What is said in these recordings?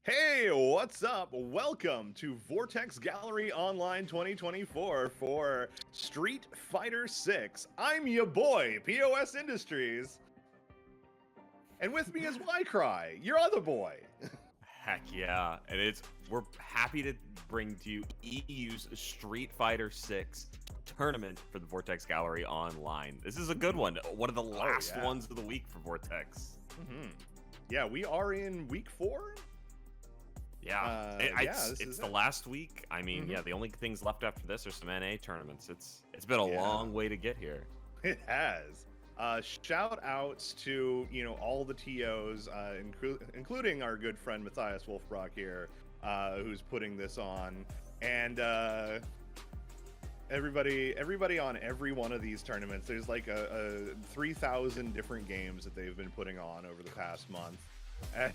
Hey, what's up? Welcome to Vortex Gallery Online 2024 for Street Fighter 6. I'm your boy, POS Industries. And with me is WyCry, your other boy. Heck yeah. And we're happy to bring to you EU's Street Fighter 6 tournament for the Vortex Gallery Online. This is a good one. One of the last ones of the week for Vortex. Yeah, we are in week 4. Yeah, it's the last week. I mean, yeah, the only things left after this are some NA tournaments. It's been a long way to get here. It has. Shout outs to all the TOs, including our good friend Matthias Wolfbrock here, who's putting this on, and everybody on every one of these tournaments. There's like a 3,000 different games that they've been putting on over the past month, and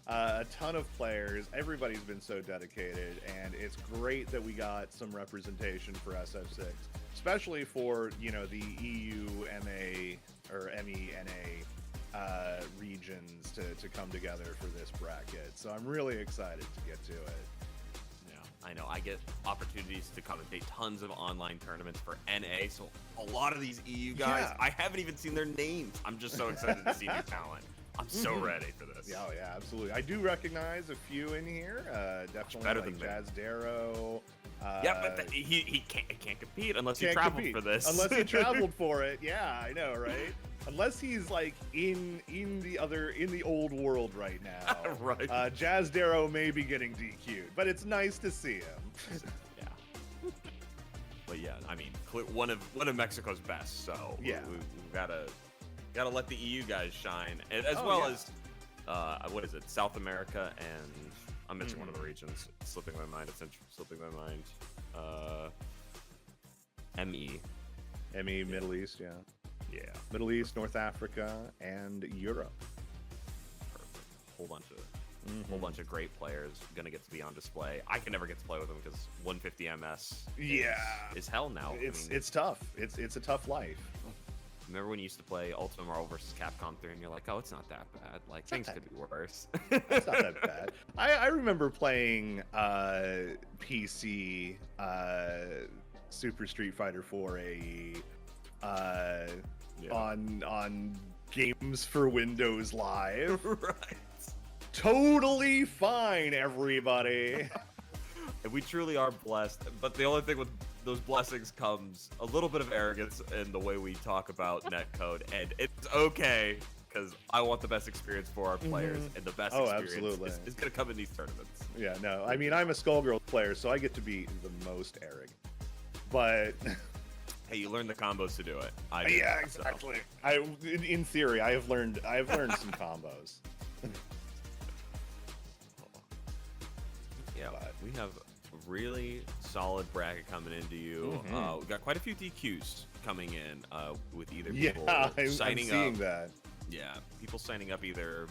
a ton of players. Everybody's been so dedicated, and it's great that we got some representation for SF6, especially for the EUMA or MENA regions to come together for this bracket. So I'm really excited to get to it. Yeah, I know. I get opportunities to commentate tons of online tournaments for NA, so a lot of these EU guys, I haven't even seen their names. I'm just so excited to see new talent. I'm so ready for this. Yeah, yeah, absolutely. I do recognize a few in here. Definitely better like than Jazz Darrow. Yeah, but he can't compete unless he traveled for this. Unless he traveled for it. Yeah, I know, right? Unless he's like in the old world right now. Right. Jazz Darrow may be getting DQ'd, but it's nice to see him. Yeah. But yeah, I mean, one of Mexico's best. So yeah, we've gotta let the EU guys shine, as well as what is it, South America, and I'm missing one of the regions. It's slipping my mind. ME, Middle East, yeah, Middle East, North Africa, and Europe. Perfect. Whole bunch of great players gonna get to be on display. I can never get to play with them because 150 MS is hell now. It's tough. It's a tough life. Remember when you used to play Ultimate Marvel vs. Capcom 3 and you're like, oh, it's not that bad. Like, things could be worse. It's not that bad. I remember playing PC Super Street Fighter 4 AE on Games for Windows Live. Right. Totally fine, everybody. And we truly are blessed, but the only thing with those blessings comes a little bit of arrogance in the way we talk about netcode, and it's okay, because I want the best experience for our players, and the best experience is going to come in these tournaments. Yeah, no, I mean, I'm a Skullgirls player, so I get to be the most arrogant, but... Hey, you learn the combos to do it. Yeah, exactly. So. In theory, I have learned some combos. Yeah, we have a really solid bracket coming into you. We've got quite a few DQs coming in with either people signing up. I'm seeing that. Yeah, people signing up either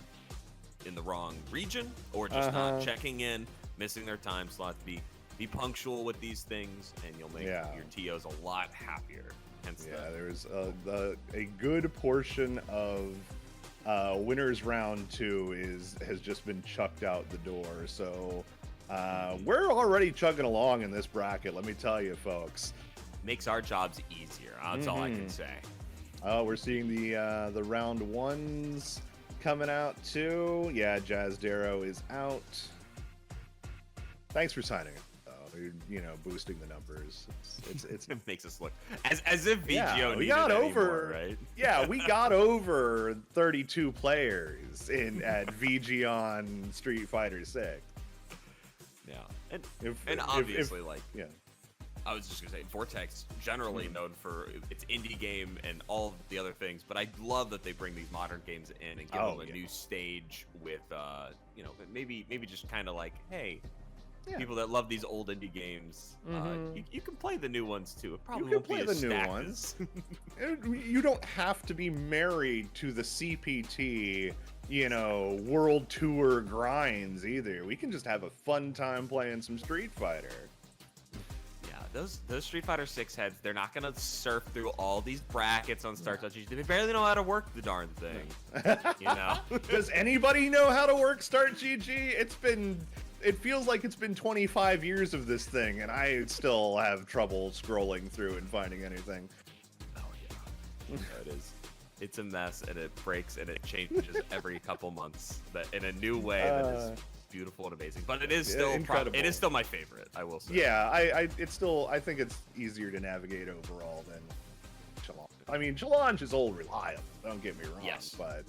in the wrong region or just not checking in, missing their time slot. Be punctual with these things, and you'll make your TOs a lot happier. Hence there's a good portion of winners round 2 has just been chucked out the door. So we're already chugging along in this bracket, let me tell you, folks. Makes our jobs easier. That's all I can say. Oh, we're seeing the round 1s coming out too. Yeah, Jazz Darrow is out. Thanks for signing up. Boosting the numbers. It makes us look as if VGO we got over, right? Yeah, we got over 32 players at VG on Street Fighter 6. Yeah, and obviously, I was just gonna say, Vortex generally known for its indie game and all of the other things, but I love that they bring these modern games in and give them a new stage with, maybe just kind of like, hey. Yeah. People that love these old indie games, you can play the new ones too. It probably won't play the new ones. You don't have to be married to the CPT, world tour grinds either. We can just have a fun time playing some Street Fighter. Yeah, those Street Fighter 6 heads, they're not gonna surf through all these brackets on Start.gg. They barely know how to work the darn thing. You know? Does anybody know how to work Start.gg? It feels like it's been 25 years of this thing, and I still have trouble scrolling through and finding anything. Oh yeah, it is. It's a mess, and it breaks, and it changes every couple months, but in a new way that is beautiful and amazing. But it is still incredible. It is still my favorite, I will say. Yeah, I think it's easier to navigate overall than Challenge. I mean, Challenge is all reliable. Don't get me wrong. Yes. But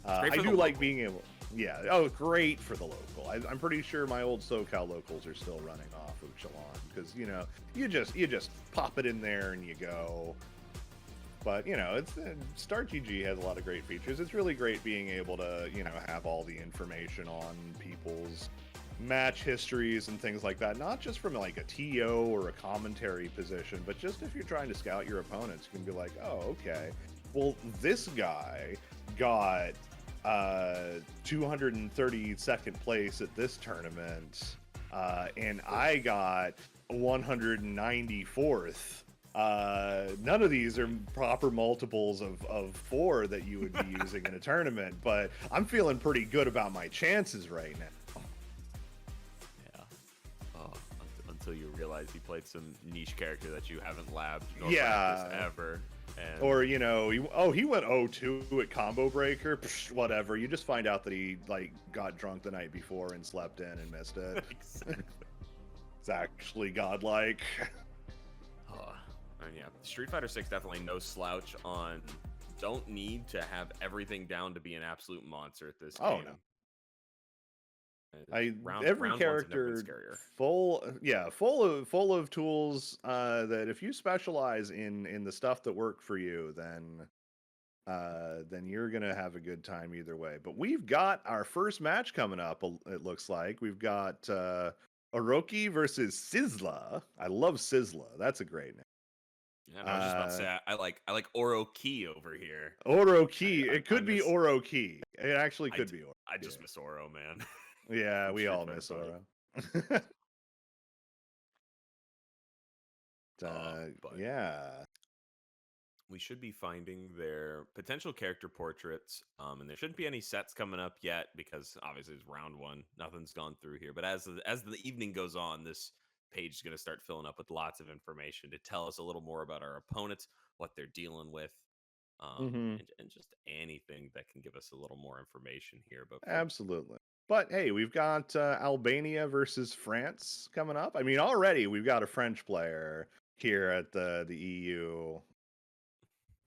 I do like being able. Yeah. Oh, great for the local. I'm pretty sure my old SoCal locals are still running off of Challenge because you just pop it in there and you go. But it's Start.gg has a lot of great features. It's really great being able to have all the information on people's match histories and things like that. Not just from like a TO or a commentary position, but just if you're trying to scout your opponents, you can be like, oh, okay, well, this guy got 232nd place at this tournament, and I got 194th. None of these are proper multiples of 4 that you would be using in a tournament, but I'm feeling pretty good about my chances right now. Yeah. Oh, until you realize you played some niche character that you haven't labbed nor practiced ever. And... Or, he went 0-2 at Combo Breaker. Psh, whatever. You just find out that he got drunk the night before and slept in and missed it. Exactly. It's actually godlike. And yeah, Street Fighter 6 definitely no slouch on. Don't need to have everything down to be an absolute monster at this game. No. Every character full of tools that if you specialize in the stuff that work for you, then you're gonna have a good time either way. But we've got our first match coming up. It looks like we've got Orochi versus Sizzla. I love Sizzla. That's a great name. Yeah, I was just about to say I like Orochi over here. Orochi. It could be Orochi. It actually could be Orochi. I just miss Oro, man. Yeah, we all miss Oro. Yeah. We should be finding their potential character portraits, and there shouldn't be any sets coming up yet because obviously it's round 1. Nothing's gone through here. But as the evening goes on, this page is going to start filling up with lots of information to tell us a little more about our opponents, what they're dealing with, and just anything that can give us a little more information here. But absolutely. But hey, we've got Albania versus France coming up. I mean, already we've got a French player here at the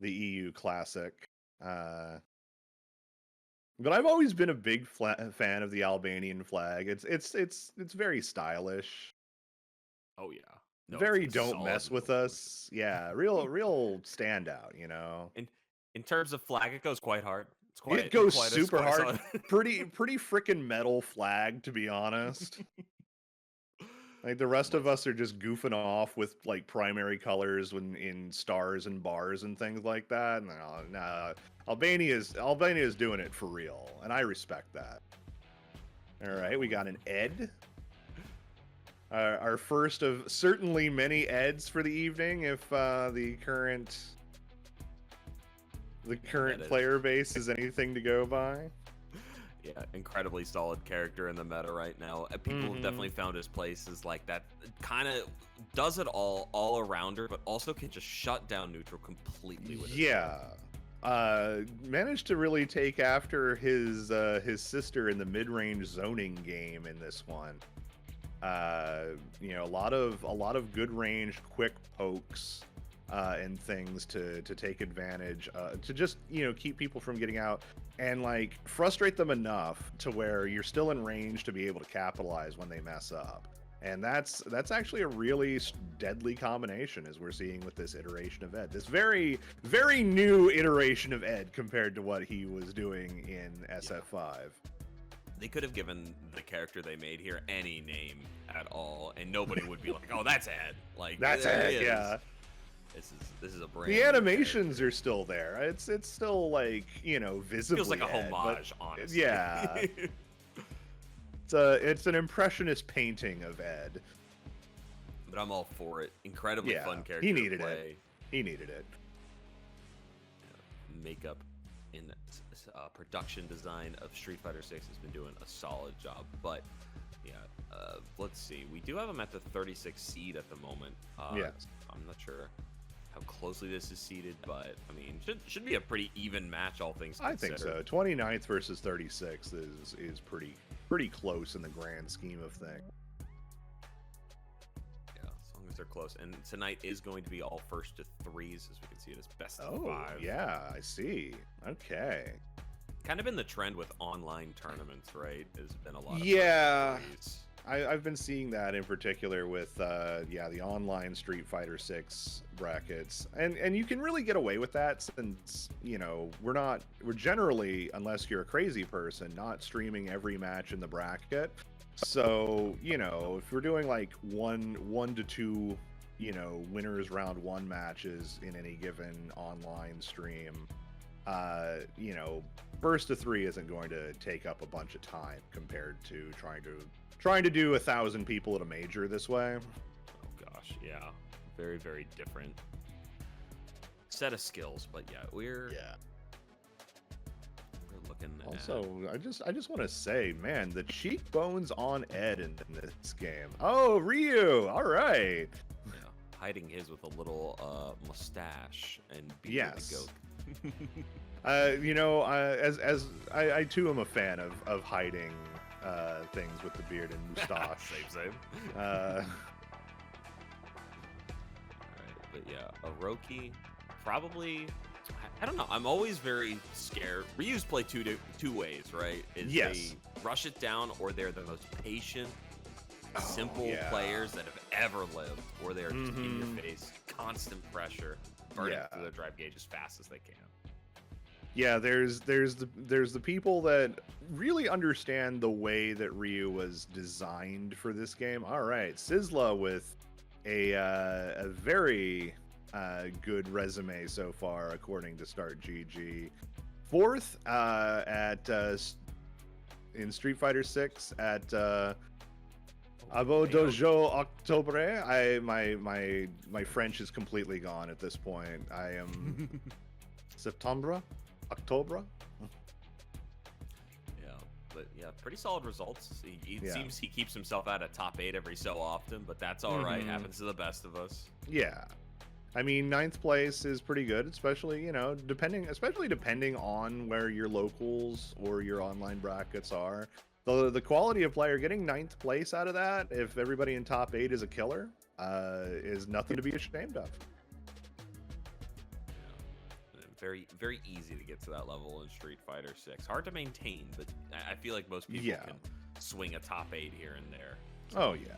EU Classic. But I've always been a big fan of the Albanian flag. It's very stylish. Oh yeah. No, very don't mess with us. Yeah, real standout, In terms of flag, it goes quite hard. It goes super hard. pretty freaking metal flag, to be honest. Like the rest of us are just goofing off with like primary colors in stars and bars and things like that. No, Albania's doing it for real, and I respect that. All right, we got an Ed. Our first of certainly many Eds for the evening, if the current player base is anything to go by. Yeah, incredibly solid character in the meta right now. People have definitely found his place as like that kind of does it all arounder, but also can just shut down neutral completely with his managed to really take after his sister in the mid-range zoning game in this one. A lot of good range, quick pokes and things to take advantage, to just keep people from getting out and like frustrate them enough to where you're still in range to be able to capitalize when they mess up. And that's actually a really deadly combination, as we're seeing with this iteration of Ed. This very, very new iteration of Ed compared to what he was doing in SF5. They could have given the character they made here any name at all, and nobody would be like, "Oh, that's Ed." Like that's Ed, yeah. This is a brand. The animations are still there. It's still like visibly. Feels like a Ed, homage, honestly. Yeah. It's an impressionist painting of Ed. but I'm all for it. Incredibly fun character. He needed to play. it. He needed it. Makeup in production design of Street Fighter 6 has been doing a solid job, but yeah, let's see. We do have him at the 36 seed at the moment. Yes. I'm not sure how closely this is seeded, but I mean, should be a pretty even match, all things considered. I think so. 29th versus 36 is pretty close in the grand scheme of things. Yeah, as long as they're close. And tonight is going to be all first to threes, as we can see it as best of 5. Yeah, I see. Okay. Kind of been the trend with online tournaments, right? There's been a lot of threes. I've been seeing that in particular with the online Street Fighter 6 brackets, and you can really get away with that since we're generally, unless you're a crazy person, not streaming every match in the bracket. So if we're doing like one to two winners round 1 matches in any given online stream, burst to 3 isn't going to take up a bunch of time compared to trying to do 1,000 people at a major this way. Oh gosh, yeah, very, very different set of skills, but yeah, we're looking also I just want to say, man, the cheekbones on Ed in this game. Oh, Ryu, all right. Yeah, hiding his with a little mustache and being a goat. As I too am a fan of hiding things with the beard and mustache. same. All right, but yeah, Orochi, probably. I don't know. I'm always very scared. Ryu's play two ways, right? Yes. They rush it down, or they're the most patient, simple players that have ever lived, or they're just in your face, constant pressure, burning through the drive gauge as fast as they can. Yeah, there's the people that really understand the way that Ryu was designed for this game. All right, Sizzla with a very good resume so far, according to Start GG. 4th in Street Fighter 6 at Abo Dojo Octobre. My French is completely gone at this point. I am Septembre. October. Yeah, but yeah, pretty solid results. It seems he keeps himself out of top 8 every so often, but that's all right. Happens to the best of us. Yeah, I mean, 9th place is pretty good, especially depending on where your locals or your online brackets are. The quality of player getting 9th place out of that, if everybody in top 8 is a killer, is nothing to be ashamed of. Very, very easy to get to that level in Street Fighter 6. Hard to maintain, but I feel like most people can swing a top 8 here and there. Oh, yeah.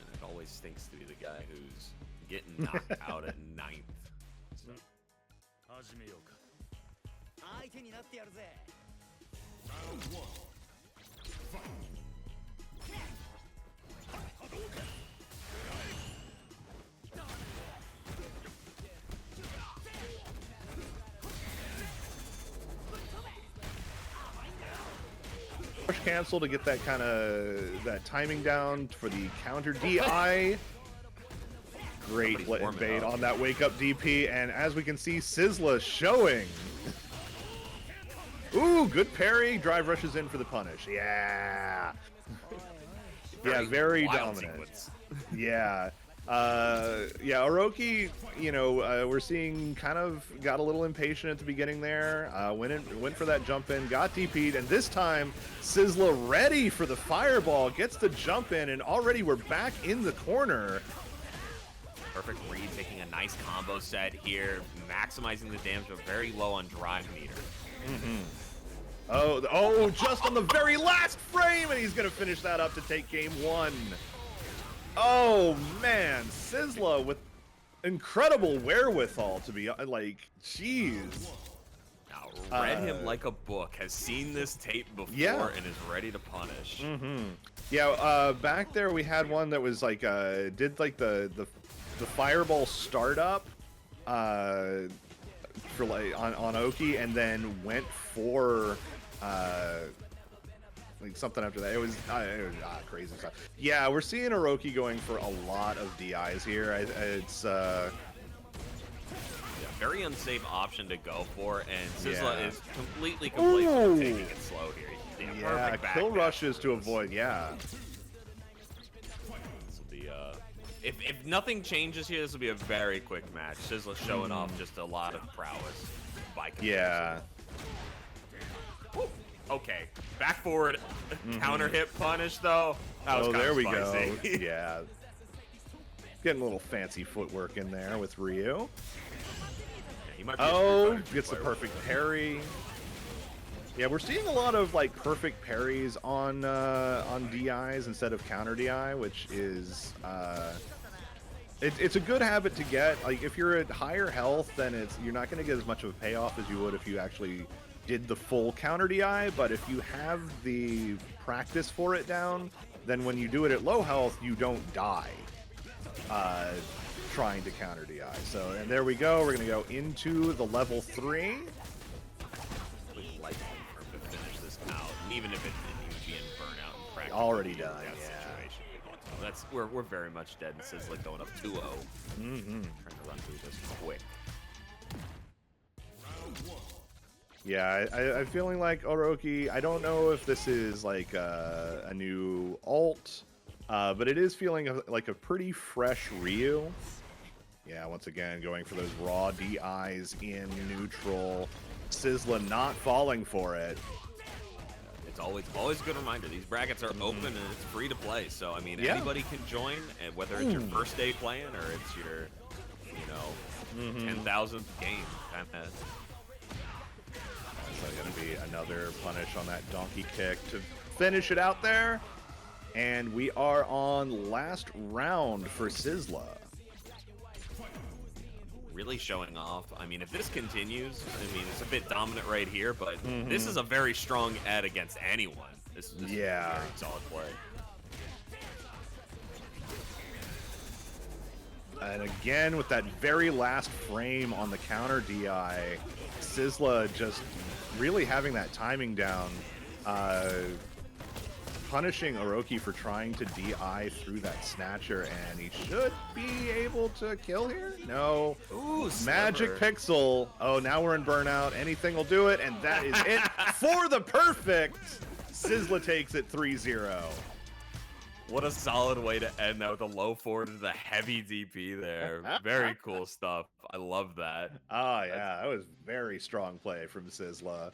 And it always stinks to be the guy who's getting knocked out at 9th. So. Push cancel to get that timing down for the counter DI. Great bait on that wake up DP, and as we can see, Sizzla showing. Ooh, good parry. Drive rushes in for the punish. Yeah. Yeah, very dominant. Yeah. Orochi, we're seeing kind of got a little impatient at the beginning there. Went for that jump in, got DP'd, and this time Sizzla ready for the fireball, gets the jump in, and already we're back in the corner. Perfect read, taking a nice combo set here, maximizing the damage, but very low on drive meter. Oh, just on the very last frame, and he's gonna finish that up to take game 1. Oh man, Sizzla with incredible wherewithal to be like, jeez. Now, read him like a book, has seen this tape before, and is ready to punish. Yeah, back there we had one that was like did like the fireball startup for like on Oki, and then went for like something after that. It was crazy stuff. Yeah, we're seeing Orochi going for a lot of DIs here. It's very unsafe option to go for, and Sizzla is completely complacent taking it slow here. Yeah, kill rushes to avoid. Yeah. This will be if nothing changes here, this will be a very quick match. Sizzla showing off just a lot of prowess by comparison. Yeah. Woo. Okay, back forward, counter hit punish though. That was there we spicy. go. Yeah. Getting a little fancy footwork in there with Ryu. Gets the perfect parry. Yeah, we're seeing a lot of like perfect parries on DIs instead of counter DI, which is it's a good habit to get. Like if you're at higher health, then you're not going to get as much of a payoff as you would if you actually did the full counter DI. But if you have the practice for it down, then when you do it at low health, you don't die. Trying to counter DI. So, and there we go. We're going to go into the level 3. We'd like him to finish this out, even if it didn't be in burnout and practice. Already done, yeah. That's we're very much dead, and Sizzla going up 2-0. Trying to run through this quick. Yeah, I'm feeling like Orochi. I don't know if this is like a new ult, but it is feeling like a pretty fresh Ryu. Yeah, once again, going for those raw DIs in neutral. Sizzla not falling for it. It's always a good reminder. These brackets are open and it's free to play. So, I mean, anybody can join, and whether it's your first day playing or it's your, 10,000th game. That's going to be another punish on that donkey kick to finish it out there. And we are on last round for Sizzla. Really showing off. I mean, if this continues, I mean, it's a bit dominant right here, but this is a very strong ed against anyone. This is a very solid play. And again, with that very last frame on the counter DI, Sizzla just really having that timing down, punishing Orochi for trying to DI through that snatcher, and he should be able to kill here. No. Ooh, Magic Pixel. Oh, now we're in burnout. Anything will do it, and that is it for the perfect. Sizzla takes it 3-0. What a solid way to end that with a low forward to the heavy DP there. Very cool stuff. I love that. Oh, yeah. That was very strong play from Sizzla.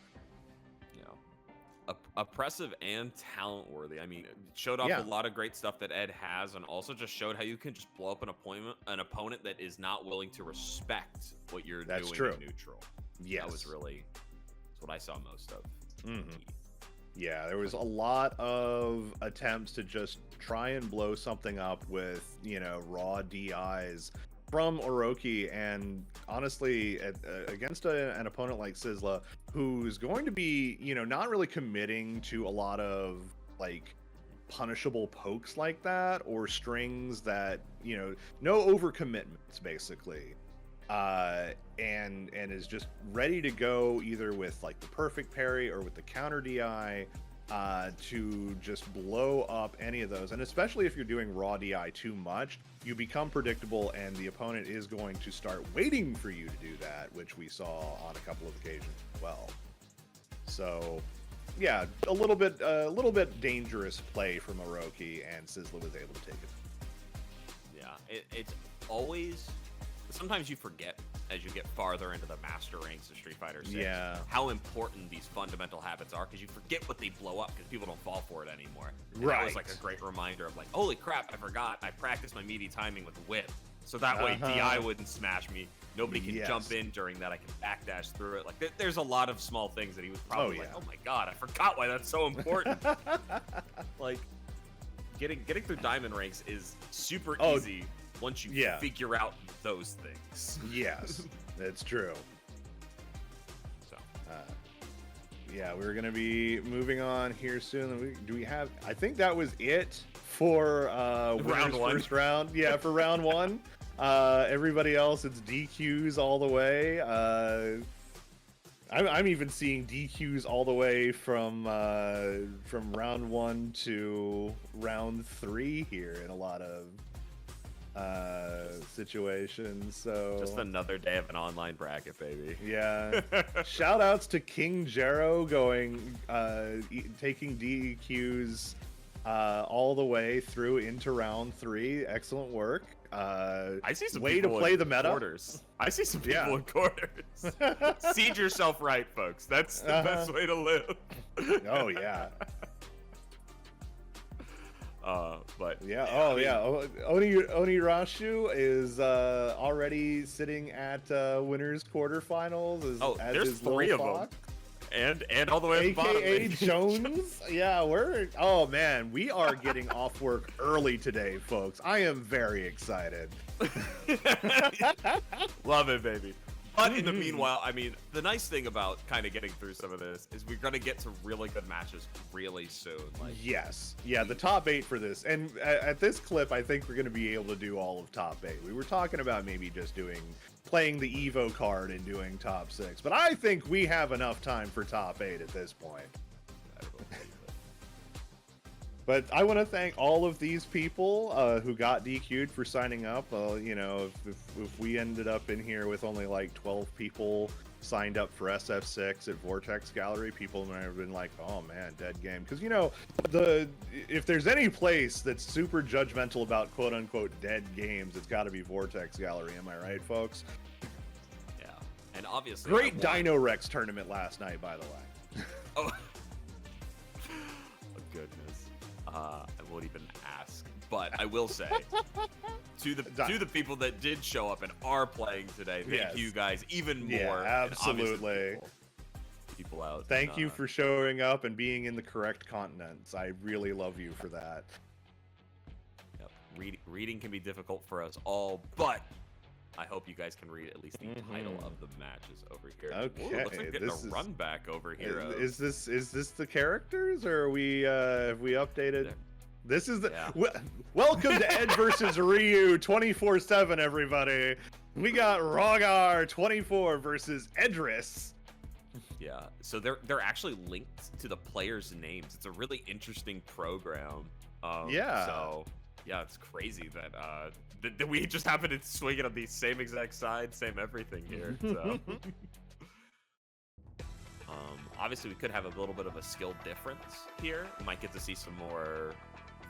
Oppressive and talent worthy. I mean, it showed off a lot of great stuff that Ed has, and also just showed how you can just blow up an opponent that is not willing to respect what you're doing in neutral. Yes. That was really what I saw most of. Yeah, there was a lot of attempts to just try and blow something up with, raw DIs from Orochi, and honestly, against an opponent like Sizzla, who's going to be, not really committing to a lot of like punishable pokes like that, or strings that, no overcommitments basically, and is just ready to go either with like the perfect parry or with the counter DI. To just blow up any of those, and especially if you're doing raw DI too much, you become predictable, and the opponent is going to start waiting for you to do that, which we saw on a couple of occasions as well. So, yeah, a little bit dangerous play from Orochi, and Sizzla was able to take it. Yeah, it's always. Sometimes you forget as you get farther into the master ranks of Street Fighter 6 how important these fundamental habits are, because you forget what they blow up because people don't fall for it anymore. And that was like a great reminder of like, holy crap, I forgot I practiced my meaty timing with the whip, so that way DI wouldn't smash me. Nobody can jump in during that. I can backdash through it. Like there's a lot of small things that he was probably like, oh my god, I forgot why that's so important. Like getting through diamond ranks is super easy once you figure out those things. Yes, that's true. So, yeah, we're gonna be moving on here soon. Do we have? I think that was it for round one. First round. Yeah, for round one. Everybody else, it's DQs all the way. I'm even seeing DQs all the way from round 1 to round 3 here in a lot of situations. So just another day of an online bracket, baby. Yeah. Shout outs to King Jero taking DQs all the way through into round 3. Excellent work. I see some way people to play in the meta. Quarters. I see some people in quarters. Seed yourself right, folks. That's the best way to live. Oh yeah. But yeah, Onirashu is already sitting at winners quarterfinals. There's 3 of them. And all the way at the bottom. AKA Jones. Yeah, oh man, we are getting off work early today, folks. I am very excited. Love it, baby. But in the meanwhile, I mean, the nice thing about kind of getting through some of this is we're going to get some really good matches really soon. Yes. Yeah, the top 8 for this. And at this clip, I think we're going to be able to do all of top 8. We were talking about maybe just playing the Evo card and doing top 6. But I think we have enough time for top 8 at this point. But I want to thank all of these people who got DQ'd for signing up. You know, if we ended up in here with only like 12 people signed up for SF6 at Vortex Gallery, people might have been like, oh man, dead game. Because, you know, if there's any place that's super judgmental about quote-unquote dead games, it's got to be Vortex Gallery. Am I right, folks? Yeah. And obviously... Great Dino Rex tournament last night, by the way. Oh. Goodness. I won't even ask, but I will say to the people that did show up and are playing today, thank you guys even more. Yeah, absolutely. People out. Thank you for showing up and being in the correct continents. I really love you for that. Yep. Reading can be difficult for us all, but I hope you guys can read at least the title of the matches over here. Okay, ooh, looks like getting a run back over here. Is this the characters, or are we have we updated? There. This is the welcome to Ed versus Ryu 24/7, everybody. We got Rogar 24 versus Edris. Yeah, so they're actually linked to the players' names. It's a really interesting program. Yeah. So yeah, it's crazy that that we just happen to swing it on the same exact side, same everything here. So. Obviously, we could have a little bit of a skill difference here. We might get to see some more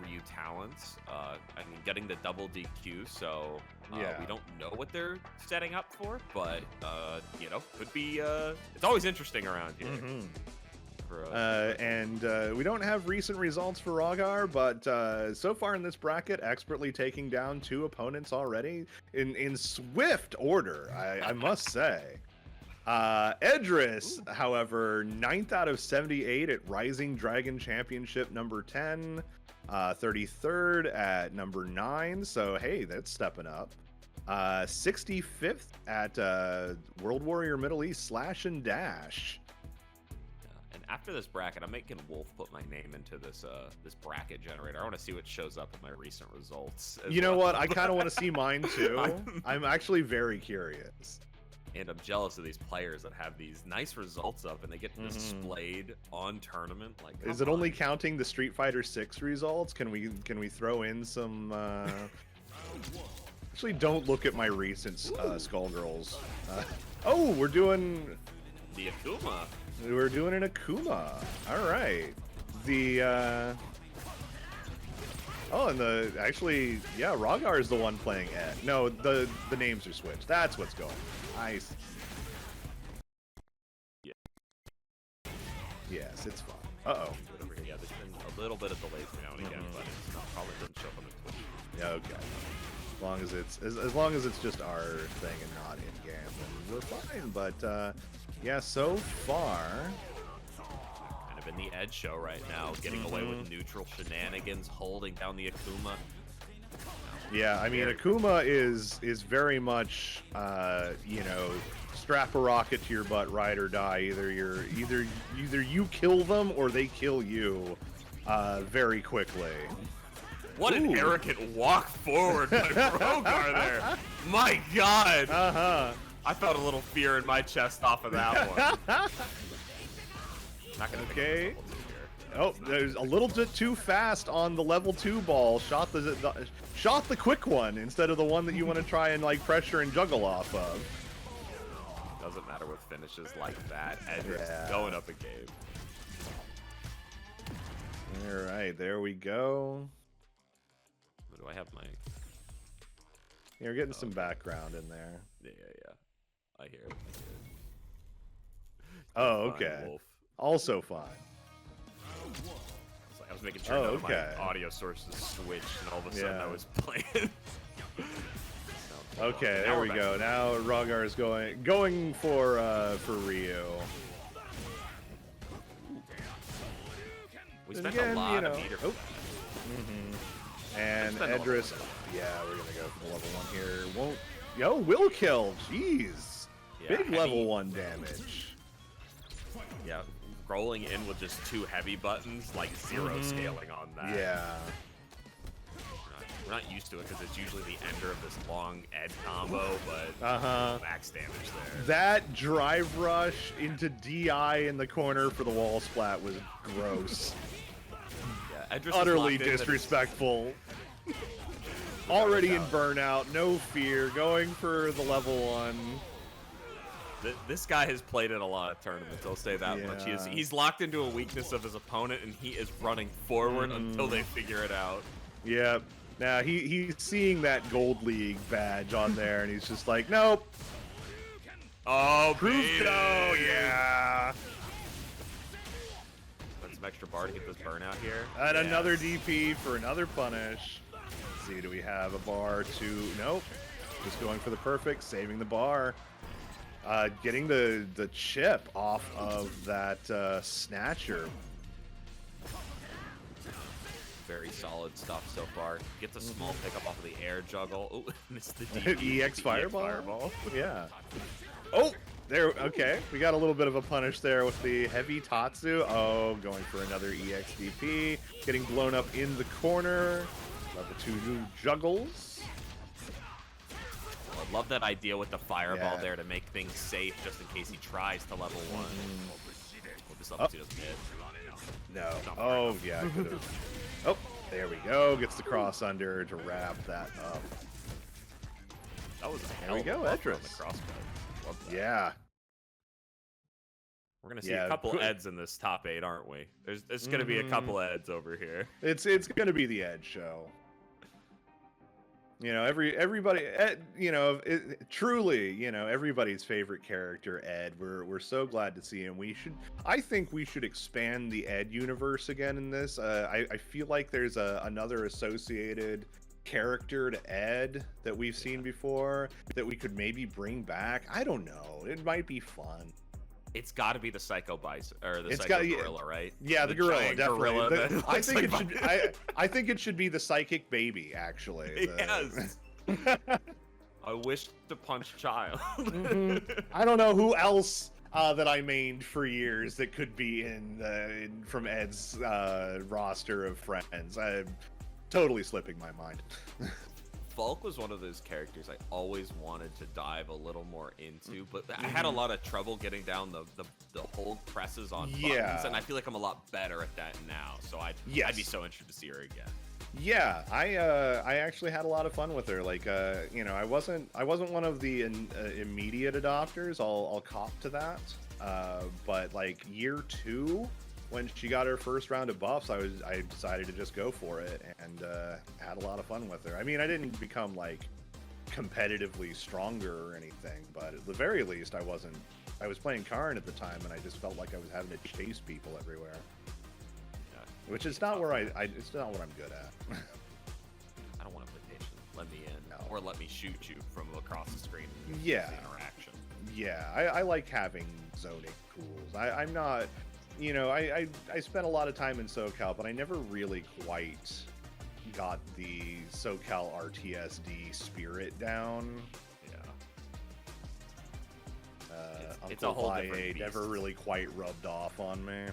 Ryu talents. I mean, getting the double DQ, so we don't know what they're setting up for, but you know, could be. It's always interesting around here. And we don't have recent results for Rogar, but so far in this bracket, expertly taking down 2 opponents already in swift order, I must say. Edris, however, 9th out of 78 at Rising Dragon Championship number 10, 33rd at number 9, so hey, that's stepping up. 65th at World Warrior Middle East Slash and Dash. And after this bracket, I'm making Wolf put my name into this this bracket generator. I want to see what shows up in my recent results. You know what? I kind of want to see mine too. I'm actually very curious. And I'm jealous of these players that have these nice results up and they get displayed on tournament. Like, is it only counting the Street Fighter 6 results? Can we throw in some? Actually, don't look at my recent Skullgirls. Oh, we're doing the Akuma. We're doing an Akuma. All right. The oh, and Rogar is the one playing Ed. No, the names are switched. That's what's going on. Nice. Yeah. Yes, it's fun. Uh-oh. Yeah, there's been a little bit of delays now and again, but it's not probably doesn't show up on the Twitch. Yeah, okay. As long as it's just our thing and not in game, then we're fine. But yeah, so far. Kind of in the Ed show right now, getting away with neutral shenanigans, holding down the Akuma. Yeah, I mean, Akuma is very much, you know, strap a rocket to your butt, ride or die. Either you kill them or they kill you, very quickly. What an arrogant walk forward by Rogar there! My God! I felt a little fear in my chest off of that one. Not gonna okay. Oh, there's a little bit too fast on the level 2 ball. Shot the quick one instead of the one that you want to try and like pressure and juggle off of. Doesn't matter with finishes like that. Edgar's going up a game. All right, there we go. What do I have my? Yeah, we're getting some background in there. Yeah. I hear it. Oh, okay. Wolf. Also fine. I was making sure none of my audio sources switched, and all of a sudden I was playing. Okay, there we go. Now Rogar is going for Ryu. We spent a lot of meter. Oh. And Edris, yeah, we're gonna go for the level 1 here. Won't. Yo, will kill. Jeez. Yeah, big level 1 damage. Yeah, rolling in with just 2 heavy buttons, like 0 scaling on that. Yeah. We're not used to it because it's usually the ender of this long Ed combo, but max damage there. That drive rush into DI in the corner for the wall splat was gross. Yeah, utterly disrespectful. Already in burnout, no fear, going for the level 1. This guy has played in a lot of tournaments, I'll say that much. He's locked into a weakness of his opponent, and he is running forward until they figure it out. Yep. Now he's seeing that Gold League badge on there, and he's just like, nope. Oh, proof go, yeah. That's some extra bar to get this burnout here. And another DP for another punish. Let's see, do we have a bar to? Nope. Just going for the perfect, saving the bar. Getting the chip off of that snatcher. Very solid stuff so far. Gets a small pickup off of the air juggle. Oh, missed the DP. EX Fireball. Yeah. Oh, there. Okay, we got a little bit of a punish there with the heavy Tatsu. Oh, going for another EX DP. Getting blown up in the corner. Level 2 new juggles. I love that idea with the fireball there to make things safe just in case he tries to level 1. Well, this level 2 doesn't hit. No. Oh, yeah. Oh, there we go. Gets the cross under to wrap that up. That was a there we go, Edris. Yeah. We're gonna see a couple Eds in this top 8, aren't we? There's gonna be a couple Eds over here. It's gonna be the Ed show. You know, everybody, you know, truly, you know, everybody's favorite character, Ed. We're so glad to see him. I think we should expand the Ed universe again in this. I feel like there's another associated character to Ed that we've seen before that we could maybe bring back. I don't know. It might be fun. It's got to be the Psycho Bison or the Psycho Gorilla, right? Yeah, the gorilla, definitely. Gorilla I think it should. I think it should be the Psychic Baby, actually. Yes. I wish to punch child. I don't know who else that I mained for years that could be from Ed's roster of friends. I'm totally slipping my mind. Falk was one of those characters I always wanted to dive a little more into, but I had a lot of trouble getting down the hold presses on buttons, and I feel like I'm a lot better at that now. So I'd be so interested to see her again. Yeah, I actually had a lot of fun with her. Like, you know, I wasn't one of the immediate adopters. I'll cop to that. But like year 2, when she got her first round of buffs, I decided to just go for it and had a lot of fun with her. I mean, I didn't become like competitively stronger or anything, but at the very least, I was playing Karn at the time, and I just felt like I was having to chase people everywhere. Which is not where it's not what I'm good at. I don't want to play patient. Let me in, or let me shoot you from across the screen. Yeah. Interaction. Yeah, I like having zoning tools. I'm not, you know, I spent a lot of time in SoCal, but I never really quite got the SoCal RTSD spirit down. Yeah. It's a whole different beast. Never really quite rubbed off on me.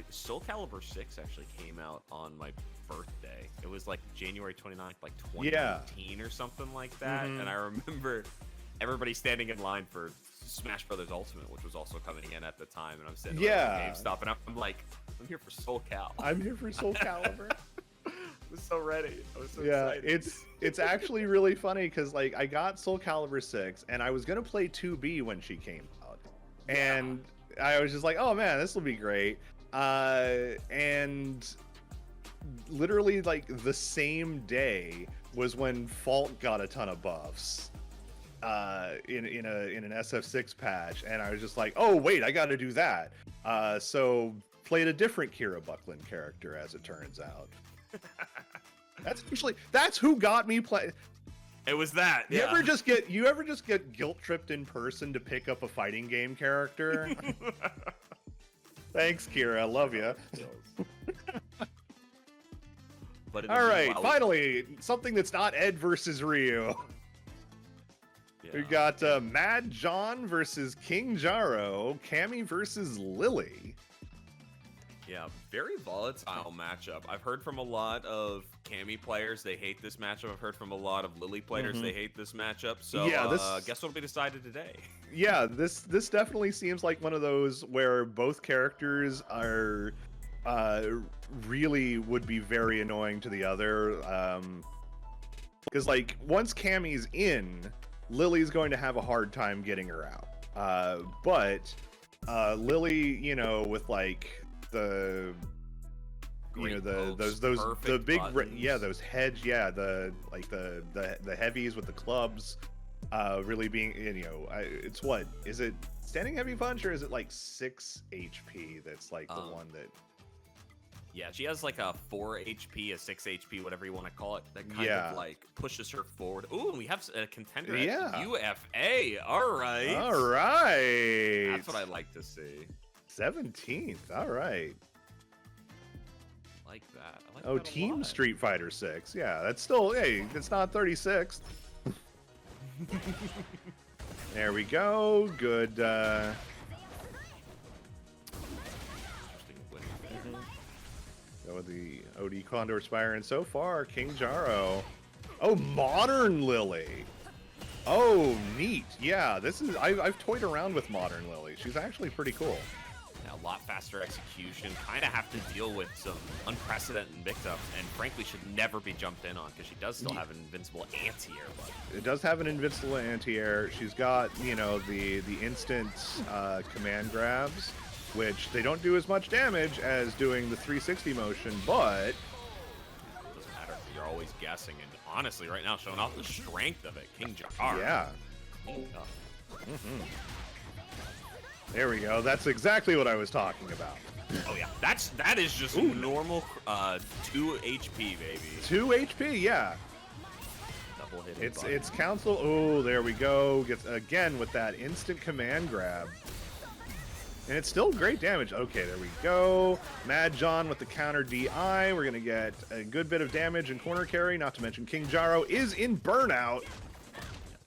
Soul Calibur 6 actually came out on my birthday. It was like January 29th, like 2019 or something like that. And I remember everybody standing in line for Smash Brothers Ultimate, which was also coming in at the time, and I'm sitting at GameStop, and I'm like, I'm here for Soul Cal. I'm here for Soul Calibur. I was so ready. I was so excited. It's actually really funny because like I got Soul Calibur 6 and I was gonna play 2B when she came out, and I was just like, oh man, this will be great. And literally like the same day was when Fault got a ton of buffs in an SF6 patch, and I was just like, oh wait, I got to do that. So played a different Kira Buckland character, as it turns out. That's who got me play. It was that. You ever just get guilt tripped in person to pick up a fighting game character? Thanks, Kira. Love you. All right, finally something that's not Ed versus Ryu. We got Mad John versus King Jaro, Cammy versus Lily. Yeah, very volatile matchup. I've heard from a lot of Cammy players they hate this matchup. I've heard from a lot of Lily players they hate this matchup. So guess what'll be decided today? Yeah, this definitely seems like one of those where both characters are really would be very annoying to the other. Because like once Cammy's in, Lily's going to have a hard time getting her out. But Lily, you know, with like the those big those hedge the heavies with the clubs really being, you know, it's what is it, standing heavy punch, or is it like 6 HP that's like the one that she has like a 4 HP, a 6 HP, whatever you want to call it, that kind of like pushes her forward. Ooh, and we have a contender at UFA. All right, that's what I like to see. 17th. All right. Like that. I like that Team lot. Street Fighter 6. Yeah, that's still, hey, it's not 36th. There we go. Good. Go with the OD Condor Spire, and so far, King Jaro. Oh, Modern Lily. Oh, neat. Yeah, this is. I've toyed around with Modern Lily. She's actually pretty cool. A lot faster execution, kind of have to deal with some unprecedented mix-ups, and frankly should never be jumped in on because she does still have an invincible anti-air. But it does have an invincible anti-air. She's got, you know, the instant command grabs, which they don't do as much damage as doing the 360 motion, but it doesn't matter. You're always guessing, and honestly, right now, showing off the strength of it, King Jar. Yeah. There we go. That's exactly what I was talking about. Oh yeah, that is just normal 2 HP, baby. 2 HP, yeah. Double hit. It's council. Oh, there we go. Gets again with that instant command grab. And it's still great damage. Okay, there we go. Mad John with the counter DI. We're gonna get a good bit of damage and corner carry, not to mention King Jaro is in burnout.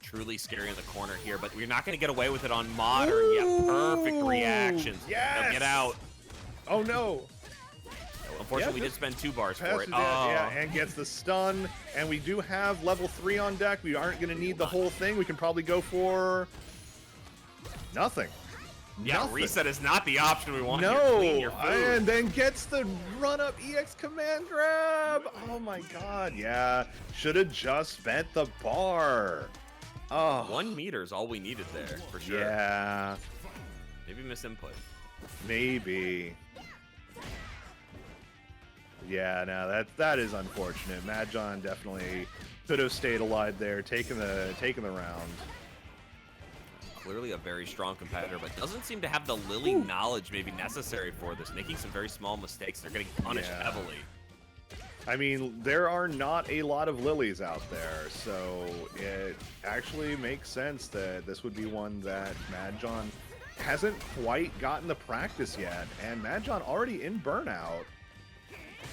Truly scary in the corner here, but we're not going to get away with it on Modern. Yeah, perfect reactions. Yes! Now get out. Oh no. Unfortunately, we did spend 2 bars for it. Yeah, and gets the stun. And we do have level 3 on deck. We aren't going to need the whole thing. We can probably go for nothing. Yeah, nothing. Reset is not the option we want. No, clean your food. And then gets the run-up EX command grab. Oh my god, yeah. Should have just spent the bar. Oh. 1 meter is all we needed there, for sure. Yeah. Maybe misinput. Maybe. Yeah, no, that is unfortunate. Mad John definitely could have stayed alive there, taking the round. Clearly a very strong competitor, but doesn't seem to have the Lily knowledge maybe necessary for this. Making some very small mistakes. They're getting punished heavily. I mean, there are not a lot of Lilies out there, so it actually makes sense that this would be one that Mad John hasn't quite gotten the practice yet, and Mad John already in burnout,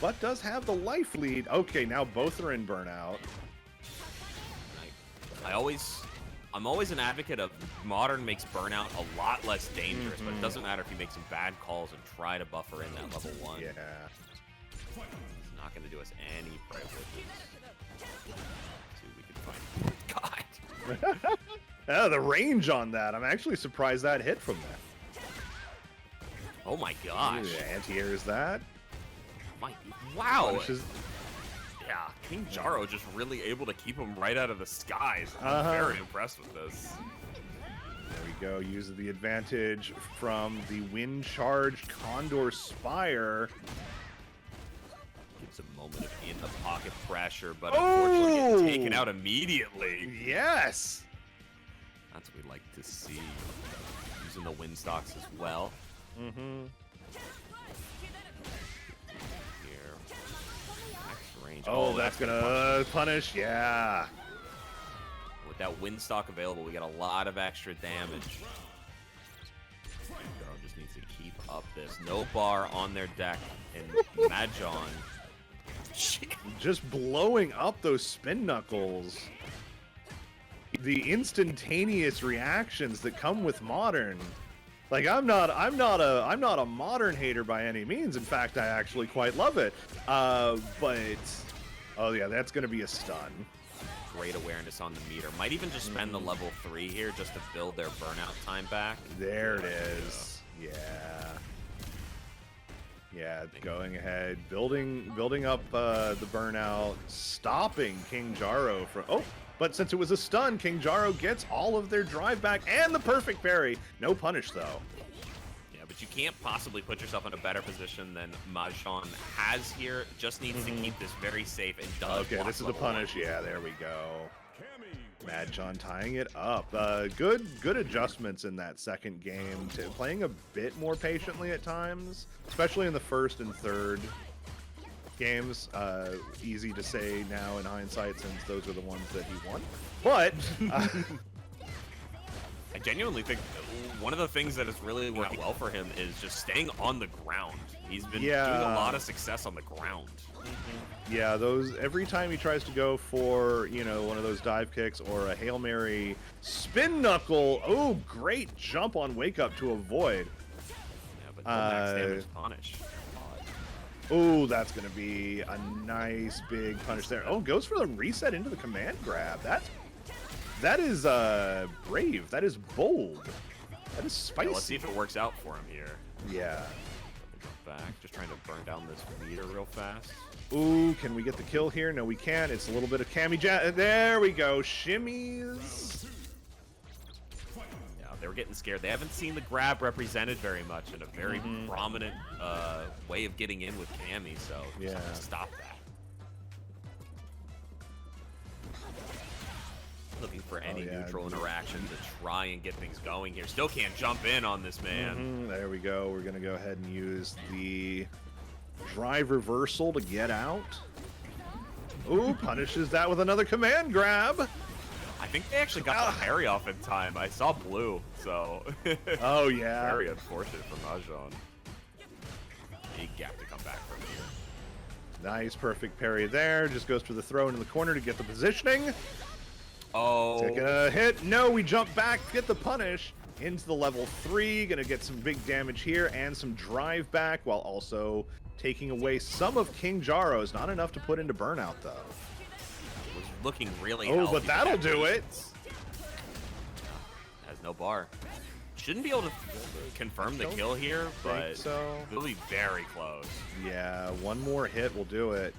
but does have the life lead. Okay, now both are in burnout. I'm always an advocate of Modern makes burnout a lot less dangerous, but it doesn't matter if you make some bad calls and try to buffer in that level 1. Yeah. not going to do us any privileges. Let's see what we can find. God. Oh, the range on that. I'm actually surprised that hit from that. Oh my gosh. Anti-airs that. Wow. Punishes. Yeah, King Jaro just really able to keep him right out of the skies. I'm very impressed with this. There we go. Uses the advantage from the wind charge Condor Spire. Gives a moment of in the pocket pressure, but unfortunately getting taken out immediately. Yes. That's what we like to see. Using the wind stocks as well. Mm-hmm. Here. Max range. Oh, that's gonna punish. Yeah. With that wind stock available, we get a lot of extra damage. Girl just needs to keep up this. No bar on their deck, and Mahjong just blowing up those spin knuckles. The instantaneous reactions that come with modern. Like I'm not a modern hater by any means. In fact, I actually quite love it. But oh yeah, that's gonna be a stun. Great awareness on the meter. Might even just spend the level 3 here just to build their burnout time back. There it is. Yeah. Yeah, going ahead, building up the burnout, stopping King Jaro from. Oh, but since it was a stun, King Jaro gets all of their drive back and the perfect parry. No punish though. Yeah, but you can't possibly put yourself in a better position than Mahjong has here. Just needs to keep this very safe and does. Okay, this is the punish. 1. Yeah, there we go. Mahjong tying it up. Good adjustments in that second game. Playing a bit more patiently at times, especially in the first and third games. Easy to say now in hindsight since those are the ones that he won. But I genuinely think one of the things that has really worked well for him is just staying on the ground. He's been doing a lot of success on the ground. Yeah, those every time he tries to go for, you know, one of those dive kicks or a Hail Mary spin knuckle. Oh, great jump on wake up to avoid. Yeah, but no max damage punish. Oh, that's going to be a nice big punish there. Oh, goes for the reset into the command grab. That is brave. That is bold. That is spicy. Yeah, let's see if it works out for him here. Yeah. Back, just trying to burn down this meter real fast. Ooh, can we get the kill here? No, we can't. It's a little bit of Kami Jazz. There we go. Shimmies. Yeah, they were getting scared. They haven't seen the grab represented very much in a very prominent way of getting in with Kami, so yeah, stop that. Looking for any neutral interaction to try and get things going here. Still can't jump in on this man. There we go. We're going to go ahead and use the drive reversal to get out. Ooh, punishes that with another command grab. I think they actually got the parry off in time. I saw blue, so. Oh, yeah. Very unfortunate for Mahjong. Big gap to come back from here. Nice, perfect parry there. Just goes for the throw into the corner to get the positioning. Oh. Take a hit. No, we jump back, get the punish into the level 3. Gonna get some big damage here and some drive back while also taking away some of King Jaro's. Not enough to put into burnout, though. Was looking really healthy, but that'll do it. Has no bar. Shouldn't be able to confirm the kill here, but so. It'll be very close. Yeah, one more hit will do it.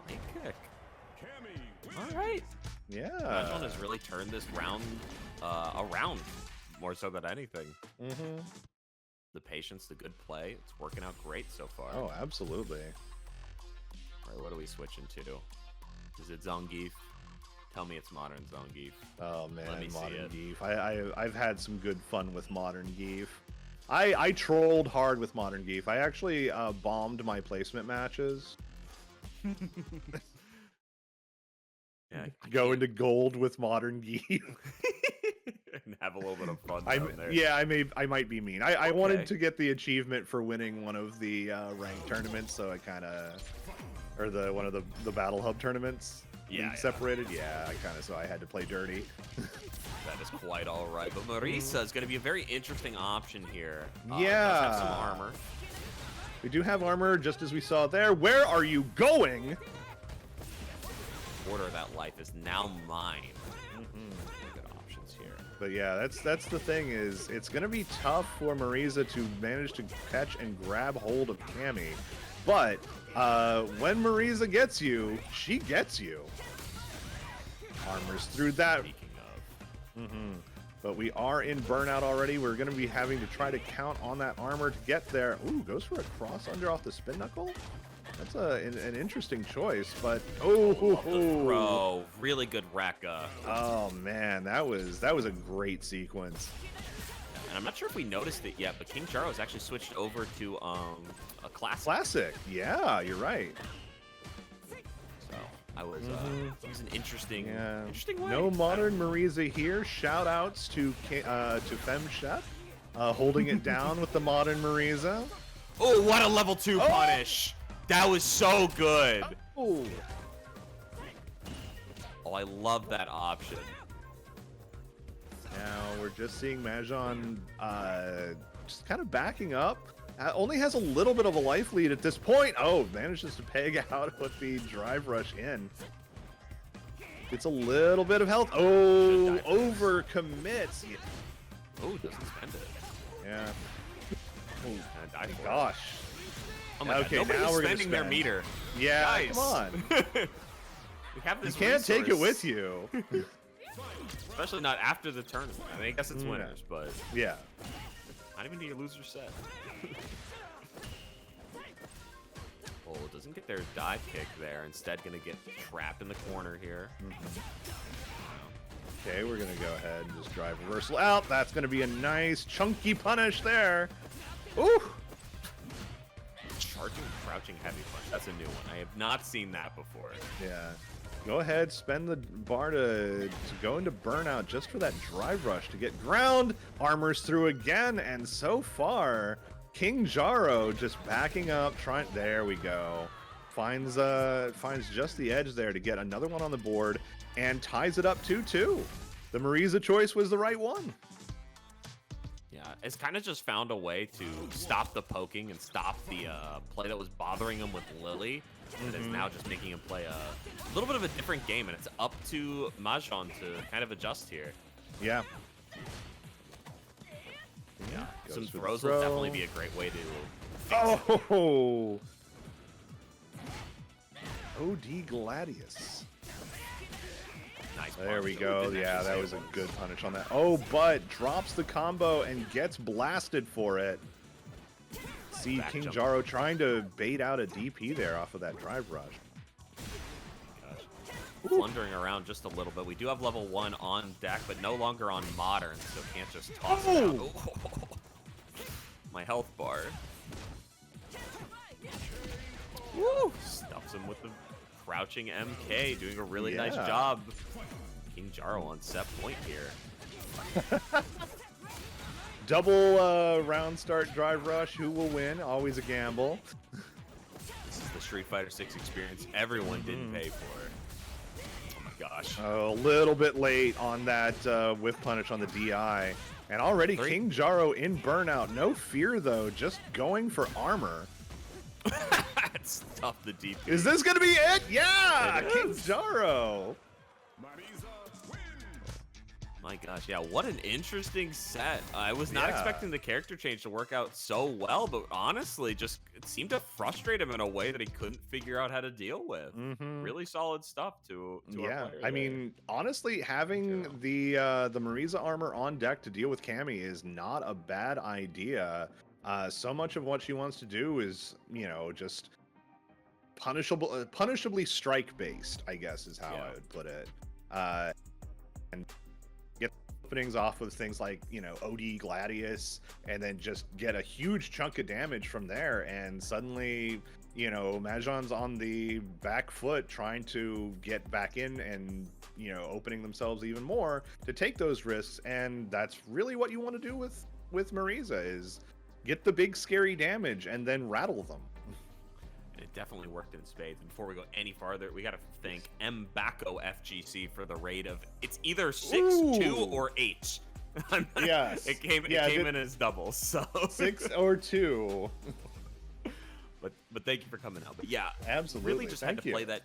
Big kick. All right. Yeah. Mahjong has really turned this round around more so than anything. The patience, the good play, it's working out great so far. Oh, absolutely. All right, what are we switching to? Is it Zangief? Tell me it's modern Zangief. Oh man, modern Geef. I've had some good fun with modern Geef. I trolled hard with modern Geef. I actually bombed my placement matches. Yeah, go into gold with modern Geef. And have a little bit of fun down there. Yeah, I might be mean. I wanted to get the achievement for winning one of the ranked tournaments, so I kind of, or one of the Battle Hub tournaments. Yeah, separated. Yeah, so I had to play dirty. That is quite all right. But Marisa is going to be a very interesting option here. Yeah. Does have some armor. We do have armor, just as we saw there. Where are you going? Order of that life is now mine. Good options here. But yeah, that's the thing, is it's gonna be tough for Marisa to manage to catch and grab hold of Cammy. But when Marisa gets you, she gets you. Armor's through that. Speaking of. But we are in burnout already. We're going to be having to try to count on that armor to get there. Ooh, goes for a cross under off the spin knuckle. That's an interesting choice, but throw. Really good Rekka. Oh man, that was a great sequence. And I'm not sure if we noticed it yet, but King Jaro has actually switched over to a classic. Classic, yeah, you're right. So I was it was an interesting way. No modern Marisa here. Shout outs to Fem Chef, holding it down with the modern Marisa. Oh, what a level 2 punish! That was so good. Oh, I love that option. Now we're just seeing Mahjong just kind of backing up. Only has a little bit of a life lead at this point. Oh, manages to peg out with the drive rush in. Gets a little bit of health. Oh, over commits. Oh, doesn't spend it. Yeah. Oh, gosh. Oh my God, now we're spending their meter. Yeah, guys. come on. We have this you can't take it resource. with you. Especially not after the tournament. I mean, I guess it's winners, but yeah. not even to a loser set. Oh, doesn't get their dive kick there. Instead, gonna get trapped in the corner here. Okay, we're gonna go ahead and just drive reversal out. That's gonna be a nice chunky punish there. Ooh. Charging, crouching, heavy punch. That's a new one. I have not seen that before. Yeah. Go ahead, spend the bar to go into burnout just for that drive rush to get ground. Armor's through again, and so far, King Jaro just backing up, trying. There we go. Finds just the edge there to get another one on the board and ties it up 2-2. The Marisa choice was the right one. Yeah, it's kind of just found a way to stop the poking and stop the play that was bothering him with Lily. And is now just making him play a little bit of a different game, and it's up to Mahjong to kind of adjust here. Yeah. Yeah, some throws will definitely be a great way to Oh! OD Gladius. Nice. There we go. Yeah, that was a good punish on that. Oh, but drops the combo and gets blasted for it. See King Jaro trying to bait out a DP there off of that drive rush. Blundering around just a little bit. We do have level 1 on deck, but no longer on modern, so can't just toss it out. Oh. My health bar. Woo! Stuffs him with the crouching MK, doing a really nice job. King Jaro on set point here. Double round start drive rush. Who will win? Always a gamble. This is the Street Fighter 6 experience everyone didn't pay for. Oh my gosh. A little bit late on that whiff punish on the DI. And already King Jaro in burnout. No fear though, just going for armor. It's tough, the DP. Is this gonna be it? Yeah! King Jaro. My gosh, yeah, what an interesting set. I was not expecting the character change to work out so well, but honestly, just it seemed to frustrate him in a way that he couldn't figure out how to deal with. Really solid stuff to our player I mean, honestly, having the Marisa armor on deck to deal with Cammy is not a bad idea. So much of what she wants to do is, you know, just punishably strike based, I guess is how I would put it. And get openings off with things like, you know, OD Gladius, and then just get a huge chunk of damage from there, and suddenly, you know, Mahjong's on the back foot trying to get back in and, you know, opening themselves even more to take those risks. And that's really what you want to do with Marisa, is get the big scary damage and then rattle them. It definitely worked in spades. Before we go any farther, we got to thank Mbako FGC for the raid of, it's either 6-2 or 8. Yes. It came in as doubles, so 6 or 2. But thank you for coming out. But yeah, absolutely, really just had to play that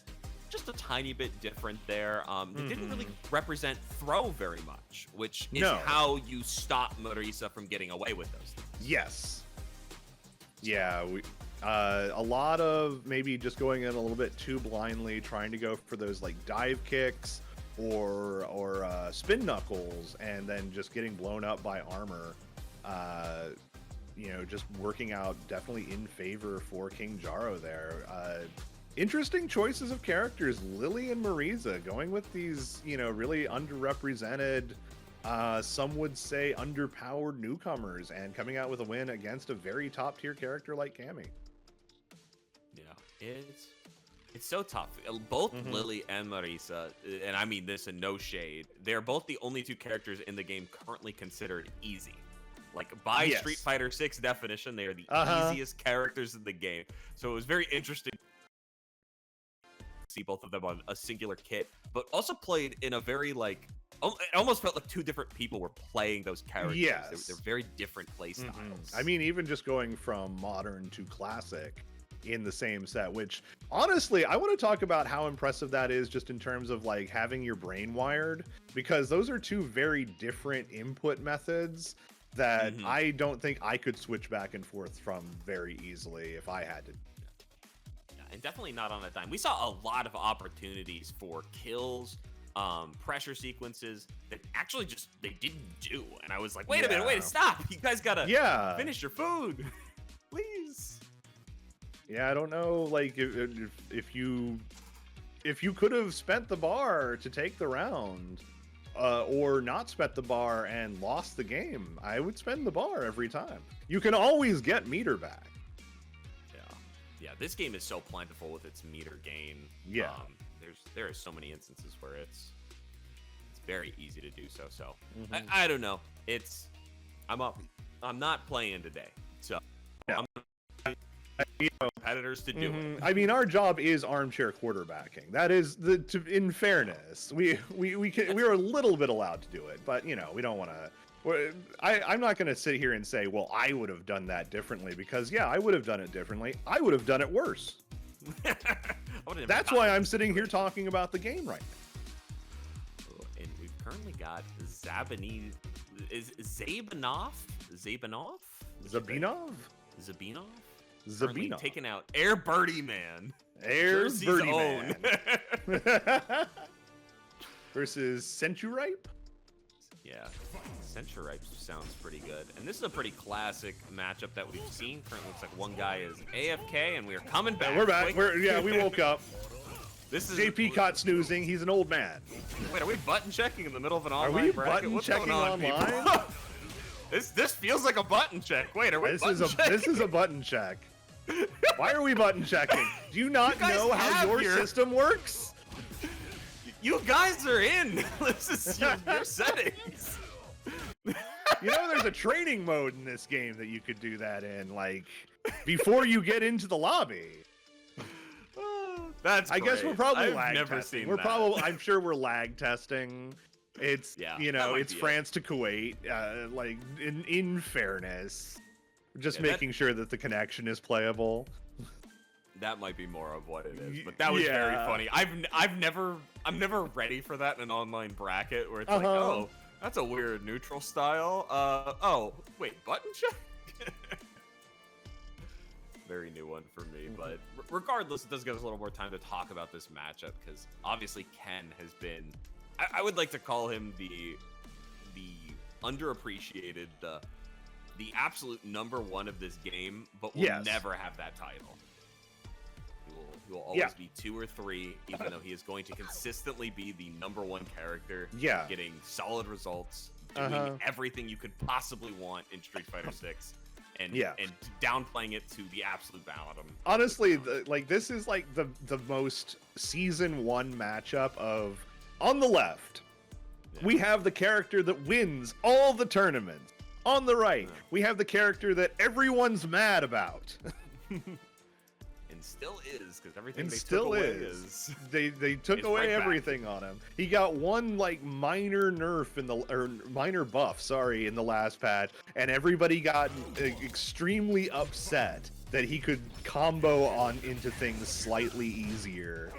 just a tiny bit different there. It didn't really represent throw very much, which is how you stop Marisa from getting away with those things. Yes. Yeah, a lot of maybe just going in a little bit too blindly, trying to go for those like dive kicks or spin knuckles, and then just getting blown up by armor. You know, just working out definitely in favor for King Jaro there. Interesting choices of characters, Lily and Marisa, going with these, you know, really underrepresented, some would say underpowered newcomers, and coming out with a win against a very top tier character like Cammy. Yeah, it's so tough. Both Lily and Marisa, and I mean this in no shade, they're both the only two characters in the game currently considered easy. Like, by Street Fighter 6 definition, they are the easiest characters in the game. So it was very interesting to see both of them on a singular kit, but also played in a very, like, it almost felt like two different people were playing those characters. Yes. They're very different play styles. I mean, even just going from modern to classic in the same set, which honestly, I want to talk about how impressive that is just in terms of like having your brain wired, because those are two very different input methods that I don't think I could switch back and forth from very easily if I had to. Yeah, and definitely not on a dime. We saw a lot of opportunities for kills, pressure sequences that actually just they didn't do, and I was like, wait a minute, wait, stop! You guys gotta finish your food, please. Yeah, I don't know, like if you could have spent the bar to take the round. Or not spent the bar and lost the game, I would spend the bar every time. You can always get meter back. Yeah, this game is so plentiful with its meter gain. Yeah, there are so many instances where it's very easy to do so. So I don't know. I'm not playing today, so I'm competitors to do it. I mean, our job is armchair quarterbacking. That is in fairness, we are a little bit allowed to do it, but you know, we don't want to. I'm not going to sit here and say, well, I would have done that differently, because yeah, I would have done it differently. I would have done it worse. That's why I'm sitting here talking about the game right now. And we've currently got Zabinov. Zabinov taking out Air Birdie Man. Air Birdie Man. Versus Centuripe? Yeah, Centuripe sounds pretty good. And this is a pretty classic matchup that we've seen. Currently looks like one guy is AFK, and we are coming back. Yeah, we're back. We woke up. This is JP caught snoozing. He's an old man. Wait, are we button checking in the middle of an online bracket? Are we bracket? button checking online? This feels like a button check. Wait, are we This is a button check. Why are we button checking? Do you not know how your system works? You guys are in. This is your settings. You know, there's a training mode in this game that you could do that in, like, before you get into the lobby. That's I guess we're probably I've lag never testing. seen We're that. probably, I'm sure we're lag testing. It's, you know, it's France to Kuwait. Like, in fairness, just making sure that the connection is playable. That might be more of what it is, but that was very funny. I'm never ready for that in an online bracket where it's like, oh, that's a weird neutral style. Oh, wait, button check? Very new one for me, but regardless, it does give us a little more time to talk about this matchup, because obviously Ken has been, I would like to call him the underappreciated, the absolute #1 of this game, but will never have that title. He will always be 2 or 3, even though he is going to consistently be the #1 character, getting solid results, doing everything you could possibly want in Street Fighter 6. And downplaying it to the absolute bottom. Honestly, this is like the most season 1 matchup of, on the left, we have the character that wins all the tournaments. On the right, we have the character that everyone's mad about. And still is, because everything they took away is they took away everything on him. He got one like minor nerf minor buff, in the last patch, and everybody got extremely upset that he could combo on into things slightly easier.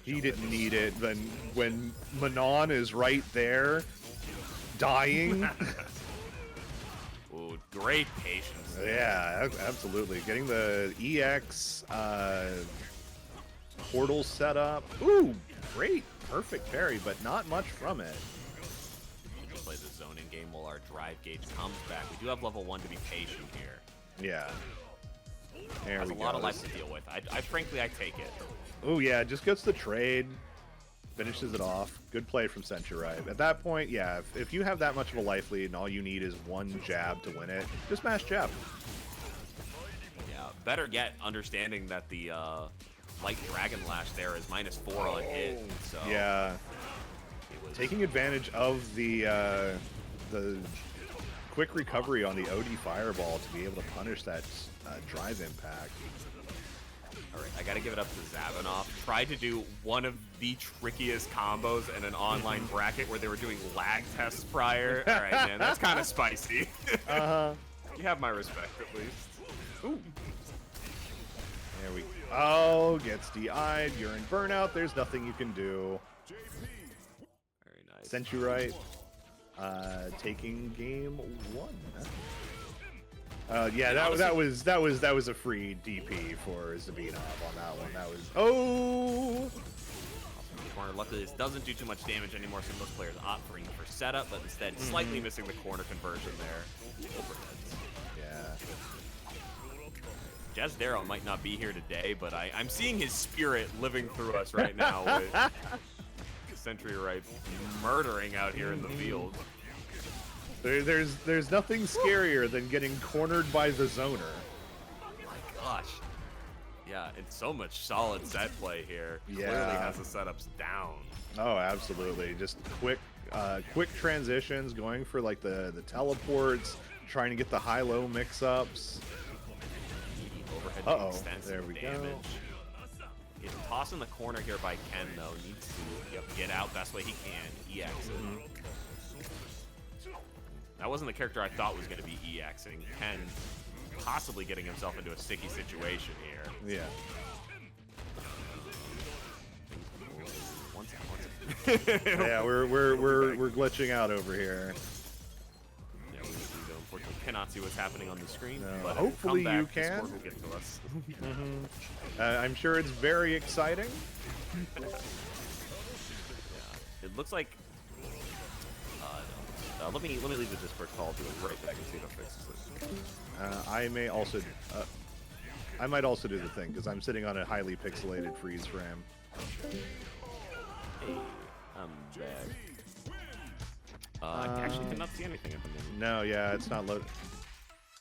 He didn't need it. Then when Manon is right there, dying. Ooh, great patience. Yeah, absolutely. Getting the EX portal set up. Ooh, great, perfect parry, but not much from it. We'll play the zoning game while our drive gauge comes back. We do have level 1 to be patient here. Yeah. There Has we a go. lot of life to deal with. I frankly, I take it. Oh yeah, just gets the trade, finishes it off. Good play from Centuripe. At that point, yeah, if you have that much of a life lead and all you need is one jab to win it, just mash jab. Yeah, better yet, understanding that the light dragon lash there is -4 on hit. So yeah, taking advantage of the quick recovery on the OD fireball to be able to punish that drive impact. All right, I gotta give it up to Zavanoff. Tried to do one of the trickiest combos in an online bracket where they were doing lag tests prior. All right, man, that's kind of spicy. You have my respect, at least. Ooh. There we go. Oh, gets DI'd. You're in burnout. There's nothing you can do. Very nice. Centuripe taking game 1. Yeah, that was a free DP for Zabinov on that one. That was Corner. Luckily, this doesn't do too much damage anymore, so most players opt for setup, but instead slightly missing the corner conversion there. Overheads. Yeah. Jazdero might not be here today, but I'm seeing his spirit living through us right now with Centuripe murdering out here in the field. There's nothing scarier than getting cornered by the zoner. Oh my gosh. Yeah, and so much solid set play here. Yeah. Clearly has the setups down. Oh, absolutely. Just quick transitions, going for like the teleports, trying to get the high-low mix-ups. Overhead there we damage. go. It's tossed in the corner here by Ken, though. Needs to get out best way he can. EX it. That wasn't the character I thought was going to be EXing. Ken possibly getting himself into a sticky situation here. Yeah. One second. Yeah, we're glitching out over here. Yeah, we unfortunately cannot see what's happening on the screen. No, but hopefully come back, you can. The score will get to us. I'm sure it's very exciting. Yeah, it looks like. Let me leave the Discord call to it right back and see if it fixes it. I might also do the thing because I'm sitting on a highly pixelated freeze frame. Hey, I'm back. I actually cannot see anything at the moment. No, yeah, it's not loaded.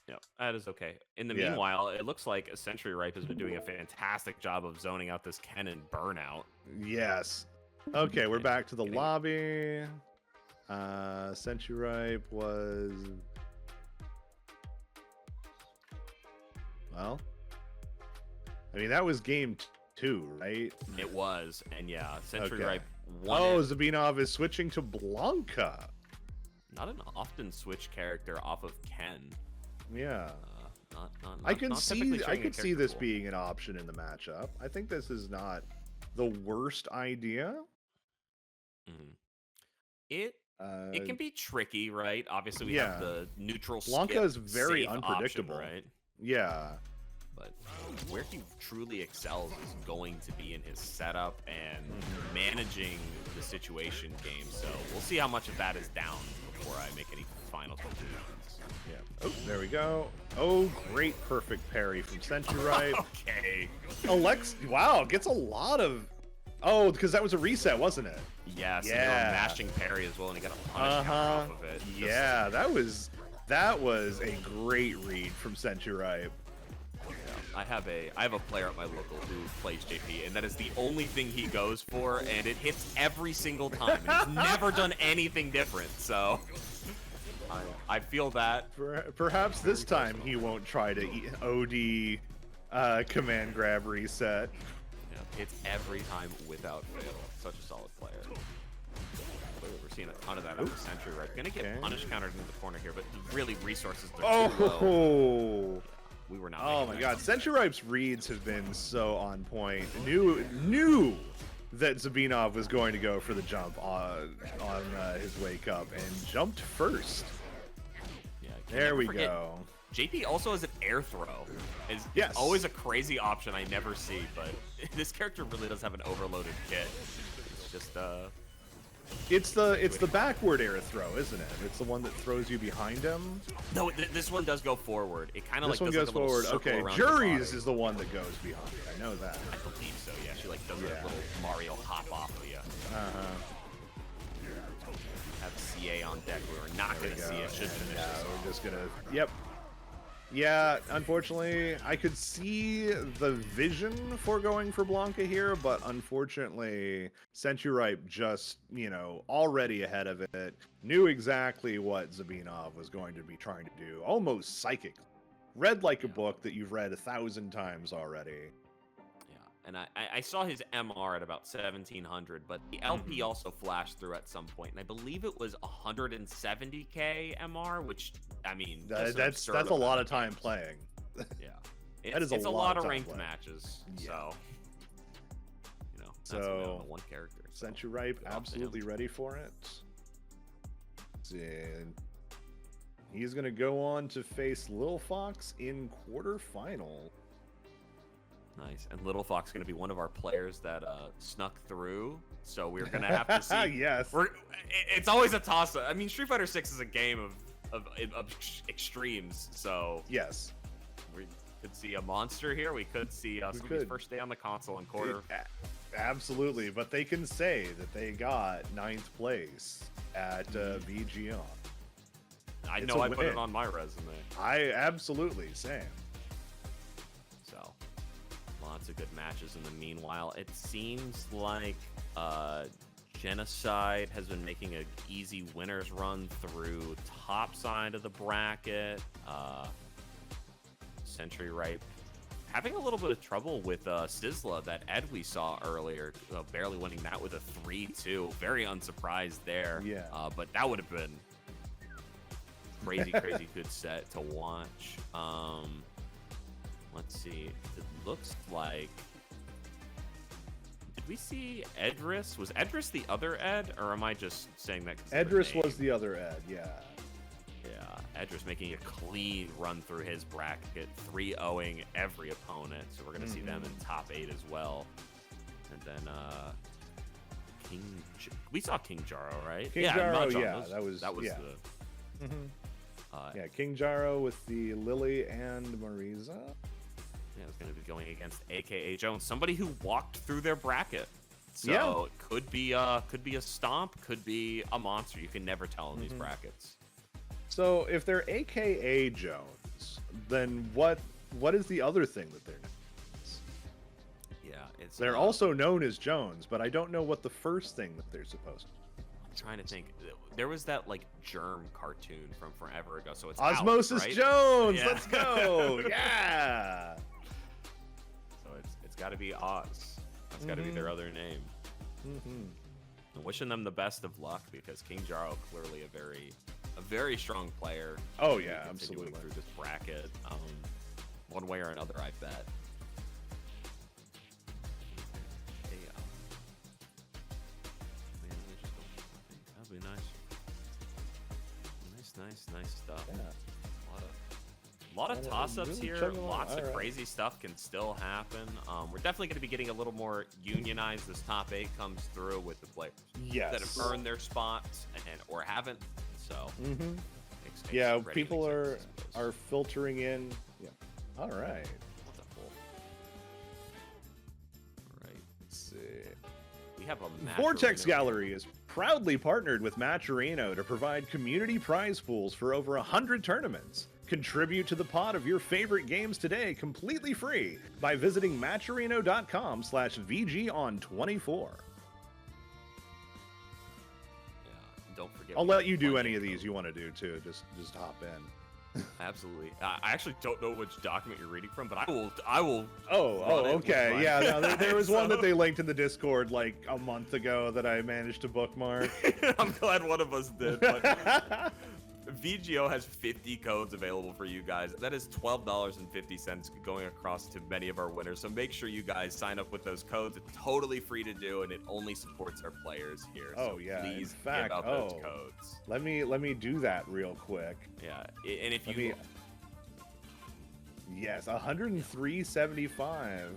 Yeah, that is okay. In the meanwhile, it looks like Centuripe has been doing a fantastic job of zoning out this Ken and burnout. Yes. Okay, we're back to the lobby. Centuripe was... Well, I mean, that was game 2, right? It was, and yeah, Centuripe Okay. won Oh, it. Zabinov is switching to Blanca. Not an often switch character off of Ken. Yeah. I could see this being an option in the matchup. I think this is not the worst idea. It can be tricky, right? Obviously, we have the neutral. Blanca is very unpredictable, option, right? Yeah. But where he truly excels is going to be in his setup and managing the situation game. So we'll see how much of that is down before I make any final conclusions. Yeah. Oh, there we go. Oh, great perfect parry from Centuripe. Okay. Wow, gets a lot of... Oh, because that was a reset, wasn't it? Yes, Yeah. and you know, mashing parry as well, and he got a punish counter off of it. Yeah, that was a great read from Centuripe. I have a player at my local who plays JP, and that is the only thing he goes for, and it hits every single time. And he's never done anything different, so I feel that. Perhaps this time he won't try to OD command grab reset. Yeah, hits every time without fail. Such a solid player. Player over seeing a ton of that on the Sentry Ripe. Gonna get punish countered into the corner here, but really resources are too low. We were not. Oh my god, Sentry Ripe's reads have been so on point. Knew that Zabinov was going to go for the jump on his wake up and jumped first. Yeah, there we go. JP also has an air throw. It's always a crazy option I never see, but this character really does have an overloaded kit. It's just it's the backward air throw, isn't it? It's the one that throws you behind him. No, this one does go forward. It kind of like this one goes forward. Okay, Jury's is the one that goes behind. I know that. I believe so. Yeah, she like does a little Mario hop off of you. Have CA on deck. We were not gonna see it. Should finish. Yeah, we're just gonna. Yep. Yeah, unfortunately, I could see the vision for going for Blanca here, but unfortunately, Sentry Ripe just, already ahead of it, knew exactly what Zabinov was going to be trying to do, almost psychic. Read like a book that you've read 1,000 times already. And I saw his MR at about 1,700, but the LP also flashed through at some point, and I believe it was 170k MR, which, I mean, that's a lot of time playing. Yeah, it's a lot of ranked matches. So, that's so one character. Sentry Ripe absolutely ready for it. And he's gonna go on to face Lil Fox in quarterfinal. Nice. And Little Fox is going to be one of our players that snuck through, so we're going to have to see. Yes. It's always a toss-up. I mean, Street Fighter 6 is a game of extremes, so yes, we could see a monster here. We could see somebody's first day on the console in quarter. Absolutely, but they can say that they got 9th place at VG on. I know I put it on my resume. I absolutely, same. Lots of good matches in the meanwhile. It seems like Genocide has been making an easy winners run through top side of the bracket. Sentry Ripe having a little bit of trouble with Sizzla, that Ed we saw earlier, barely winning that with a 3-2. Very unsurprised there. Yeah. But that would have been crazy good set to watch. Let's see. It looks like. Did we see Edris? Was Edris the other Ed, or am I just saying that? Edris was the other Ed. Yeah. Yeah. Edris making a clean run through his bracket, 3-0ing every opponent. So we're gonna see them in top 8 as well. And then we saw King Jaro, right? King Jaro, yeah. That was the. King Jaro with the Lily and Marisa. Yeah, it's going to be going against AKA Jones, somebody who walked through their bracket. So it could be a stomp, could be a monster. You can never tell in these brackets. So if they're AKA Jones, then what is the other thing that they're known as? Yeah, they're also known as Jones, but I don't know what the first thing that they're supposed to be. I'm trying to think. There was that like Germ cartoon from forever ago, so it's Osmosis out, right? Jones. Yeah. Let's go. Yeah. So it's got to be Oz. That's got to be their other name. I'm wishing them the best of luck because King Jaro clearly a very strong player. Oh yeah, absolutely. Through this bracket, one way or another, I bet. That'd be nice. Nice stuff. Yeah. A lot of toss-ups here. Lots of crazy stuff can still happen. We're definitely going to be getting a little more unionized as top 8 comes through with the players that have earned their spots or haven't. So yeah, people are filtering in. Yeah. All right. What's up, Wolf? All right. Let's see. We have a Vortex Gallery is proudly partnered with Matcherino to provide community prize pools for over 100 tournaments. Contribute to the pot of your favorite games today completely free by visiting matcherino.com/VGON24. Yeah, don't forget. I'll let you do any of these you want to do too. Just hop in. Absolutely. I actually don't know which document you're reading from, but I will. Oh, okay. Yeah, no, there was one that they linked in the Discord like a month ago that I managed to bookmark. I'm glad one of us did. But VGO has 50 codes available for you guys. That is $12.50 going across to many of our winners. So make sure you guys sign up with those codes. It's totally free to do, and it only supports our players here. Oh, so yeah. Please in fact, give out those codes. Let me do that real quick. Yeah, and if you... Yes, 103.75.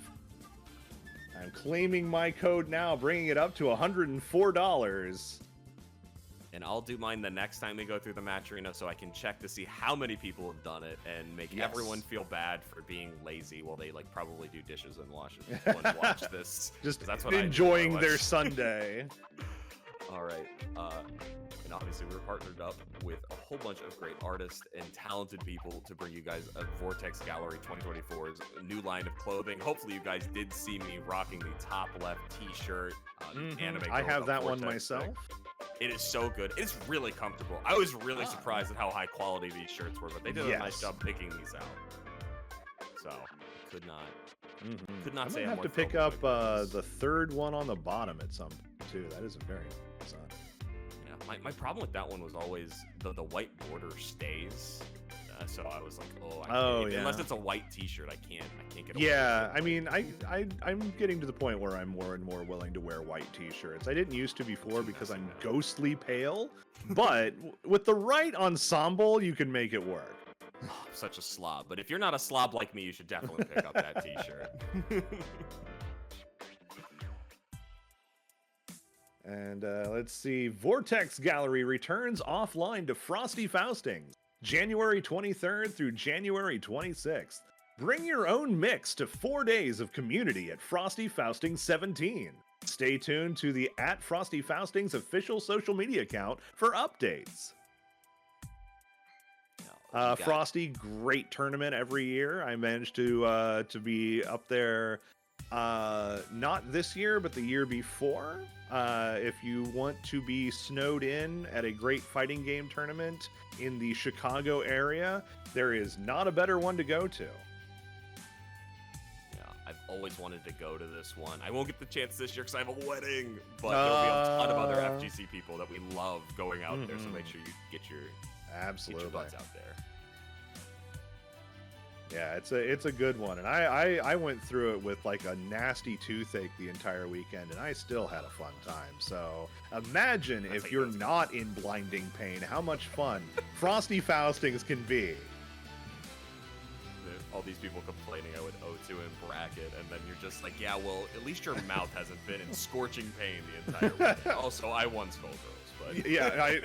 I'm claiming my code now, bringing it up to $104. And I'll do mine the next time we go through the match arena so I can check to see how many people have done it and make everyone feel bad for being lazy while they like probably do dishes and watch this. Just that's what enjoying their Sunday. All right. And obviously we're partnered up with a whole bunch of great artists and talented people to bring you guys a Vortex Gallery 2024's new line of clothing. Hopefully you guys did see me rocking the top left t-shirt. Anime I have that Vortex one myself. Thing. It is so good. It's really comfortable. I was really surprised at how high quality these shirts were, but they did a nice job picking these out. So could not say I'm have to pick up the third one on the bottom at some point too. That is a very nice one. Yeah, my problem with that one was always the white border stays. So I was like, unless it's a white T-shirt, I can't get away. Yeah, I mean, I'm getting to the point where I'm more and more willing to wear white T-shirts. I didn't used to before because I'm ghostly pale, but with the right ensemble, you can make it work. Oh, I'm such a slob, but if you're not a slob like me, you should definitely pick up that T-shirt. And let's see, Vortex Gallery returns offline to Frosty Faustings, January 23rd through January 26th. Bring your own mix to 4 days of community at Frosty Faustings 17. Stay tuned to the @FrostyFaustings official social media account for updates. Frosty, great tournament every year. I managed to be up there, not this year, but the year before. If you want to be snowed in at a great fighting game tournament in the Chicago area, there is not a better one to go to. Yeah, I've always wanted to go to this one. I won't get the chance this year because I have a wedding, but there'll be a ton of other FGC people that we love going out there, so make sure you get your butts out there. Yeah, it's a good one, and I went through it with like a nasty toothache the entire weekend, and I still had a fun time. So imagine if you're not in blinding pain, how much fun Frosty Faustings can be. All these people complaining I would O2 in bracket, and then you're just like, yeah, well, at least your mouth hasn't been in scorching pain the entire weekend. Also, I won Skullgirls, but yeah,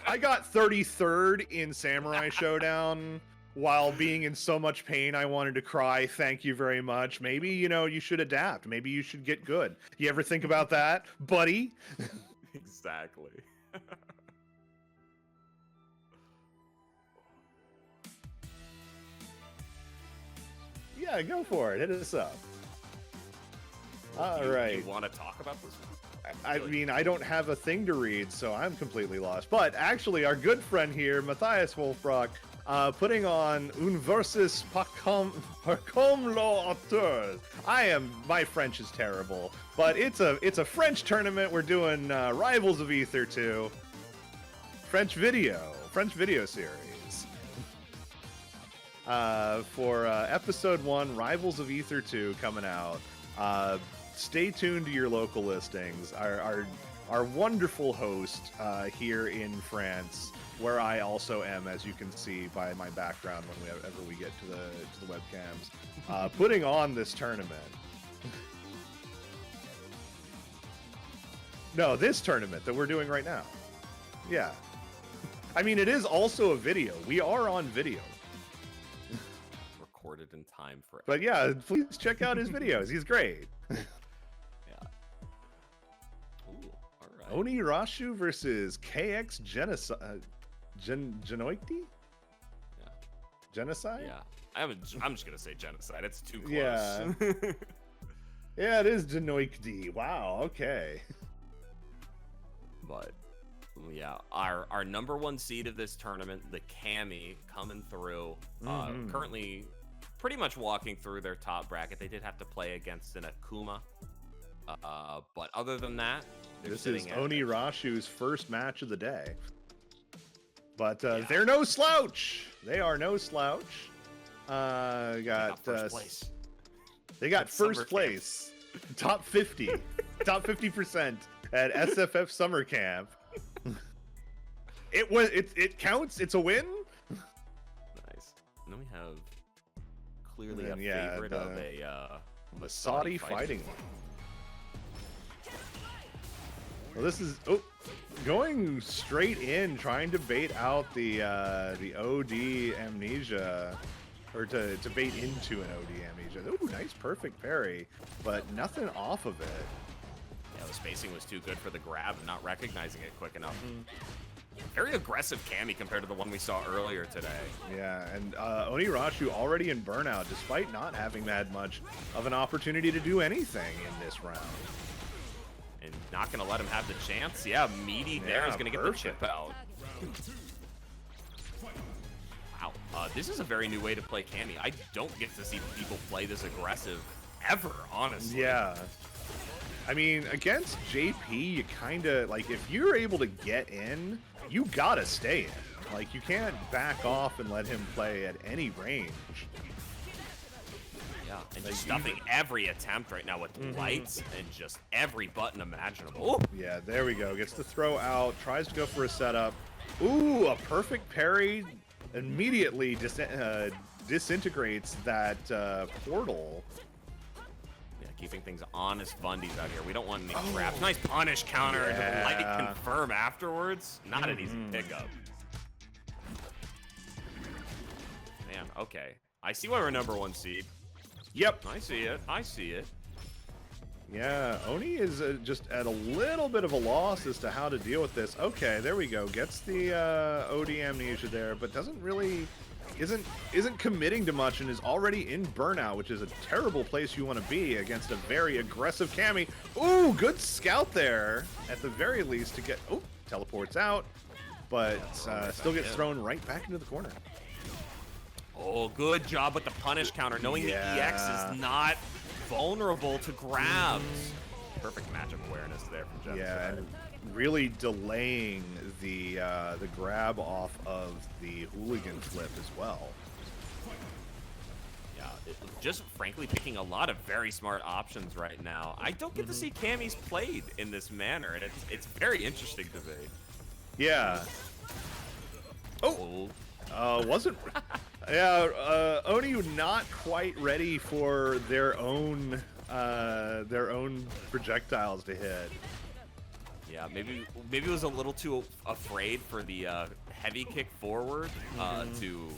I got 33rd in Samurai Showdown. While being in so much pain, I wanted to cry. Thank you very much. Maybe, you should adapt. Maybe you should get good. You ever think about that, buddy? Exactly. Yeah, go for it. Hit us up. All right. You want to talk about this one? I mean, I don't have a thing to read, so I'm completely lost. But actually, our good friend here, Matthias Wolfbrock, putting on Un versus par comme l'auteur. My French is terrible, but it's a French tournament. We're doing Rivals of Ether 2, French video series. For episode 1, Rivals of Ether 2 coming out. Stay tuned to your local listings. Our wonderful host here in France, where I also am, as you can see by my background whenever we get to the webcams, putting on this tournament. No, this tournament that we're doing right now. Yeah. I mean, it is also a video. We are on video. Recorded in time for. But yeah, please check out his videos. He's great. Oni Rashu versus KX Genocide. Genoicty? Yeah. Genocide? Yeah. I'm just gonna say genocide. It's too close. Yeah. Yeah, it is Genoicty. Wow. Okay. But Yeah, our #1 seed of this tournament, the Cammy, coming through. Currently, pretty much walking through their top bracket. They did have to play against an Akuma, but other than that, this is Oni Rashu's first match of the day. But they're no slouch. They are no slouch. Got first place. They got first place, top 50, top 50% at SFF Summer Camp. It counts. It's a win. Nice. And then we have clearly a favorite of a Masadi fighting. Well, this is going straight in, trying to bait out the OD amnesia, or to bait into an OD amnesia. Ooh, nice perfect parry, but nothing off of it. Yeah, the spacing was too good for the grab and not recognizing it quick enough. Very aggressive Cammy compared to the one we saw earlier today. Yeah, and Onirashu already in burnout, despite not having had much of an opportunity to do anything in this round. And not going to let him have the chance. Yeah, Meaty there is going to get the chip out. Wow, this is a very new way to play Cammy. I don't get to see people play this aggressive ever, honestly. Yeah. I mean, against JP, you kind of, like, if you're able to get in, you gotta stay in. Like, you can't back off and let him play at any range. Yeah, and just stuffing every attempt right now with lights and just every button imaginable. Ooh. Yeah, there we go. Gets the throw out, tries to go for a setup. Ooh, a perfect parry. Immediately disintegrates that portal. Yeah, keeping things honest fundies out here. We don't want any traps. Nice punish counter to light confirm afterwards. Not an easy pickup. Man, okay. I see why we're #1 seed. Yep. I see it. I see it. Yeah, Oni is just at a little bit of a loss as to how to deal with this. Okay, there we go. Gets the OD amnesia there, but doesn't really, isn't committing to much and is already in burnout, which is a terrible place you want to be against a very aggressive Cammy. Ooh, good scout there, at the very least, to get, teleports out, but still gets thrown right back into the corner. Oh, good job with the punish counter, knowing the EX is not vulnerable to grabs. Perfect matchup awareness there from Jeff. Yeah, and really delaying the grab off of the hooligan flip as well. Yeah, just frankly picking a lot of very smart options right now. I don't get to see Cammy's played in this manner, and it's very interesting to me. Yeah. Wasn't. Yeah, Oni not quite ready for their own projectiles to hit. Yeah, maybe it was a little too afraid for the heavy kick forward to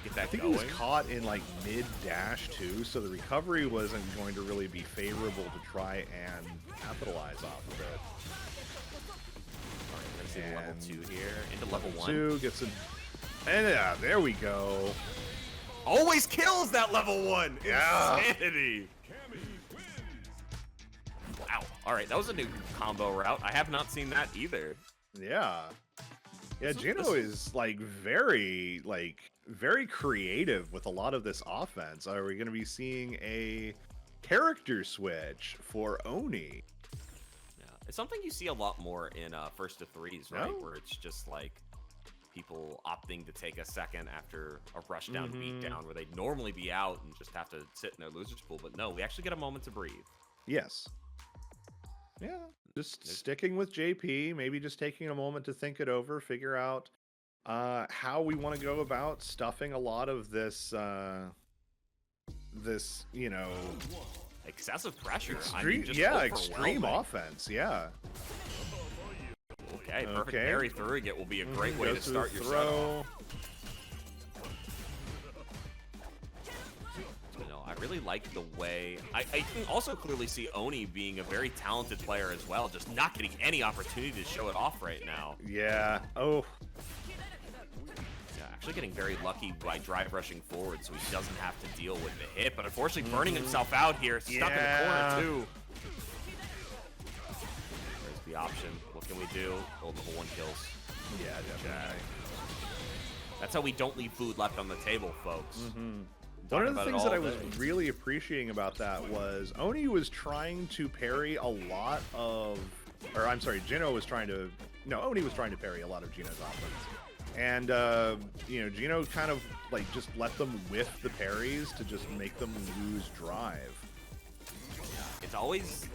get that going. I think he was caught in like mid dash too, so the recovery wasn't going to really be favorable to try and capitalize off of it. All right, let's see level 2 here into level 1. 2 gets a. And there we go. Always kills that level 1. Yeah. Insanity. Wow. All right, that was a new combo route. I have not seen that either. Yeah. Yeah, Gino is very creative with a lot of this offense. Are we going to be seeing a character switch for Oni? Yeah, it's something you see a lot more in first to threes, right? Where it's just like people opting to take a second after a rush down beat down where they'd normally be out and just have to sit in their loser's pool. But no, we actually get a moment to breathe. Yes. Yeah, just sticking with JP, maybe just taking a moment to think it over, figure out how we want to go about stuffing a lot of this, excessive pressure. Extreme offense, yeah. Okay, perfect parry through it will be a great way to start your throw. I really like the way I can also clearly see Oni being a very talented player as well, just not getting any opportunity to show it off right now. Yeah. Yeah, actually getting very lucky by drive rushing forward so he doesn't have to deal with the hit, but unfortunately burning himself out here, stuck in the corner too. There's the option. What can we do? Level 1 kills. Yeah, definitely. That's how we don't leave food left on the table, folks. One of the things that I was really appreciating about that was Oni was trying to parry a lot of, or I'm sorry, Oni was trying to parry a lot of Gino's offense. And, you know, Gino kind of, like, just let them whiff the parries to just make them lose drive.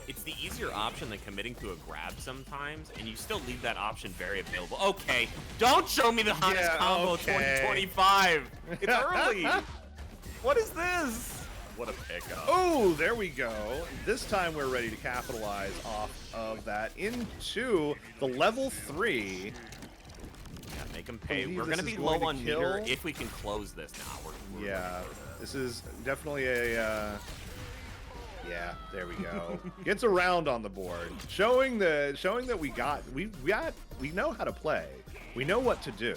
It's the easier option than committing to a grab sometimes, and you still leave that option very available. Okay, don't show me the hottest combo 2025. It's early. What is this? What a pickup. Oh, there we go. This time we're ready to capitalize off of that into the level 3. Yeah, make him pay. We're going to be low on meter if we can close this now. Yeah, this is definitely a... yeah, there we go. Gets a round on the board, showing that we know how to play. We know what to do.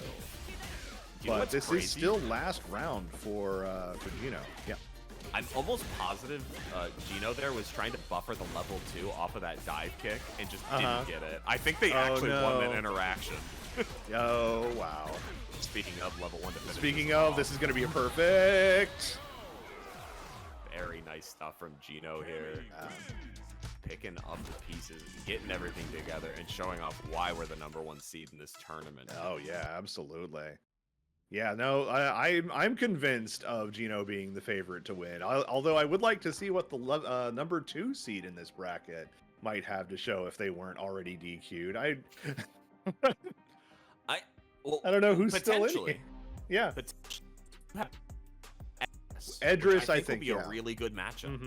But this is still last round for Gino. Yeah. I'm almost positive Gino there was trying to buffer the level 2 off of that dive kick and just didn't get it. I think they actually won that interaction. Oh, wow. Speaking of level 1 to finish. Speaking of, this is going to be a perfect. Very nice stuff from Gino here. Picking up the pieces, getting everything together, and showing off why we're the #1 seed in this tournament. Oh, yeah, absolutely. Yeah, no, I'm convinced of Gino being the favorite to win. Although I would like to see what the #2 seed in this bracket might have to show if they weren't already DQ'd. I don't know who's still in here. Yeah. Edris, I think will be a really good matchup.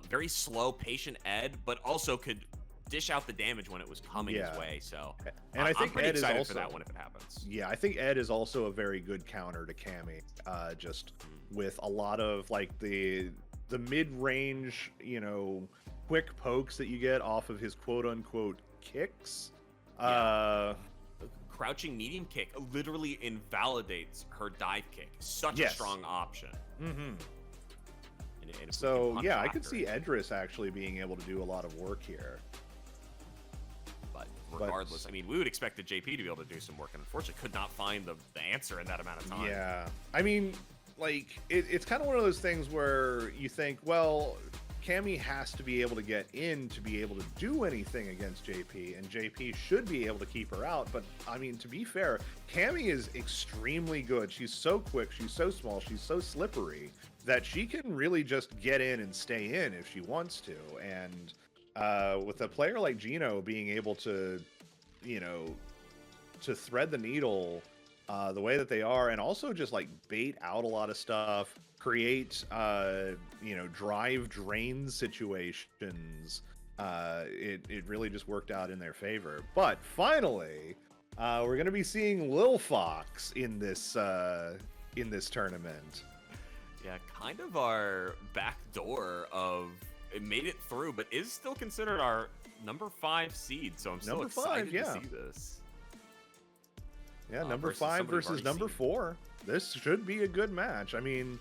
Very slow, patient Ed, but also could dish out the damage when it was coming his way. So, and I think I'm pretty Ed excited is also for that one if it happens. Yeah, I think Ed is also a very good counter to Cammy. Just with a lot of like the mid-range, you know, quick pokes that you get off of his quote-unquote kicks. Crouching medium kick literally invalidates her dive kick. Such a strong option. And so yeah, I could see Edris actually being able to do a lot of work here. But regardless, I mean, we would expect the JP to be able to do some work, and unfortunately could not find the answer in that amount of time. Yeah, I mean, like, it's kind of one of those things where you think, well, Cammy has to be able to get in to be able to do anything against JP, and JP should be able to keep her out. But, I mean, to be fair, Cammy is extremely good. She's so quick, she's so small, she's so slippery that she can really just get in and stay in if she wants to. And with a player like Gino being able to, you know, to thread the needle the way that they are, and also just like bait out a lot of stuff, create you know, drive drain situations, it really just worked out in their favor. But finally, we're gonna be seeing Lil Fox in this tournament. Yeah, kind of our back door of it made it through, but is still considered our #5 seed. So I'm still excited to see this. Yeah, #5 versus #4. This should be a good match. I mean,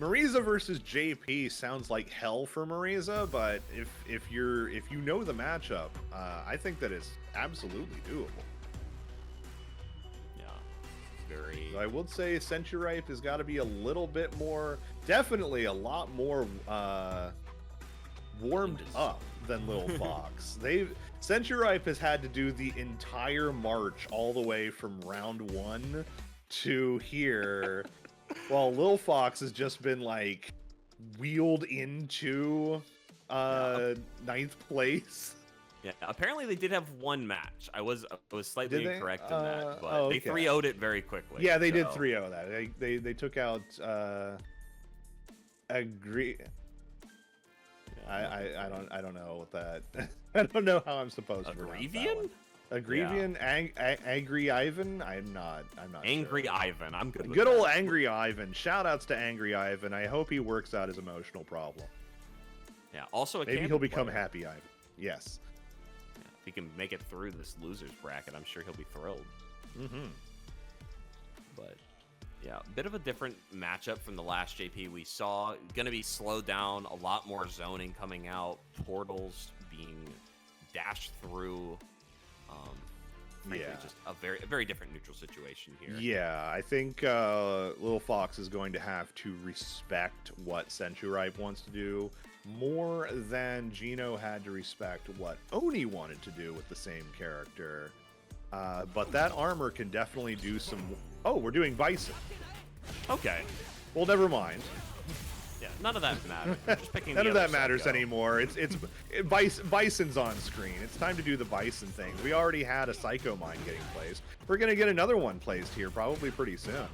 Marisa versus JP sounds like hell for Marisa, but if you know the matchup, I think that it's absolutely doable. Very. I would say Centuripe has got to be a little bit more, definitely a lot more warmed up than Lil Fox. Centuripe has had to do the entire march all the way from round 1 to here, while Lil Fox has just been like wheeled into 9th place. Yeah, apparently they did have one match. I was slightly incorrect in that, but they 3-0'd it very quickly. Yeah, they did 3-0 that. They took out Agree. I don't know what that. I don't know how I'm supposed to pronounce that one. Agrevian, Angry Ivan. I'm not Angry sure. Ivan. I'm good. Good old Angry Ivan. Shout outs to Angry Ivan. I hope he works out his emotional problem. Yeah. Also, maybe he'll become Happy Ivan. Yes. If he can make it through this losers bracket, I'm sure he'll be thrilled. But yeah, a bit of a different matchup from the last JP we saw. Going to be slowed down, a lot more zoning coming out, portals being dashed through. frankly, just a very different neutral situation here. Yeah, I think Little Fox is going to have to respect what Sentryripe wants to do more than Gino had to respect what Oni wanted to do with the same character. But that armor can definitely do some... Oh, we're doing Bison. Okay. Well, never mind. Yeah, none of that matters. Just picking none of that matters anymore. Bison's on screen. It's time to do the Bison thing. We already had a Psycho Mine getting placed. We're going to get another one placed here probably pretty soon.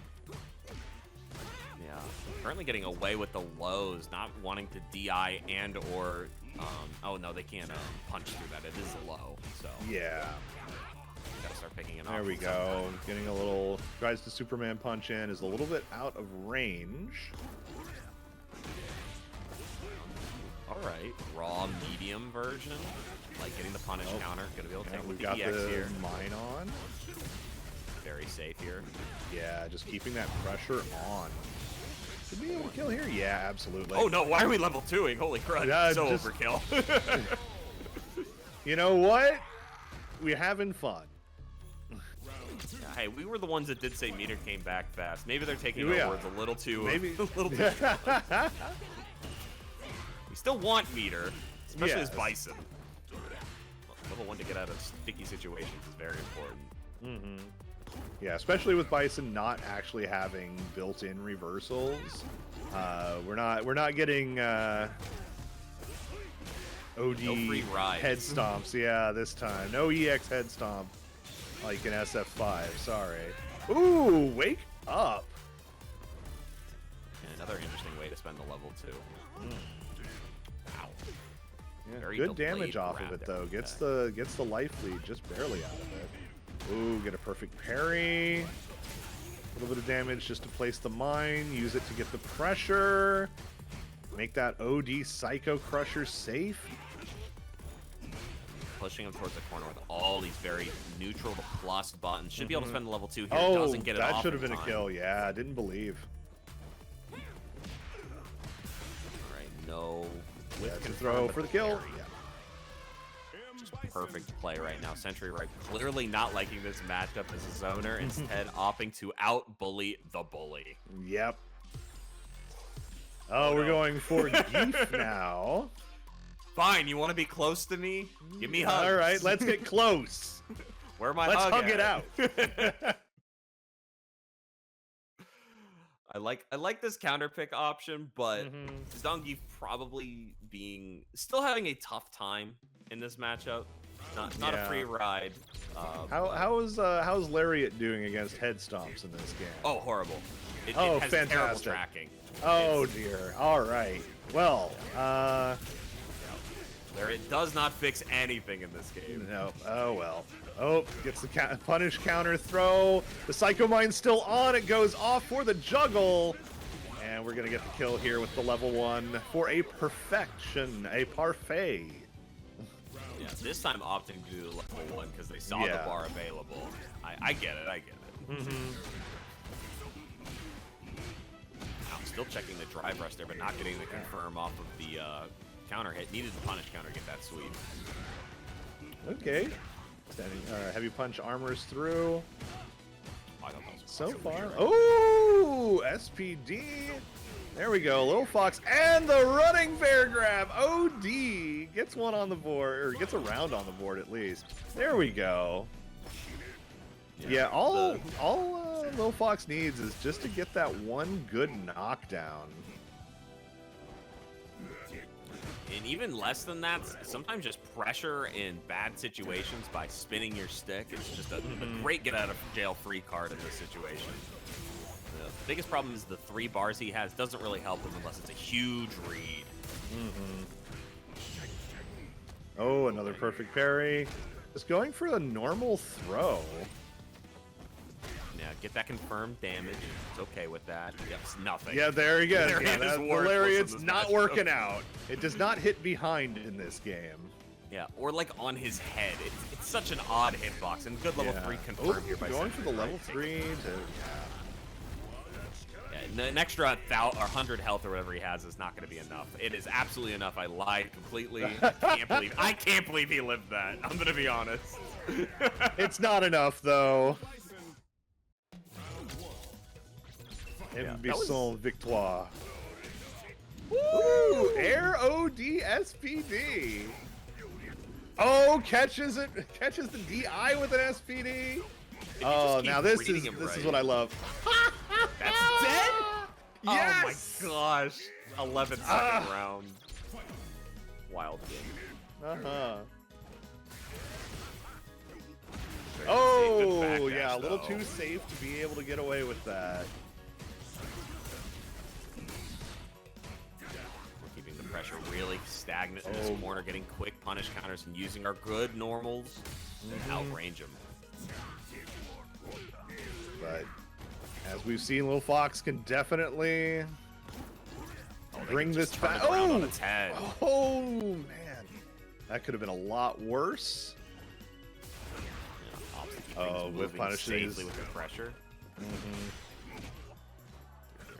Yeah, currently getting away with the lows, not wanting to DI and or... oh, no, they can't punch through that. It is a low, so... Yeah. Gotta start picking it up. There we go. Getting a little... Tries to Superman punch in. Is a little bit out of range. Alright, raw medium version. Like getting the punish counter. Gonna be able to take we've the got EX the here. mine on. Very safe here. Yeah, just keeping that pressure on. Should be able to kill here? Yeah, absolutely. Oh no, why are we level 2ing? Holy crap, so just... overkill. You know what? We're having fun. Hey, we were the ones that did say meter came back fast. Maybe they're taking our words a little too... Maybe. a little too... We still want meter, especially as Bison. Level 1 to get out of sticky situations is very important. Yeah, especially with Bison not actually having built-in reversals. We're not getting OD no free ride. Head stomps. Yeah, this time no EX head stomp like in SF5. Sorry. Ooh, wake up. And another interesting way to spend the level 2. Wow. Yeah, good damage off of it though. Gets the life lead just barely out of it. Ooh, get a perfect parry. A little bit of damage just to place the mine. Use it to get the pressure. Make that OD Psycho Crusher safe. Pushing him towards the corner with all these very neutral to plus buttons. Should be able to spend the level 2 here. Oh, doesn't get it off that should have been in a kill. Yeah, didn't believe. Alright, no. Can throw for the kill. Yeah. Just perfect play right now. Sentryripe clearly not liking this matchup as a zoner, instead opting to out-bully the bully. Yep. Oh, we're going for Geef now. Fine, you want to be close to me? Give me hugs. All right, let's get close. Where am I? Let's hug at? it out. I like this counter pick option, but Zangief probably still having a tough time in this matchup. Not a free ride. How's Lariat doing against head stomps in this game? Oh, horrible. It has fantastic. Terrible tracking. Oh dear. All right. Well, Lariat does not fix anything in this game. No. Oh well. Oh, gets the punish counter throw. The Psycho Mine's still on. It goes off for the juggle. And we're going to get the kill here with the level 1 for a perfection, a parfait. Yeah, this time opting to do level 1 because they saw the bar available. I get it. I'm still checking the drive rush there, but not getting the confirm off of the counter hit. Needed the punish counter to get that sweep. Okay. Heavy punch armors through. I don't know. So far. Oh, SPD. There we go. Little Fox and the running bear grab. OD gets one on the board, or gets a round on the board at least. There we go. Yeah, all Little Fox needs is just to get that one good knockdown. And even less than that, sometimes just pressure in bad situations by spinning your stick is just a great get out of jail free card in this situation. The biggest problem is the 3 bars he has doesn't really help him unless it's a huge read. Oh, another perfect parry. Just going for the normal throw. Yeah, get that confirmed damage. It's okay with that. Yep, it's nothing. Yeah, there he goes. The Lariat's not working out. It does not hit behind in this game. Yeah, or like on his head. It's such an odd hitbox, and good level 3 confirmed here by going for the level 3 to... Yeah, an extra 100 health or whatever he has is not going to be enough. It is absolutely enough. I lied completely. I can't believe he lived that. I'm going to be honest. It's not enough, though. Ambition victoire. Woo! Air OD SPD. Oh, catches it. Catches the DI with an SPD. Oh, now this is what I love. That's dead? Yes! Oh my gosh. 11-second round. Wild game. Oh, yeah, a little too safe to be able to get away with that. We're keeping the pressure really stagnant in this corner, getting quick punish counters and using our good normals to outrange them. But as we've seen, Lil Fox can definitely bring this back. On its head. Oh, man. That could have been a lot worse. With punishes. With the pressure.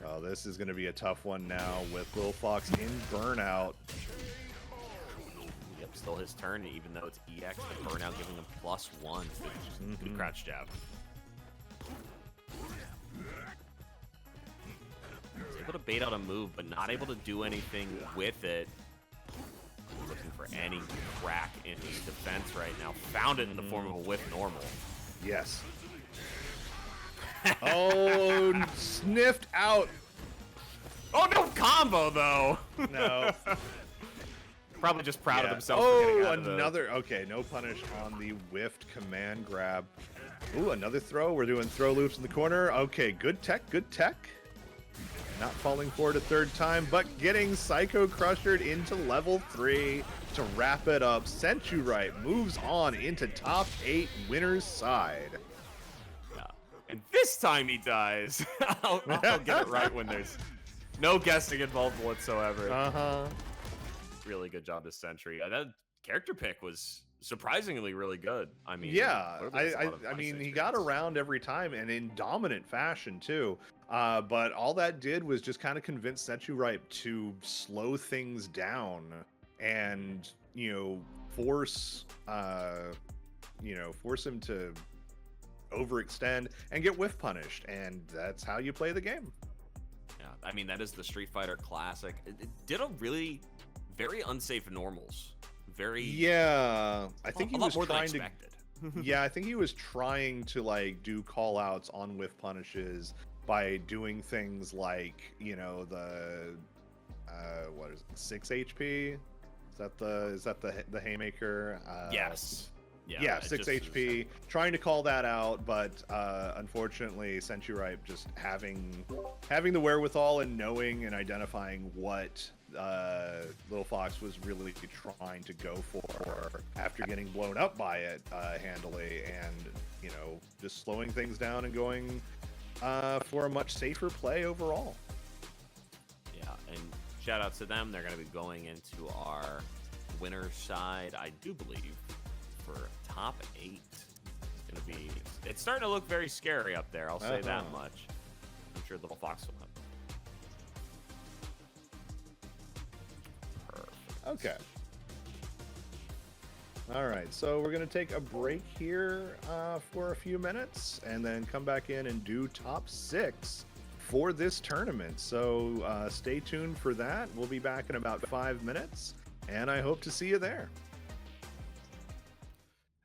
Oh, this is going to be a tough one now with Lil Fox in burnout. Yep, still his turn, even though it's EX. The burnout giving him +1. Good crouch jab. He's able to bait out a move, but not able to do anything with it. Looking for any crack in his defense right now. Found it in the form of a whiff normal. Yes. Oh, sniffed out. Oh, no combo, though. No. Probably just proud of himself. Oh, another. Okay, no punish on the whiffed command grab. Ooh, another throw. We're doing throw loops in the corner. Okay, good tech, good tech. Not falling for it a third time, but getting Psycho Crushed into level 3 to wrap it up. Sentryripe moves on into top 8 winner's side. Yeah. And this time he dies. I'll get it right when there's no guessing involved whatsoever. Really good job to Sentry. That character pick was surprisingly really good. I mean, yeah, I mean, he got around every time and in dominant fashion too. But all that did was just kind of convince Sentryripe to slow things down and, force him to overextend and get whiff punished. And that's how you play the game. Yeah, I mean, that is the Street Fighter classic. It did a really very unsafe normals. I think he was trying to. Yeah, I think he was trying to do call outs on whiff punishes by doing things like the what is it, 6 HP? Is that the haymaker? Yes. Yeah, 6 HP. Trying to call that out, but unfortunately, Sentryripe just having the wherewithal and knowing and identifying what Lil Fox was really trying to go for after getting blown up by it handily, and just slowing things down and going for a much safer play overall. Yeah, and shout out to them. They're going to be going into our winner side, I do believe, for top 8. It's starting to look very scary up there, I'll say that much. I'm sure Lil Fox will have. Okay. All right, so we're going to take a break here for a few minutes and then come back in and do top 6 for this tournament. So stay tuned for that. We'll be back in about 5 minutes, and I hope to see you there.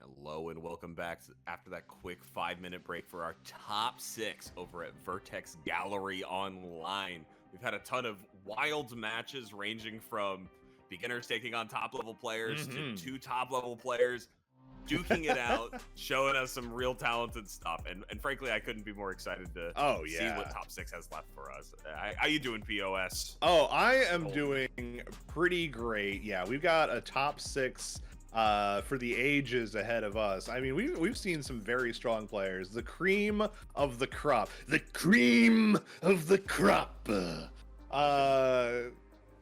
Hello and welcome back after that quick 5-minute break for our top 6 over at VORTEX Gallery Online. We've had a ton of wild matches ranging from beginners taking on top-level players to 2 top-level players, duking it out, showing us some real talented stuff. And frankly, I couldn't be more excited to see what top 6 has left for us. How you doing, POS? Oh, I am doing pretty great. Yeah, we've got a top 6 for the ages ahead of us. I mean, we've seen some very strong players. The cream of the crop. The cream of the crop.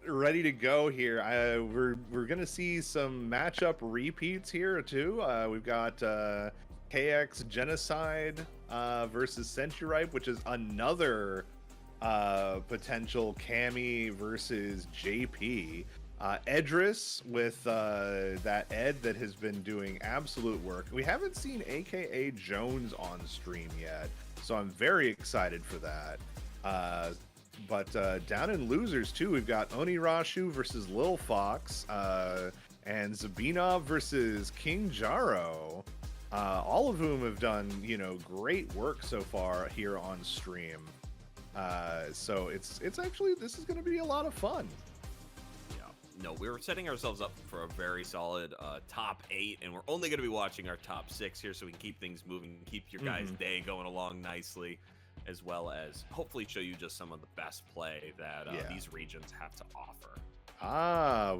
Ready to go here. We're gonna see some matchup repeats here too. We've got KX Genocide versus Sentryripe, which is another potential Cammy versus JP. Edris with that Ed that has been doing absolute work. We haven't seen AKA Jones on stream yet, so I'm very excited for that. But down in losers too, we've got Onirashu versus Lil Fox, and Zabinov versus King Jaro. All of whom have done, great work so far here on stream. So it's actually, this is going to be a lot of fun. No, we were setting ourselves up for a very solid top 8, and we're only going to be watching our top 6 here so we can keep things moving, keep your guys' day going along nicely, as well as hopefully show you just some of the best play that these regions have to offer.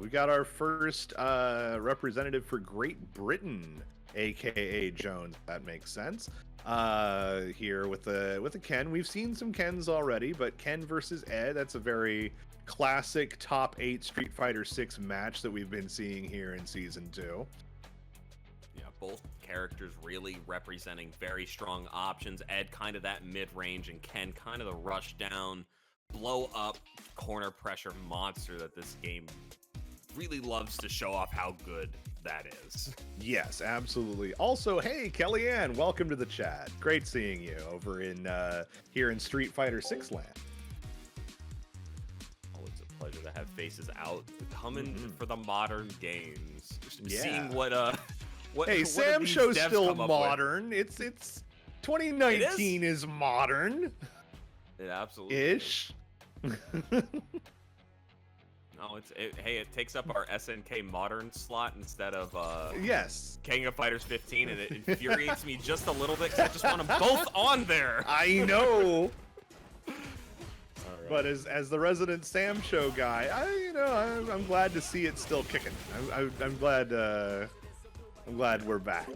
We got our first representative for Great Britain, aka Jones. That makes sense. Here with the Ken. We've seen some Kens already, but Ken versus Ed, that's a very classic top 8 Street Fighter 6 match that we've been seeing here in Season 2. Yeah, both characters really representing very strong options. Ed kind of that mid-range, and Ken kind of the rush down, blow up, corner pressure monster that this game really loves to show off how good that is. Yes, absolutely. Also, hey, Kellyanne, welcome to the chat. Great seeing you over in here in Street Fighter 6 land. Pleasure to have faces out coming for the modern games. Seeing what hey, Sam Show's still modern. It's 2019 is modern. It absolutely ish. No, it takes up our SNK modern slot instead of yes, King of Fighters 15, and it infuriates me just a little bit because I just want them both on there. I know. But as the resident Sam Show guy, I'm glad to see it still kicking. I'm glad we're back.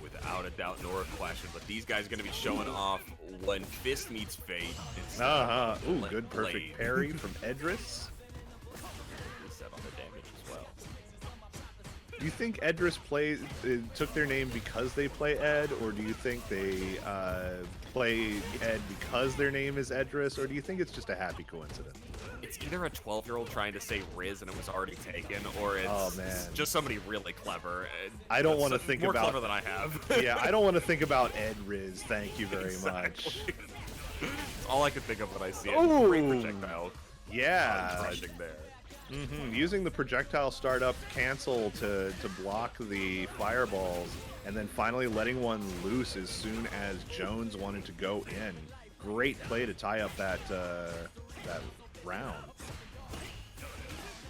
Without a doubt, nor a question. But these guys are going to be showing off when fist meets fate. Ooh, good perfect parry from Edris. Reset on the damage as well. Do you think Edris took their name because they play Ed, or do you think they play Ed because their name is Edris, or do you think it's just a happy coincidence? It's either a 12-year-old trying to say Riz and it was already taken, or it's just somebody really clever. I don't want to think more about clever than I have. Yeah, I don't want to think about Ed Riz. Thank you very much. That's all I can think of when I see it. Oh, great projectile. Yeah, Crushing there. Using the projectile startup cancel to block the fireballs, and then finally letting one loose as soon as Jones wanted to go in. Great play to tie up that round.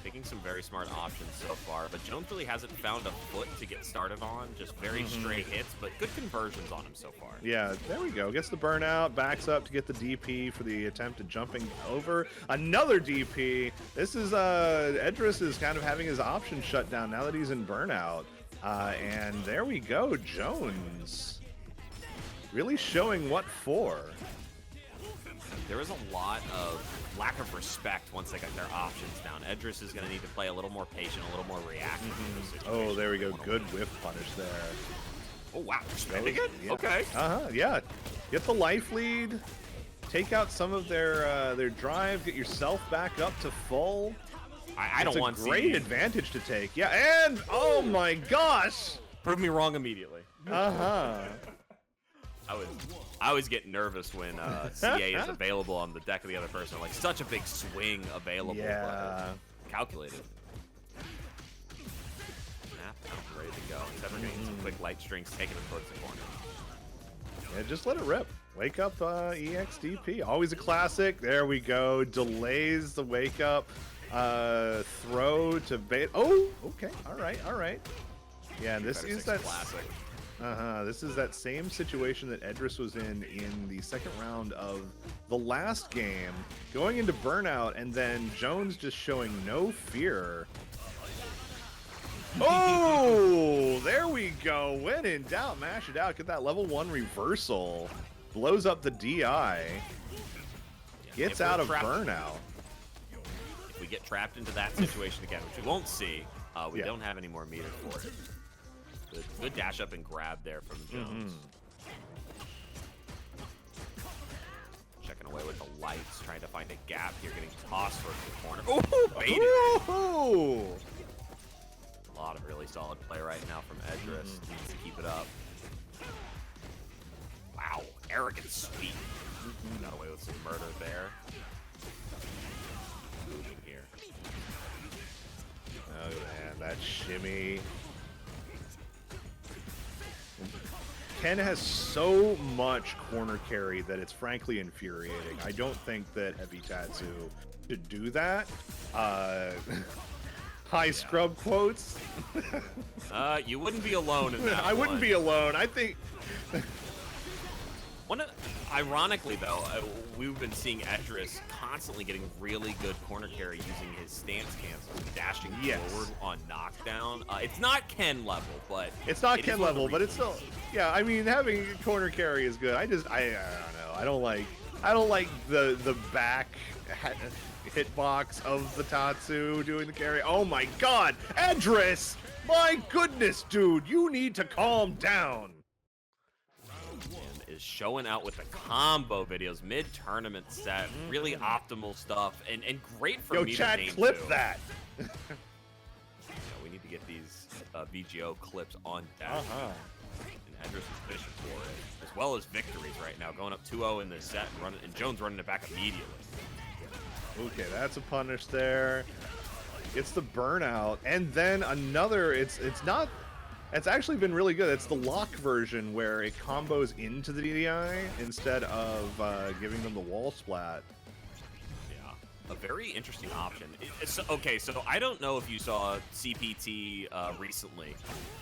Taking some very smart options so far, but Jones really hasn't found a foot to get started on. Just very straight hits, but good conversions on him so far. Yeah, there we go. Gets the burnout, backs up to get the DP for the attempt at jumping over. Another DP. This is Edris is kind of having his options shut down now that he's in burnout. And there we go, Jones. Really showing what for. There was a lot of lack of respect once they got their options down. Edris is going to need to play a little more patient, a little more reactive. Oh, there we go. Good whiff punish there. Oh, wow. Spending it? Yeah. Okay. Yeah. Get the life lead. Take out some of their drive. Get yourself back up to full. I don't want to see. It's a great advantage to take. Yeah, and oh my gosh. Prove me wrong immediately. I always get nervous when CA is available on the deck of the other person. I'm like, such a big swing available. Yeah. Calculated. Ready to go. Except for getting some quick light strings, taking it towards the corner. Yeah, just let it rip. Wake up EXDP. Always a classic. There we go. Delays the wake up. Throw to bait. Oh, okay. All right. Yeah, this is that classic. This is that same situation that Edris was in the second round of the last game, going into burnout, and then Jones just showing no fear. Oh, there we go. When in doubt, mash it out. Get that level 1 reversal. Blows up the DI. Gets out of burnout. If we get trapped into that situation again, which we won't see, we don't have any more meter for it. Good dash up and grab there from Jones. Checking away with the lights, trying trying to find a gap here, getting tossed towards the corner. Oh, baited. Ooh. A lot of really solid play right now from Edris. Needs to keep it up. Wow, arrogant sweep. Got away with some murder there. Moving here. Oh man, that shimmy. Ken has so much corner carry that it's frankly infuriating. I don't think that Heavy Tatsu should do that. High scrub quotes. You wouldn't be alone in that. I wouldn't be alone. I think. Ironically, though, we've been seeing Edris constantly getting really good corner carry using his stance cancel, dashing forward on knockdown. It's not Ken level, but it's not Ken level, but it's still. Yeah, I mean, having corner carry is good. I don't know. I don't like the back hitbox of the Tatsu doing the carry. Oh my God, Edris! My goodness, dude, you need to calm down. Is showing out with the combo videos, mid-tournament set, really optimal stuff, and great for me Chad, to name clip too. that. We need to get these VGO clips on deck. And Edris is fishing for it, as well as victories right now, going up 2-0 in this set, and Jones running it back immediately. Okay, that's a punish there. It's the burnout, and then another. It's not. It's actually been really good. It's the lock version where it combos into the DDI instead of giving them the wall splat. Yeah, a very interesting option. Okay, so I don't know if you saw CPT recently,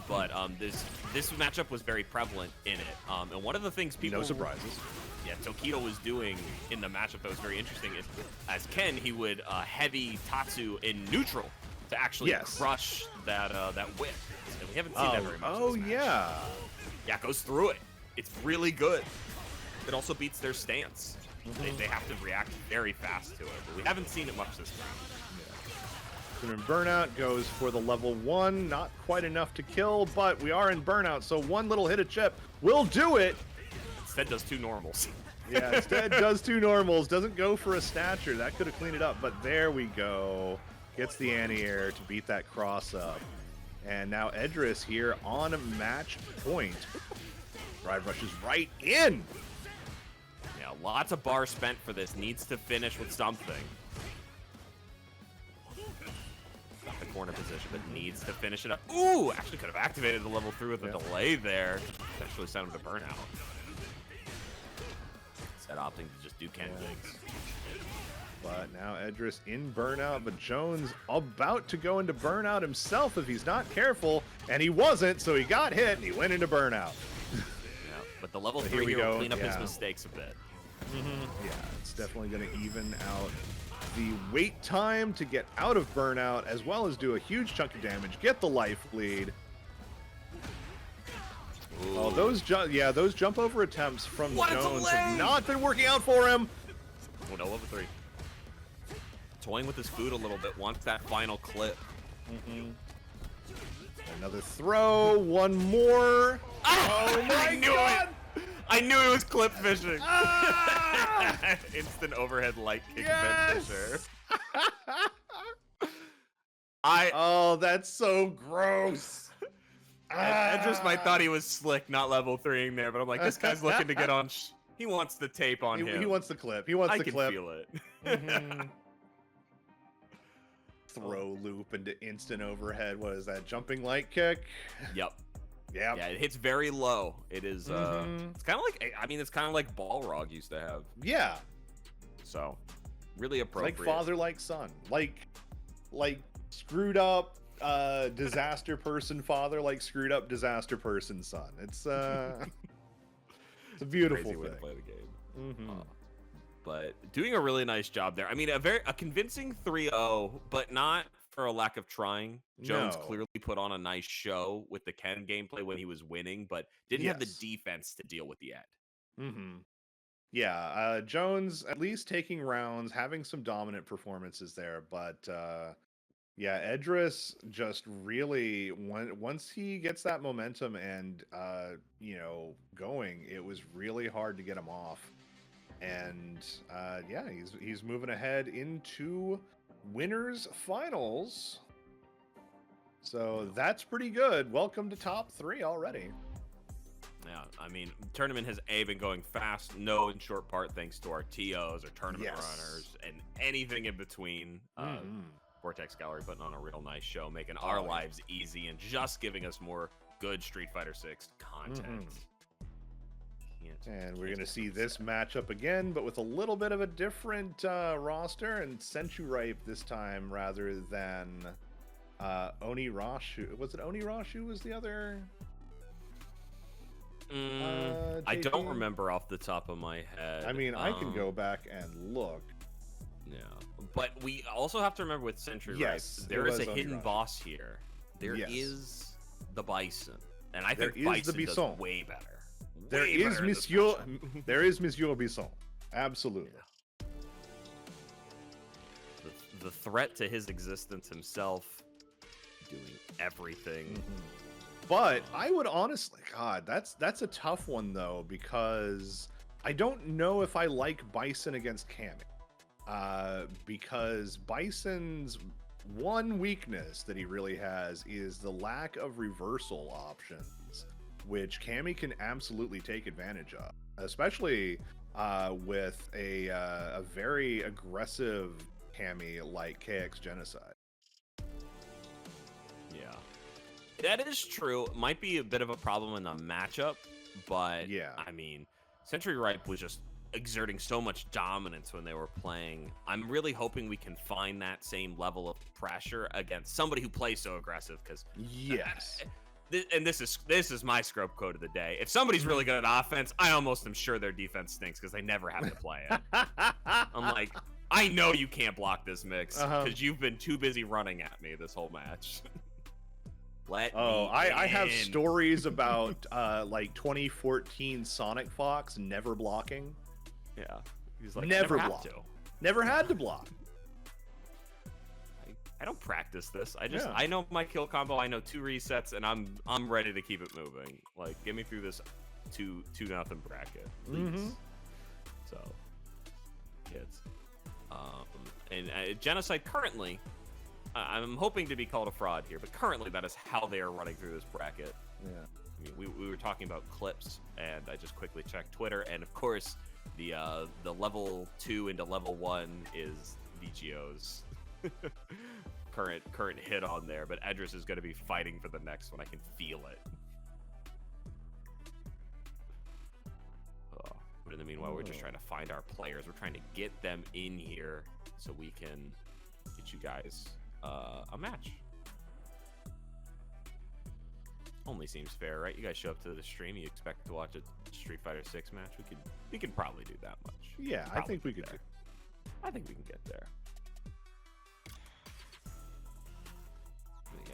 but this matchup was very prevalent in it. And one of the things people... No surprises. Yeah, Tokido was doing in the matchup that was very interesting is, as Ken, he would heavy Tatsu in neutral to actually crush that whip. And we haven't seen that very much. Oh, in this match. yeah. It goes through it. It's really good. It also beats their stance. They have to react very fast to it, but we haven't seen it much this time. And then burnout goes for the level 1, not quite enough to kill, but we are in burnout, so one little hit of chip will do it. Instead does 2 normals. Yeah, instead does 2 normals, doesn't go for a snatcher. That could have cleaned it up, but there we go. Gets the anti-air to beat that cross up. And now Edris here on match point. Drive rushes right in. Yeah, lots of bar spent for this. Needs to finish with something. Got the corner position, but needs to finish it up. Ooh, actually could have activated the level 3 with a delay there. Eventually sent him to burnout. Instead opting to just do Ken things. But now Edris in burnout, but Jones about to go into burnout himself if he's not careful, and he wasn't, so he got hit and he went into burnout. Yeah, but the level 3 here will clean up his mistakes a bit. Yeah, it's definitely going to even out the wait time to get out of burnout, as well as do a huge chunk of damage, get the life lead. Ooh. Oh, those jump over attempts from Jones have not been working out for him. Oh no, level 3. Toying with his food a little bit, wants that final clip. Another throw, one more. Oh my God! I knew it was clip fishing. Instant overhead light kick vent fisher. Oh, that's so gross. Edris might thought he was slick, not level 3ing there, but I'm like, this guy's looking to get on. He wants the tape on him. He wants the clip. He wants the clip. I can feel it. Throw loop into instant overhead. What is that? Jumping light kick? Yep. Yeah. Yeah, it hits very low. It is it's kind of like, I mean, it's kind of like Balrog used to have. Yeah. So, really appropriate. Like father, like son. Like screwed up disaster person father, like screwed up disaster person son. It's a beautiful way to thing. play the game. But doing a really nice job there. I mean, a convincing 3-0, but not for a lack of trying. Jones clearly put on a nice show with the Ken gameplay when he was winning, but didn't have the defense to deal with the end. Yeah, Jones at least taking rounds, having some dominant performances there, but yeah, Edris just really, once he gets that momentum and going, it was really hard to get him off. And yeah, he's moving ahead into winners finals. So that's pretty good. Welcome to top 3 already. Yeah, I mean, tournament has been going fast, no in short part thanks to our TOs or tournament runners and anything in between. Vortex Gallery putting on a real nice show, making our lives easy and just giving us more good Street Fighter 6 content. And we're going to see this matchup again, but with a little bit of a different roster, and Senchu this time rather than Onirashu. Was it Onirashu was the other? I don't remember off the top of my head. I mean, I can go back and look. Yeah, but we also have to remember with Century Ripe, there is a hidden boss here. There is the Bison, and I think Bison does way better. There is Monsieur Bison. Absolutely. Yeah. The threat to his existence himself, doing everything. But I would honestly, God, that's a tough one though, because I don't know if I like Bison against Cammy. Because Bison's one weakness that he really has is the lack of reversal options, which Cammy can absolutely take advantage of, especially with a very aggressive Cammy like KX Genocide. Yeah. That is true. Might be a bit of a problem in the matchup, but yeah, I mean, Century Ripe was just exerting so much dominance when they were playing. I'm really hoping we can find that same level of pressure against somebody who plays so aggressive, because and this is my scrub code of the day. If somebody's really good at offense, I almost am sure their defense stinks because they never have to play it. I'm like, I know you can't block this mix because you've been too busy running at me this whole match. I have stories about like 2014 Sonic Fox never blocking. Yeah, he's like never blocked. Never had to block. I don't practice this. I know my kill combo. I know 2 resets, and I'm ready to keep it moving. Like, get me through this 2-0 bracket, please. So, kids, and Genocide currently. I'm hoping to be called a fraud here, but currently that is how they are running through this bracket. Yeah. I mean, we were talking about clips, and I just quickly checked Twitter, and of course, the level 2 into level 1 is VGO's current hit on there, but Edris is going to be fighting for the next one. I can feel it. But in the meanwhile, we're just trying to find our players. We're trying to get them in here so we can get you guys a match. Only seems fair, right? You guys show up to the stream, you expect to watch a Street Fighter 6 match. We could probably do that much. Yeah, I think we could. I think we can get there.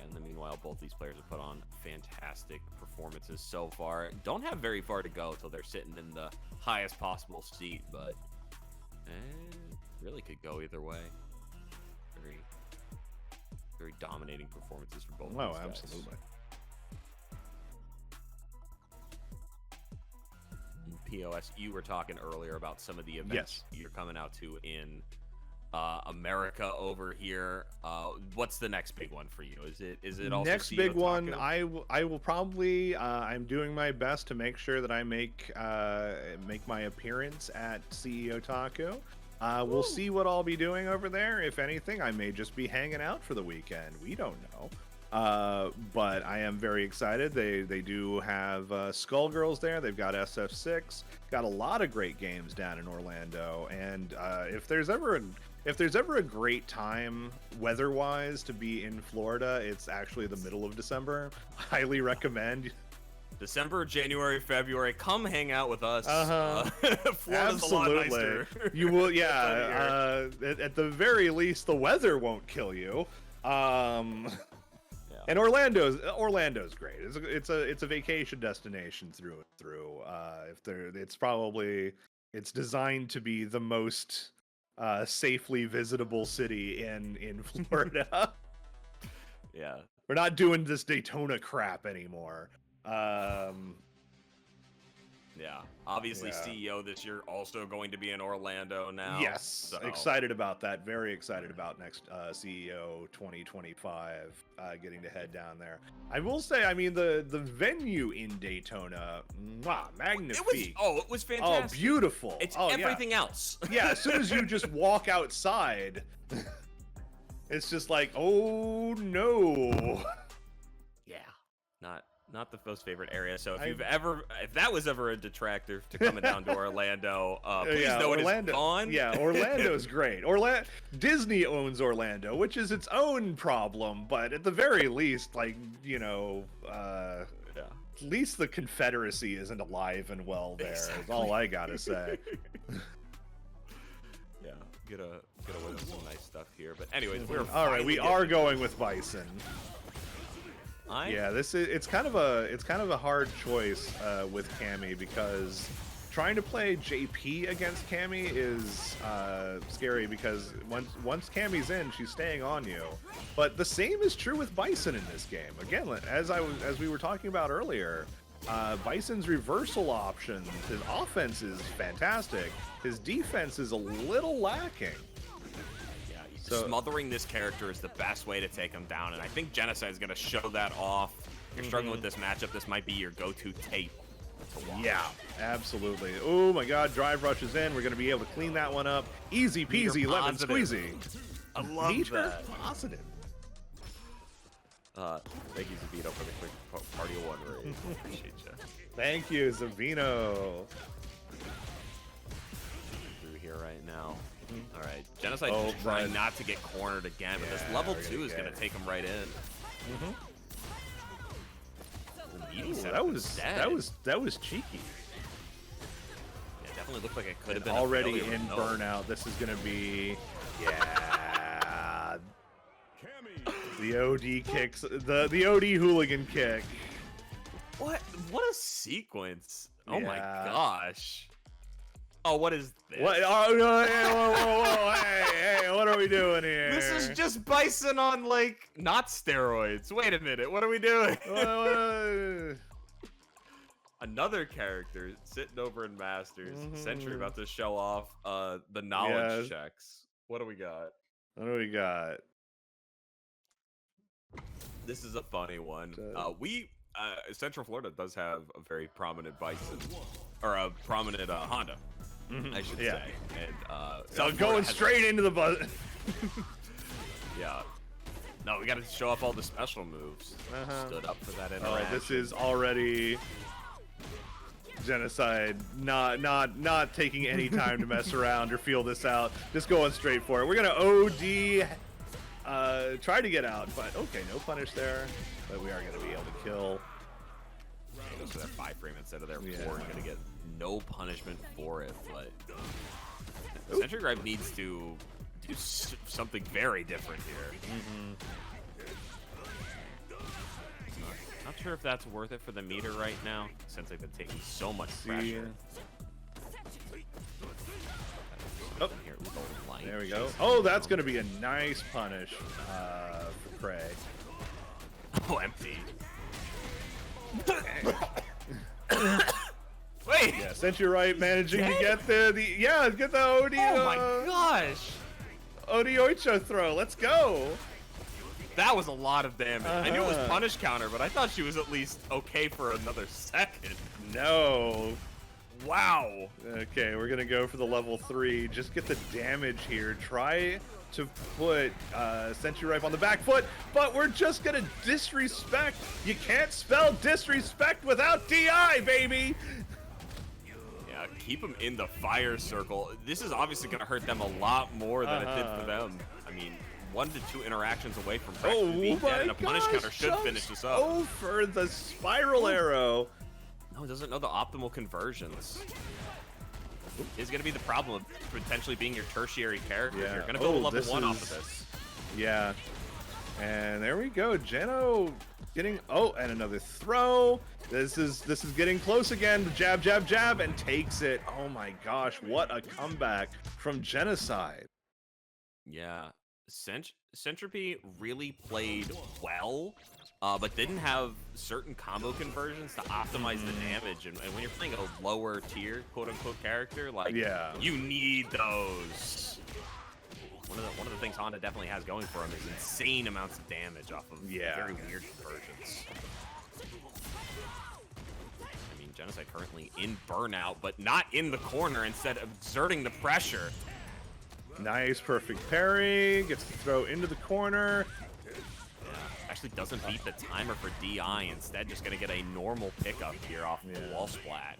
And in the meanwhile, both these players have put on fantastic performances so far. Don't have very far to go till they're sitting in the highest possible seat, but really could go either way. Very dominating performances for both of these guys. Absolutely. POS, you were talking earlier about some of the events you're coming out to in America over here. What's the next big one for you? Is it also next CEO big Taco? one? I will probably I'm doing my best to make sure that I make my appearance at CEO Taco. We'll see what I'll be doing over there. If anything, I may just be hanging out for the weekend. We don't know. But I am very excited. They do have Skullgirls there. They've got SF6. Got a lot of great games down in Orlando. And if there's ever a great time weather-wise to be in Florida, it's actually the middle of December. Highly recommend. December, January, February, come hang out with us. Florida's a lot nicer. You will, yeah. At the very least, the weather won't kill you. And Orlando's great. It's a vacation destination through and through. It's designed to be the most safely visitable city in Florida. Yeah, we're not doing this Daytona crap anymore. Yeah, obviously CEO this year also going to be in Orlando now. Yes, so. Excited about that. Very excited about next CEO 2025 getting to head down there. I will say, I mean, the venue in Daytona, magnifique. It was fantastic. Oh, beautiful. It's everything else. Yeah, as soon as you just walk outside, it's just like, oh no. Yeah, not the most favorite area. So if that was ever a detractor to coming down to Orlando, please know Orlando, it is gone. Yeah, Orlando's great. Disney owns Orlando, which is its own problem, but at the very least, like, you know, at least the Confederacy isn't alive and well there. Exactly. Is all I gotta say. Yeah, get away with some nice stuff here. But anyways, we are going with Bison. Yeah, it's kind of a hard choice with Cammy, because trying to play JP against Cammy is scary, because once Cammy's in, she's staying on you. But the same is true with Bison in this game. Again, as we were talking about earlier, Bison's reversal options, his offense is fantastic. His defense is a little lacking. So, smothering this character is the best way to take him down, and I think Genocide is going to show that off. If you're struggling with this matchup, this might be your go-to tape to watch. Yeah, absolutely. Oh my god, Drive Rush is in. We're going to be able to clean that one up. Easy peasy, lemon squeezy. I love that. Positive. Thank you, Zavino, for the quick party one raid. Appreciate you. Thank you, Zavino. Through here right now. All right, Genocide trying not to get cornered again, but this level 2 is going to take him right in. That was cheeky. Yeah, it definitely looked like it could have been already in burnout. This is going to be the OD kicks, the OD hooligan kick. What a sequence! Oh my gosh. Oh, what is this? What? Oh, no, whoa, hey, what are we doing here? This is just Bison on, like, not steroids. Wait a minute, what are we doing? Another character sitting over in Masters. Sentry about to show off the knowledge checks. What do we got? This is a funny one. Central Florida does have a very prominent Bison, or a prominent Honda. I should say. And so going straight into the buzz. Yeah. No, we got to show off all the special moves. Stood up for that interaction. Oh, this is already Genocide. Not taking any time to mess around or feel this out. Just going straight for it. We're gonna OD. Try to get out, but okay, no punish there. But we are gonna be able to kill. He goes for that 5 frame instead of their 4. You're gonna get no punishment for it, but Sentry Gripe needs to do something very different here. Not sure if that's worth it for the meter right now, since they've been taking so much pressure. Oh, there we go. Oh, that's going to be a nice punish for Prey. Oh, empty. Wait! Yeah, Sentry Right managing to get get the OD. Oh my gosh! OD Oicho throw. Let's go. That was a lot of damage. I knew it was punish counter, but I thought she was at least okay for another second. No. Wow. Okay, we're gonna go for the level 3. Just get the damage here. Try to put Sentry Ripe on the back foot, but we're just gonna disrespect. You can't spell disrespect without DI, baby. Yeah, keep them in the fire circle. This is obviously gonna hurt them a lot more than it did for them. I mean, 1 to 2 interactions away from being dead, and a punish counter should finish this up. Oh, for the spiral arrow. No, it doesn't know the optimal conversions. Is going to be the problem of potentially being your tertiary character. Yeah. You're going to build a level 1 off of this. Yeah. And there we go. Geno getting... Oh, and another throw. This is getting close again. Jab, jab, jab, and takes it. Oh my gosh, what a comeback from Genocide. Yeah. Centropy really played well but didn't have certain combo conversions to optimize the damage. And when you're playing a lower tier, quote-unquote, character, like, you need those. One of the things Honda definitely has going for him is insane amounts of damage off of very weird conversions. I mean, Genocide currently in burnout, but not in the corner, instead of exerting the pressure. Nice, perfect parry. Gets to throw into the corner. Actually doesn't beat the timer for DI. Instead, just going to get a normal pickup here off the wall splat.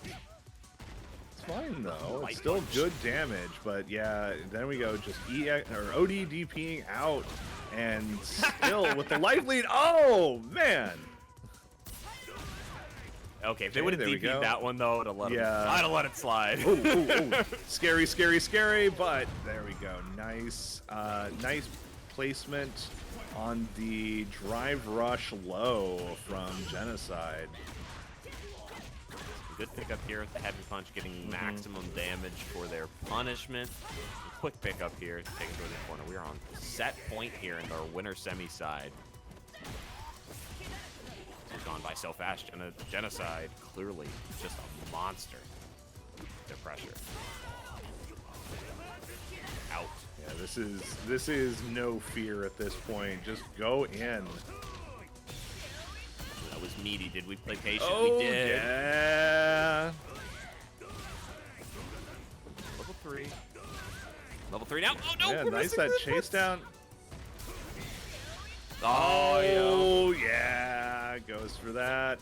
It's fine, though. It's still good damage, but yeah, then we go just OD DPing out, and still with the life lead. Oh, man. Okay, if they would have DP'd that one, though, I'd have let it slide. Oh. Scary, scary, scary, but there we go. Nice, nice placement on the drive rush low from Genocide. Good pickup here with the heavy punch, getting maximum damage for their punishment. A quick pickup here to take it to the corner. We are on set point here in our winner semi side. It's gone by so fast. Genocide clearly just a monster. Their pressure. Out. Yeah, this is no fear at this point. Just go in. That was meaty. Did we play patient? Oh, we did. Yeah. Level 3. Level 3 now. Oh no! Yeah, nice that chase down. Oh yeah, goes for that.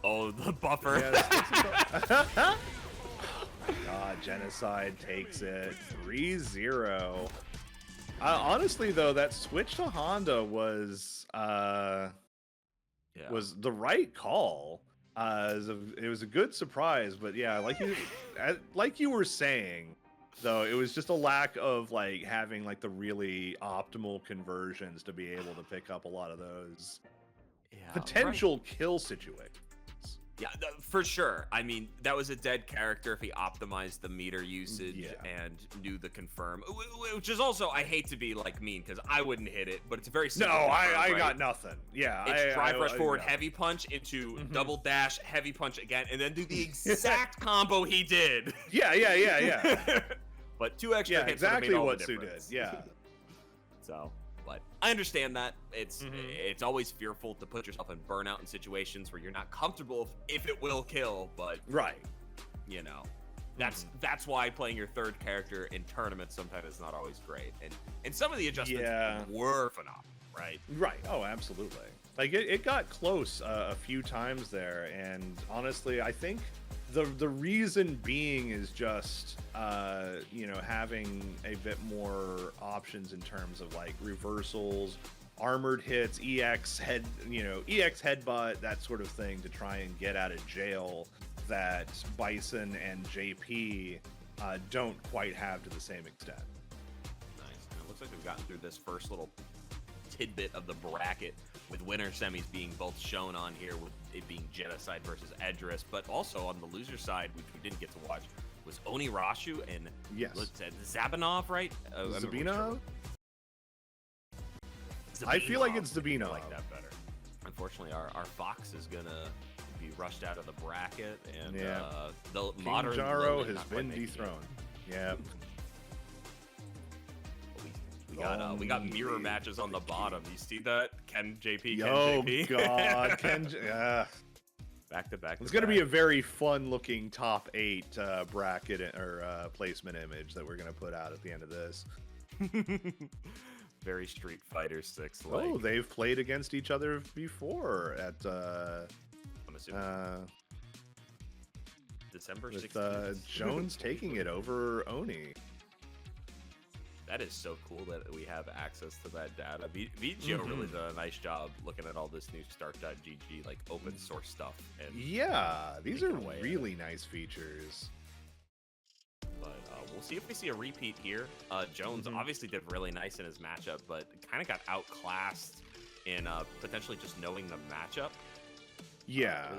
Oh, the buffer. Yeah, God, Genocide takes it 3-0. Honestly, though, that switch to Honda was the right call. It was a good surprise, but yeah, like you were saying, though, it was just a lack of like having like the really optimal conversions to be able to pick up a lot of those potential kill situations. Yeah, for sure. I mean, that was a dead character if he optimized the meter usage and knew the confirm. Which is also, I hate to be like mean because I wouldn't hit it, but it's a very simple confirm, I got nothing. Yeah, it's drive rush forward, heavy punch into double dash, heavy punch again, and then do the exact combo he did. Yeah. But 2 extra hits exactly what Sue did. Yeah. So, but I understand that it's always fearful to put yourself in burnout in situations where you're not comfortable if it will kill, but you know, that's why playing your third character in tournaments sometimes is not always great. And some of the adjustments were phenomenal, right? Right. Oh, absolutely. Like it got close a few times there, and honestly, I think the reason being is just you know, having a bit more options in terms of like reversals, armored hits, EX headbutt, that sort of thing, to try and get out of jail that Bison and JP don't quite have to the same extent. Nice. And it looks like we've gotten through this first little tidbit of the bracket, with winner semis being both shown on here, with it being Genocide versus Edris, but also on the loser side, which we didn't get to watch, was Onirashu and Zabinov, right? Zabinov? I feel like it's Zabinov. I like that better. Unfortunately, our Fox is gonna be rushed out of the bracket, and the King modern Jaro has been dethroned. Yeah. We got mirror matches on the bottom. You see that? Ken JP. Oh God, Ken. Back to back. It's going to be a very fun-looking top 8 bracket or placement image that we're going to put out at the end of this. Very Street Fighter 6. Oh, they've played against each other before at. I'm assuming. December 16th. Jones taking it over Oni. That is so cool that we have access to that data. VGO really did a nice job looking at all this new Start.gg like open source stuff. And these are really nice features. But we'll see if we see a repeat here. Jones obviously did really nice in his matchup, but kind of got outclassed in potentially just knowing the matchup. Yeah.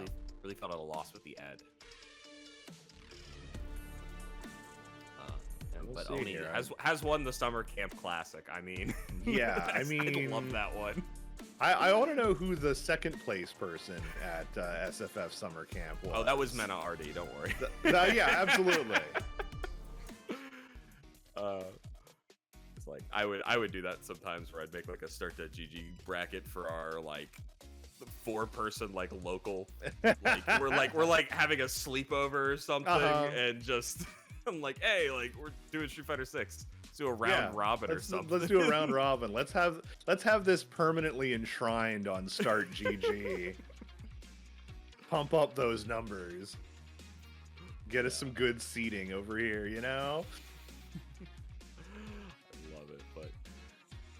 Really felt at a loss with the Ed. But Oni has won the Summer Camp Classic. I mean, I love that one. I want to know who the second place person at SFF Summer Camp was. Oh, that was Mena Arty. Don't worry. Yeah, absolutely. It's like I would do that sometimes, where I'd make like a start to GG bracket for our like 4-person like local, like we're like having a sleepover or something, and just I'm like, hey, like we're doing Street Fighter 6. Let's do a round robin or something. Let's do a round robin. Let's have this permanently enshrined on Start GG. Pump up those numbers. Get us some good seating over here, you know? I love it, but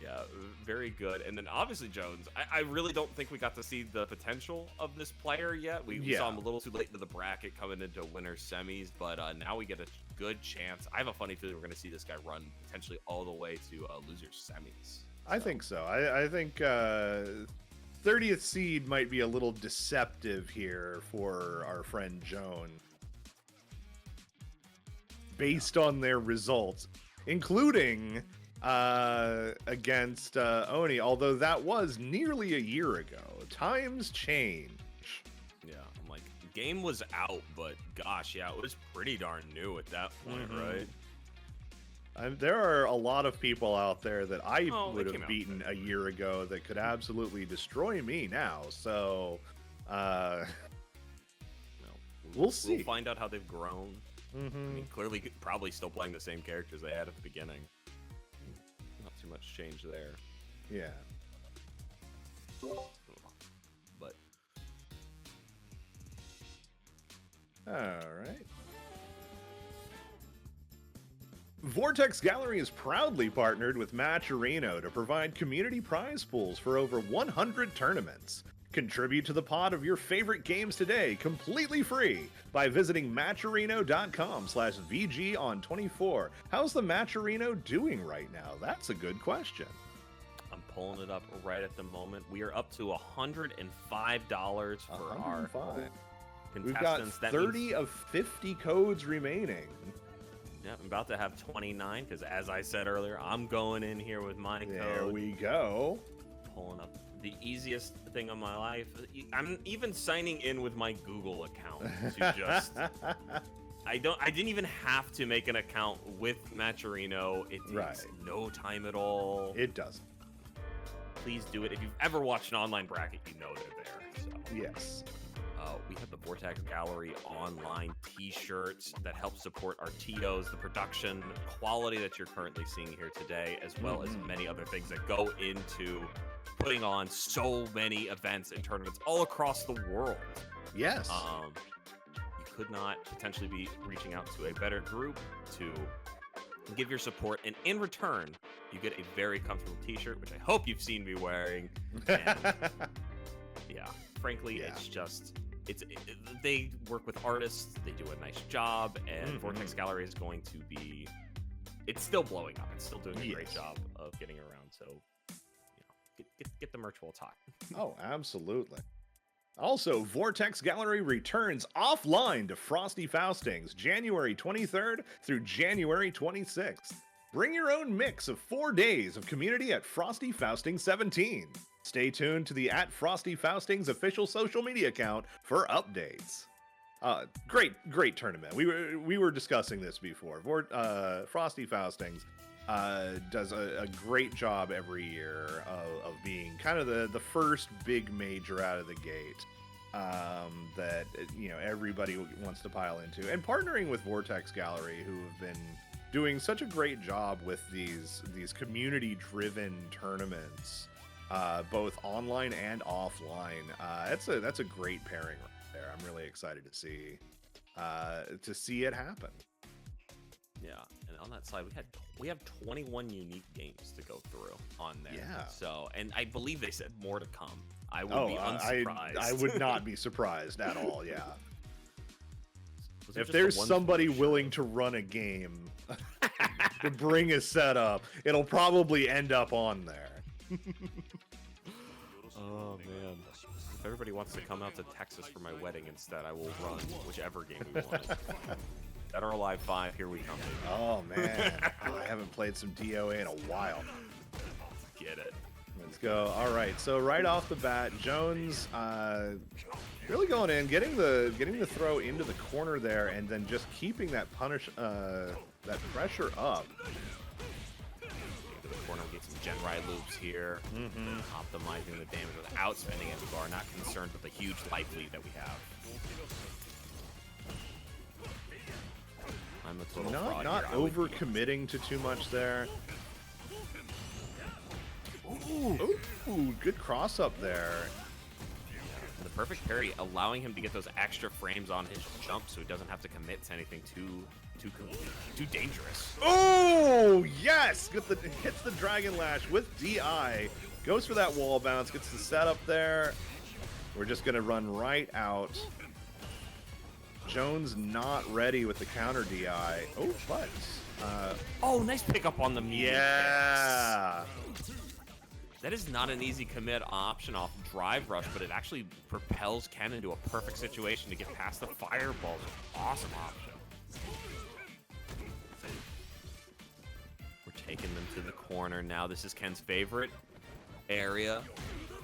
yeah, very good. And then obviously Jones, I really don't think we got to see the potential of this player yet. We saw him a little too late into the bracket coming into winner semis, but now we get a good chance. I have a funny feeling we're going to see this guy run potentially all the way to loser semis. So. I think so. I think 30th seed might be a little deceptive here for our friend Joan, based on their results, including against Oni, although that was nearly a year ago. Times change. Yeah, I'm like, game was out, but gosh, yeah, it was pretty darn new at that point, right? There are a lot of people out there that I would have beaten a year ago that could absolutely destroy me now. So, we'll see. We'll find out how they've grown. I mean, clearly, probably still playing the same characters they had at the beginning. Not too much change there. Yeah. But. All right. Vortex Gallery is proudly partnered with Matcherino to provide community prize pools for over 100 tournaments. Contribute to the pot of your favorite games today, completely free, by visiting Matcherino.com/VG on 24. How's the Matcherino doing right now? That's a good question. I'm pulling it up right at the moment. We are up to $105 for our contestants. We've got 30 of 50 codes remaining. Yeah, I'm about to have 29 because, as I said earlier, I'm going in here with my code. There we go. Pulling up the easiest thing of my life. I'm even signing in with my Google account to just. I didn't even have to make an account with Matcherino. It takes no time at all. It doesn't. Please do it. If you've ever watched an online bracket, you know they're there. So. Yes. We have the Vortex Gallery online t-shirts that help support our TOs, the production quality that you're currently seeing here today, as well as many other things that go into putting on so many events and tournaments all across the world. Yes. You could not potentially be reaching out to a better group to give your support, and in return, you get a very comfortable t-shirt, which I hope you've seen me wearing. And yeah, frankly, it's just... they work with artists, they do a nice job, and Vortex Gallery is going to be, it's still blowing up, it's still doing a great job of getting around, so get the merch while it's hot. Oh, absolutely. Also, Vortex Gallery returns offline to Frosty Faustings January 23rd through January 26th. Bring your own mix of 4 days of community at Frosty Fausting 17. Stay tuned to the @FrostyFaustings official social media account for updates. Great tournament. We were discussing this before. Frosty Faustings does a great job every year of being kind of the first big major out of the gate that everybody wants to pile into, and partnering with Vortex Gallery, who have been doing such a great job with these community-driven tournaments. Both online and offline. That's a great pairing right there. I'm really excited to see it happen. Yeah, and on that side, we have 21 unique games to go through on there. Yeah. So, and I believe they said more to come. I would be unsurprised. I would not be surprised at all. Yeah. If there's somebody willing to run a game to bring a setup, it'll probably end up on there. Oh man! If everybody wants to come out to Texas for my wedding instead, I will run whichever game we want. Dead or Alive 5, here we come. Oh man, I haven't played some DOA in a while. Get it. Let's go. All right, so right off the bat, Jones really going in, getting the throw into the corner there, and then just keeping that that pressure up. To the corner, we get some gen ride loops here, optimizing the damage without spending any bar, not concerned with the huge life lead that we have. I'm a total fraud not here. over committing to too much there. Ooh, good cross up there. The perfect parry, allowing him to get those extra frames on his jump, so he doesn't have to commit to anything too dangerous. Oh yes, hits the Dragon Lash with DI. Goes for that wall bounce, gets the setup there. We're just gonna run right out. Jones not ready with the counter DI. Oh, but oh, nice pickup on the medium. Yeah. That is not an easy commit option off Drive Rush, but it actually propels Ken into a perfect situation to get past the fireballs. Awesome option. We're taking them to the corner now. This is Ken's favorite area.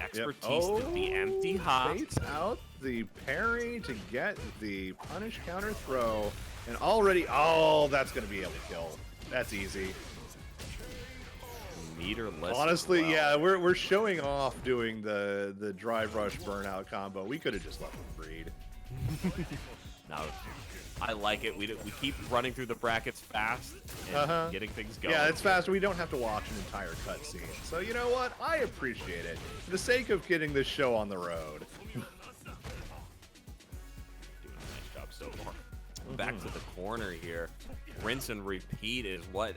Expertise to the empty hop. Baits out the parry to get the punish counter throw. And already, that's going to be able to kill. That's easy. Meterless. Honestly, yeah, we're showing off doing the drive rush burnout combo. We could have just let them breed. No, I like it. We keep running through the brackets fast and getting things going. Yeah, it's fast. We don't have to watch an entire cutscene. So you know what? I appreciate it for the sake of getting this show on the road. Doing a nice job so far. Back to the corner here. Rinse and repeat is what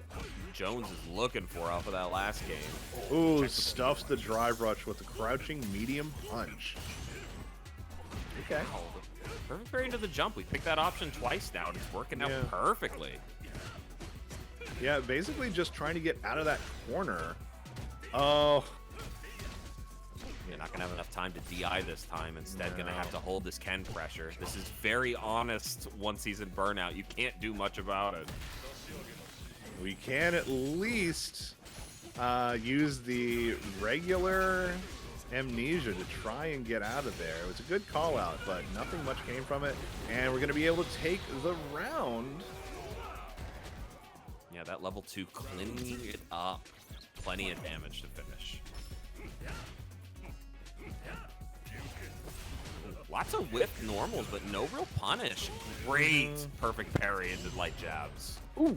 Jones is looking for off of that last game. Ooh, stuffs the drive rush with a crouching medium punch. Okay. Perfect parry into the jump. We picked that option twice now, and it's working out perfectly. Yeah, basically just trying to get out of that corner. Oh. You're not going to have enough time to DI this time. Instead, going to have to hold this Ken pressure. This is very honest one-season burnout. You can't do much about it. We can at least use the regular amnesia to try and get out of there. It was a good call out, but nothing much came from it. And we're going to be able to take the round. Yeah, that level 2 cleaning it up. Plenty of damage to finish. Lots of whip normals, but no real punish. Great perfect parry into light jabs. Ooh.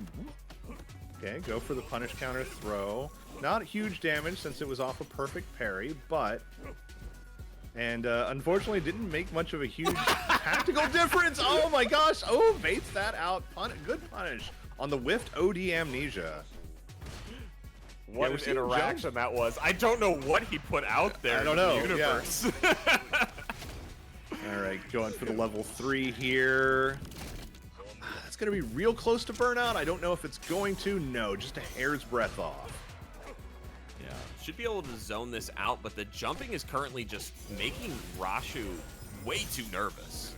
Okay, go for the punish counter throw. Not huge damage since it was off a perfect parry, but... And unfortunately didn't make much of a huge tactical difference. Oh my gosh. Oh, baits that out. Good punish on the whiffed OD amnesia. What an interaction that was. I don't know what he put out there. I don't know. In the universe. Yeah. All right, going for the level 3 here. It's going to be real close to burnout. I don't know if it's going to. No, just a hair's breadth off. Yeah, should be able to zone this out, but the jumping is currently just making Rashu way too nervous.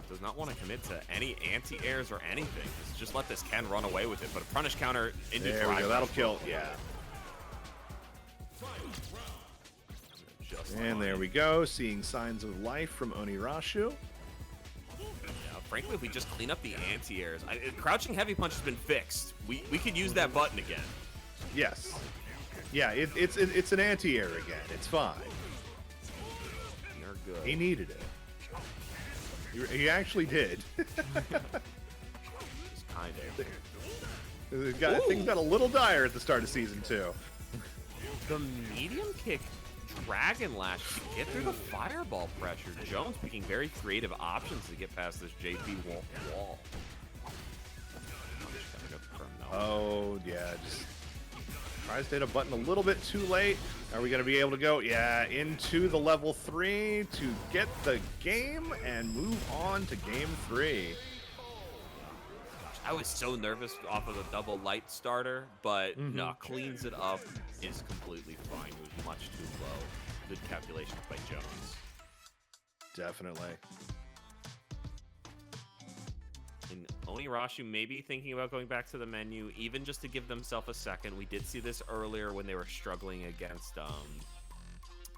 Does not want to commit to any anti-airs or anything. Just let this Ken run away with it, but a punish counter into there we go. That'll kill. Yeah. And there we go, seeing signs of life from Onirashu. Yeah, frankly, if we just clean up the anti-airs, crouching heavy punch has been fixed. We could use that button again. Yes. Yeah, it's an anti-air again. It's fine. You're good. He needed it. He actually did. Just kind of. Things got a little dire at the start of Season 2. The medium kick Dragon Lash to get through the fireball pressure. Jones picking very creative options to get past this JP wall. Oh, yeah, just tries to hit a button a little bit too late. Are we going to be able to go, into the level 3 to get the game and move on to game 3? I was so nervous off of the double light starter, but no, cleans it up, is completely fine. It was much too low. Good calculations by Jones. Definitely. And Onirashi may be thinking about going back to the menu, even just to give themselves a second. We did see this earlier when they were struggling against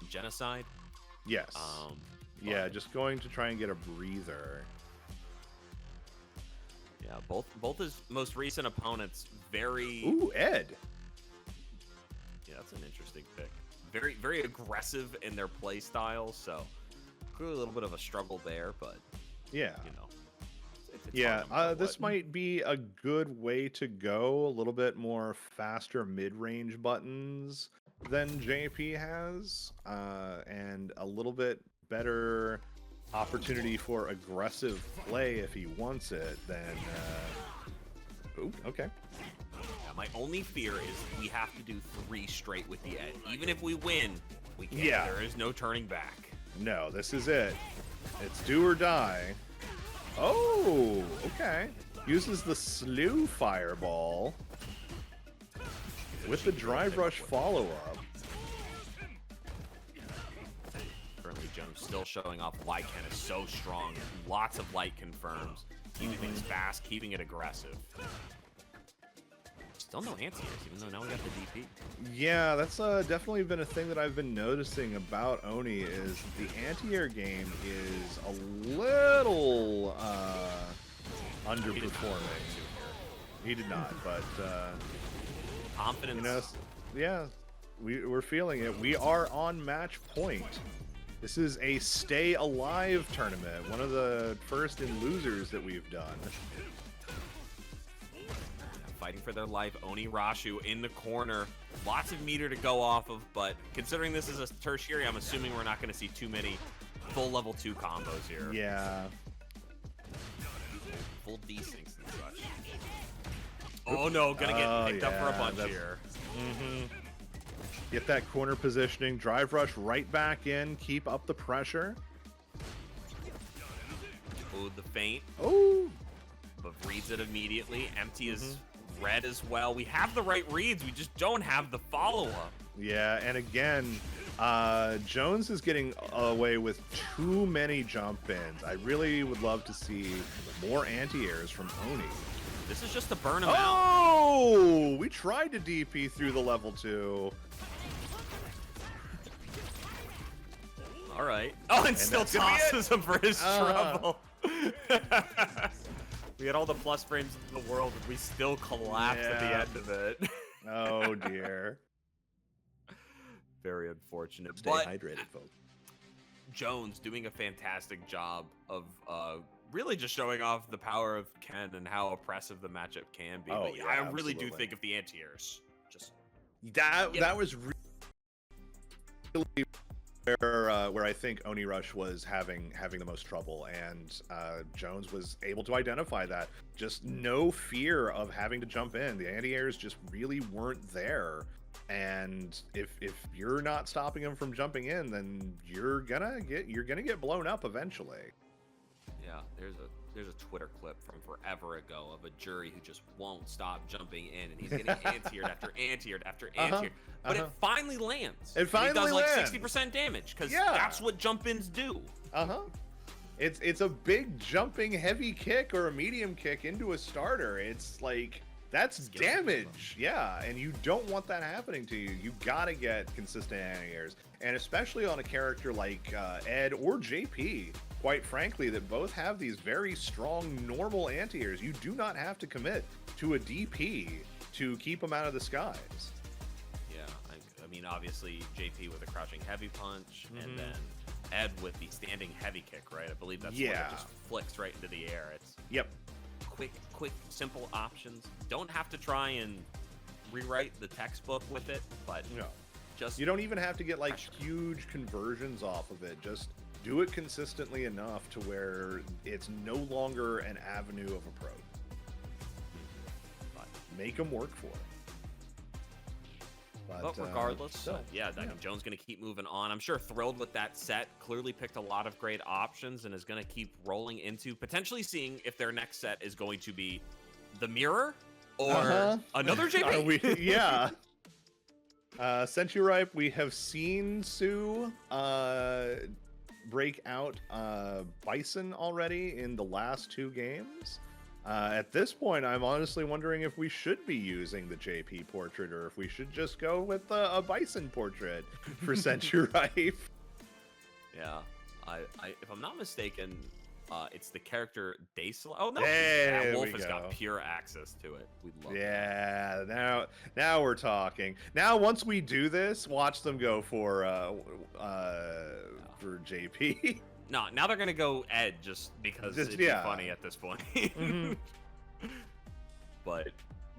Genocide. Yes. Yeah, just going to try and get a breather. Yeah, both his most recent opponents very... Ooh, Ed. Yeah, that's an interesting pick. Very aggressive in their play style, so clearly a little bit of a struggle there, but yeah, you know. This might be a good way to go. A little bit more faster mid-range buttons than JP has, and a little bit better opportunity for aggressive play if he wants it. Then, ooh, okay. Yeah, my only fear is we have to do 3 straight with the Ed. Even if we win, we can't. Yeah. There is no turning back. No, this is it. It's do or die. Oh, okay. Uses the slew fireball with the drive rush follow-up. Currently, Jones still showing off why Ken is so strong. Lots of light confirms. Keeping things fast, keeping it aggressive. Still no anti-airs, even though now we got the DP. Yeah, that's definitely been a thing that I've been noticing about Oni is the anti-air game is a little underperforming. He did not, but confidence. You know, yeah, we're feeling it. We are on match point. This is a stay alive tournament, one of the first in losers that we've done. Fighting for their life, Onirashu in the corner. Lots of meter to go off of, but considering this is a tertiary, I'm assuming we're not going to see too many full level 2 combos here. Yeah. Full desyncs and such. Oh no, gonna get picked up for a bunch here. Get that corner positioning, drive rush right back in, keep up the pressure. Ooh, the feint. Oh! But reads it immediately. Empty is red as well. We have the right reads, we just don't have the follow-up. Yeah, and again, Jones is getting away with too many jump ins. I really would love to see more anti-airs from Oni. This is just to burn him out. Oh! We tried to DP through the level 2. All right. Oh, and still tosses him for his trouble. We had all the plus frames in the world, and we still collapsed at the end of it. Oh, dear. Very unfortunate. Stay hydrated, folks. Jones doing a fantastic job of really just showing off the power of Ken and how oppressive the matchup can be. Oh, but yeah, I really do think if the anti-airs just... That was really where I think Oni Rush was having the most trouble, and Jones was able to identify that. Just no fear of having to jump in. The anti-airs just really weren't there, and if you're not stopping them from jumping in, then you're gonna get blown up eventually. Yeah, there's a Twitter clip from forever ago of a jury who just won't stop jumping in, and he's getting anti-aired after anti-aired after anti-aired. But it finally lands. It finally lands. He does lands. like 60% damage, because that's what jump-ins do. It's a big jumping heavy kick or a medium kick into a starter. It's like, that's damage. Yeah, and you don't want that happening to you. You gotta get consistent anti-airs. And especially on a character like Ed or JP, quite frankly, that both have these very strong normal anti-airs. You do not have to commit to a DP to keep them out of the skies. Yeah, I mean, obviously, JP with a crouching heavy punch, and then Ed with the standing heavy kick, right? I believe that's when it just flicks right into the air. It's quick, simple options. Don't have to try and rewrite the textbook with it, but just you don't even have to get like huge conversions off of it. Just do it consistently enough to where it's no longer an avenue of approach. But make them work for it. But regardless, Jones going to keep moving on. I'm sure thrilled with that set. Clearly picked a lot of great options and is going to keep rolling into potentially seeing if their next set is going to be the mirror or another JP. Sentry we have seen Sue break out Bison already in the last 2 games. At this point, I'm honestly wondering if we should be using the JP portrait or if we should just go with a bison portrait for Century Ripe. Yeah, if I'm not mistaken, it's the character Daisel. Oh no, that Wolf has got pure access to it. We love that. Now we're talking. Now once we do this, watch them go for JP. No, now they're gonna go Ed just because it'd be funny at this point. But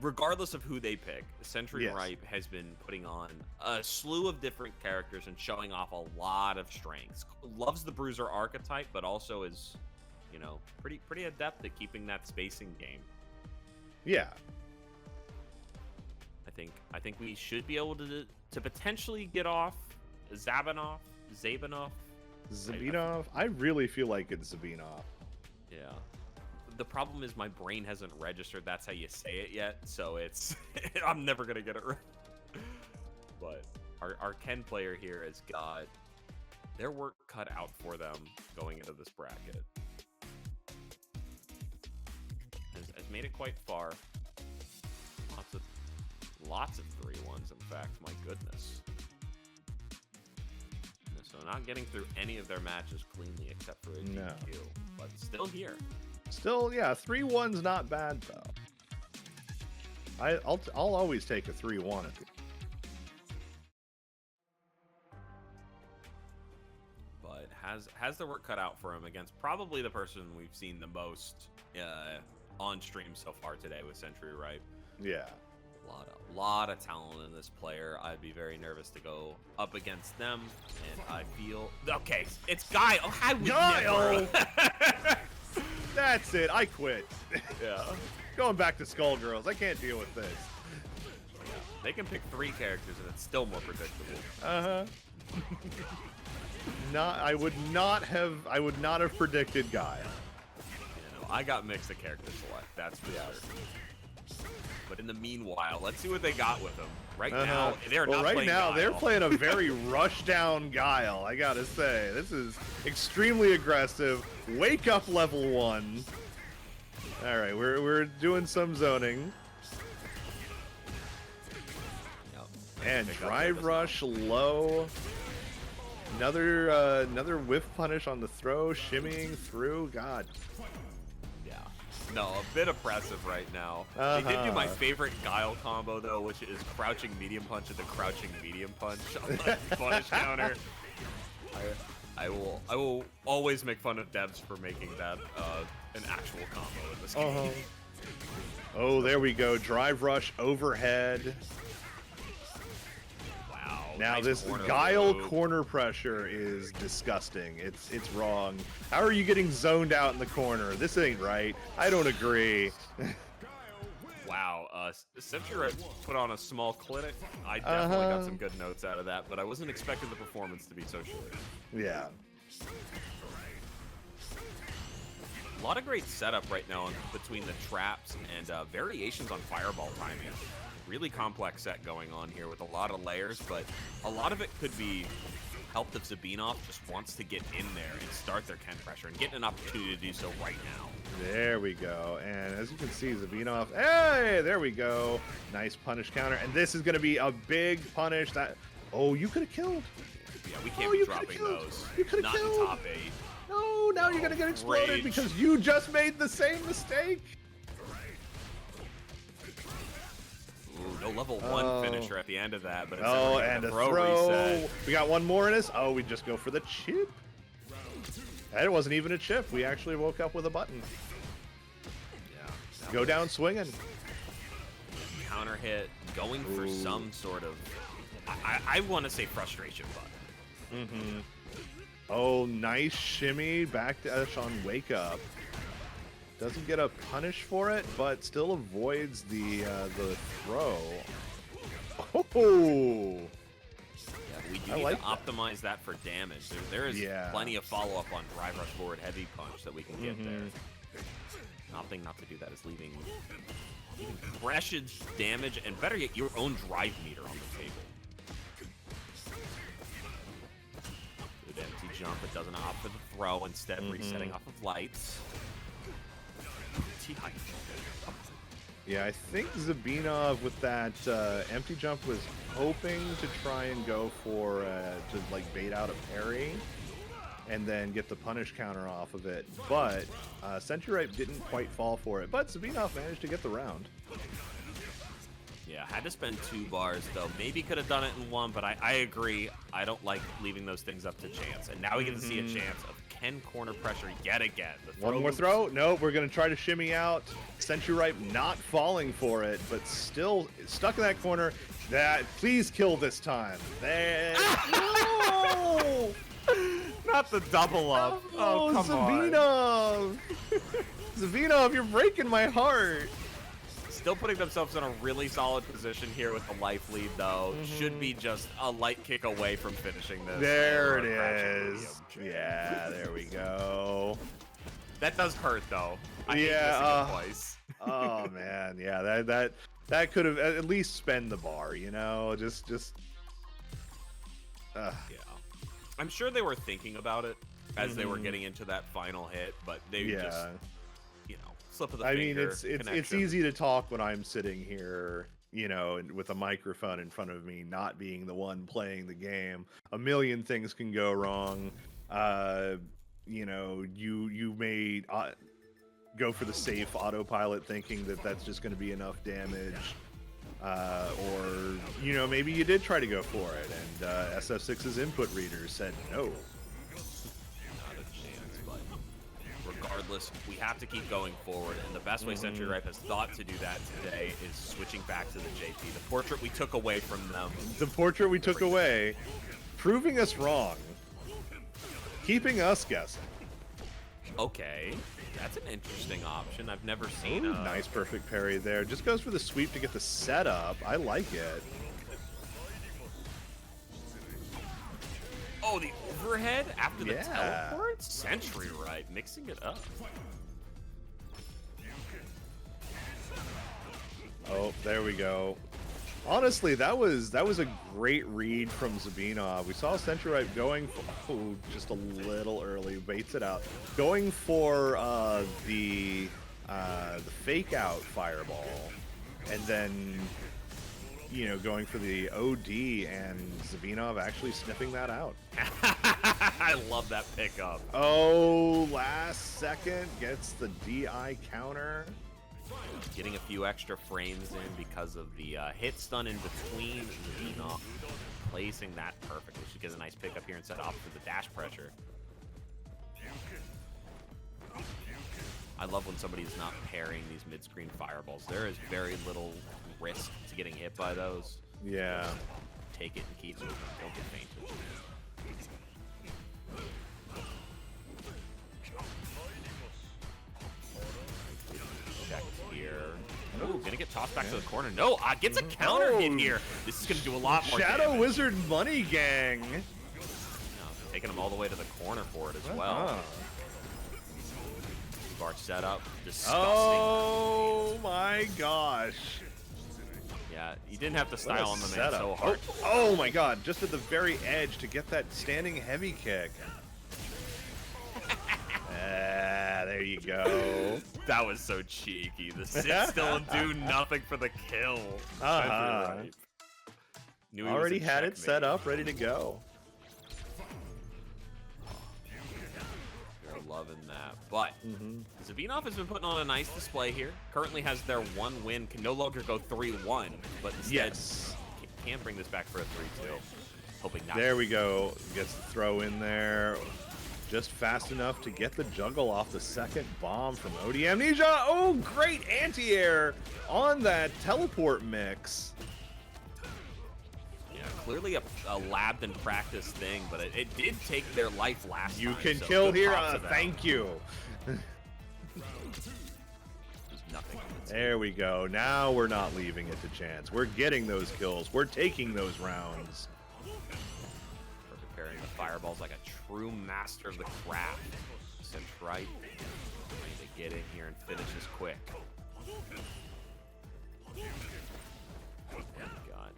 regardless of who they pick, Century Ripe has been putting on a slew of different characters and showing off a lot of strengths. Loves the Bruiser archetype, but also is, you know, pretty adept at keeping that spacing game. Yeah. I think we should be able to potentially get off Zabinov. I really feel like it's Zabinov. Yeah. The problem is my brain hasn't registered that's how you say it yet, so it's I'm never gonna get it right. But our Ken player here has got their work cut out for them going into this bracket. Has made it quite far. Lots of 3-1s, in fact. My goodness. So not getting through any of their matches cleanly except for a DQ, but still here. Still, yeah, 3-1's not bad though. I'll always take a 3-1 at the... But has the work cut out for him against probably the person we've seen the most on stream so far today with Century Ripe. Yeah. A lot of talent in this player. I'd be very nervous to go up against them, and I feel okay. It's Guile. Guile. That's it. I quit. Yeah. Going back to Skullgirls. I can't deal with this. Yeah. They can pick 3 characters, and it's still more predictable. I would not have predicted Guile. You know, I got mixed at character select. That's for sure. But in the meanwhile, let's see what they got with them. Right now, they're not playing Guile. They're playing a very rush-down Guile, I gotta say. This is extremely aggressive. Wake up level 1. All right, we're doing some zoning. Yep. And drive rush low. Another whiff punish on the throw, shimmying through. God. No, a bit oppressive right now. They did do my favorite Guile combo though, which is crouching medium punch and the crouching medium punch on the punish counter. I will always make fun of devs for making that an actual combo in this game. Oh, there we go. Drive rush overhead. Wow. Now nice this Guile corner pressure is disgusting. It's wrong. How are you getting zoned out in the corner? This ain't right. I don't agree. Wow. Century put on a small clinic. I definitely got some good notes out of that, but I wasn't expecting the performance to be so short. Yeah. A lot of great setup right now between the traps and variations on fireball timing. Really complex set going on here with a lot of layers, but a lot of it could be helped if Zabinov just wants to get in there and start their Ken pressure and get an opportunity to do so right now. There we go. And as you can see, Zabinov, hey, there we go. Nice punish counter. And this is going to be a big punish. Oh, you could have killed. Yeah, we can't be dropping those. You could have killed. Not in top 8. No, now you're going to get exploded because you just made the same mistake. Ooh, no level 1 finisher at the end of that, but it's and a throw. Reset. We got one more in us. Oh, we just go for the chip. And it wasn't even a chip. We actually woke up with a button. Yeah. Go down swinging. Counter hit, going for some sort of, I want to say frustration button. Oh, nice shimmy back dash on wake up. Doesn't get a punish for it, but still avoids the throw. Oh! Yeah, we do need to optimize that for damage. There is plenty of follow-up on drive rush forward heavy punch that we can get there. Opting not to do that is leaving precious damage and better yet, your own drive meter on the table. Good empty jump, but doesn't opt for the throw, instead resetting off of lights. Yeah, I think Zabinov with that empty jump was hoping to try and go for to like bait out a parry and then get the punish counter off of it, but Sentry Ripe didn't quite fall for it, but Zabinov managed to get the round. Yeah, had to spend 2 bars, though. Maybe could have done it in 1, but I agree. I don't like leaving those things up to chance. And now we get to see a chance of Ken corner pressure yet again. One more throw. Nope, we're going to try to shimmy out. Sentry Ripe not falling for it, but still stuck in that corner. Please kill this time. There. No! Not the double up. Oh, come Zabinov. Zabinov, you're breaking my heart. Still putting themselves in a really solid position here with the life lead, though. Should be just a light kick away from finishing this. There it is. Yeah, there we go. That does hurt, though. I hate missing it twice. Oh man, yeah, that could have at least spend the bar, you know, just. Yeah, I'm sure they were thinking about it as they were getting into that final hit, but they just, you know. Slip of the finger. I mean, it's easy to talk when I'm sitting here, you know, with a microphone in front of me, not being the one playing the game. A million things can go wrong. You know, you may go for the safe autopilot thinking that that's just going to be enough damage. Or, you know, maybe you did try to go for it, and SF6's input reader said no. Regardless, we have to keep going forward, and the best way Sentry Ripe has thought to do that today is switching back to the JP. The portrait we took away from them. The portrait we took away, proving us wrong, keeping us guessing. Okay, that's an interesting option. I've never seen a nice perfect parry there. Just goes for the sweep to get the setup. I like it. Oh, the overhead after the teleport? Sentry Ripe, mixing it up. Oh, there we go. Honestly, that was a great read from Zabinov. We saw Sentry Ripe going for, just a little early, baits it out. Going for the fake out fireball, and then, you know, going for the OD, and Zabinov actually sniffing that out. I love that pickup. Oh, last second gets the DI counter. Getting a few extra frames in because of the hit stun in between. Zabinov placing that perfectly. She gets a nice pickup here and set off for the dash pressure. I love when somebody's not parrying these mid-screen fireballs. There is very little risk to getting hit by those. Yeah. Take it and keep moving. Don't get fainted. Check here. Ooh, gonna get tossed back to the corner. No, gets a counter hit here. This is gonna do a lot more Shadow damage. Wizard Money Gang. No, taking him all the way to the corner for it as well. Bar setup. Disgusting. Oh my gosh. Yeah, you didn't have to style on the man so hard. Oh my god, just at the very edge to get that standing heavy kick. There you go. That was so cheeky. The sit still and do nothing for the kill. Already had it set up, ready to go. You're loving that. But Zabinov has been putting on a nice display here. Currently has their 1 win. Can no longer go 3-1, but instead can bring this back for a 3-2. Hoping not. There we go. Gets the throw in there. Just fast enough to get the juggle off the second bomb from OD Amnesia. Oh, great anti-air on that teleport mix. Yeah, clearly a labbed and practiced thing, but it did take their life last time. You can kill here. Thank you. Nothing. There we go. Now we're not leaving it to chance. We're getting those kills. We're taking those rounds. Preparing the fireballs like a true master of the craft. Sentry Ripe trying to get in here and finish this quick. Oh my god.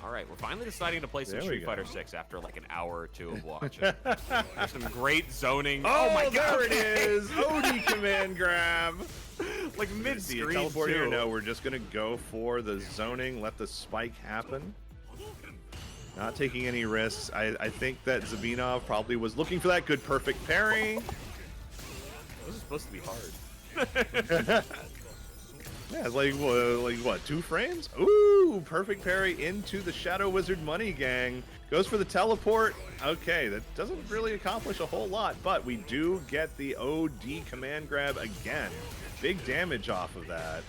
All right, we're finally deciding to play some There we Street go. Fighter 6 after like an hour or two of watching. There's some great zoning. Oh, my God, there it is! OD command grab. like mid See a screen teleport here. too. No, we're just gonna go for the zoning. Let the spike happen. Not taking any risks. I think that Zabinov probably was looking for that good perfect parry. This is supposed to be hard. Yeah, it's like what, 2 frames? Ooh, perfect parry into the Shadow Wizard Money Gang. Goes for the teleport. Okay, that doesn't really accomplish a whole lot, but we do get the OD command grab again. Big damage off of that.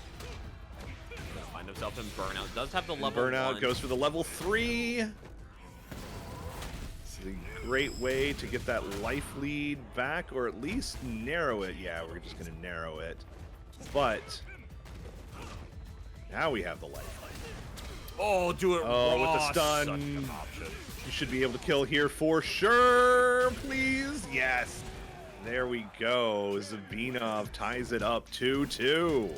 Find himself in burnout. Does have the level Burnout 1. goes for the level 3. This is a great way to get that life lead back, or at least narrow it. Yeah, we're just gonna narrow it. But now we have the life. Oh, do it Oh, raw. with the stun. Such a good option. You should be able to kill here for sure, please. Yes. There we go. Zabinov ties it up 2-2.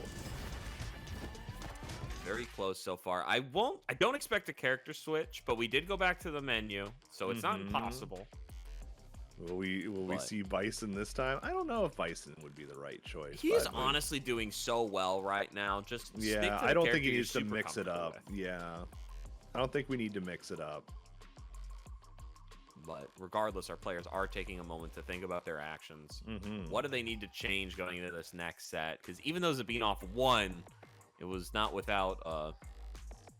Very close so far. I don't expect a character switch, but we did go back to the menu, so it's not impossible. Will we see Bison this time? I don't know if Bison would be the right choice. He's but, honestly doing so well right now. Just stick to the I don't think character he needs you're to super mix it up. comfortable with. Yeah. I don't think we need to mix it up. But regardless, our players are taking a moment to think about their actions. What do they need to change going into this next set? Because even though Zabinov won, it was not without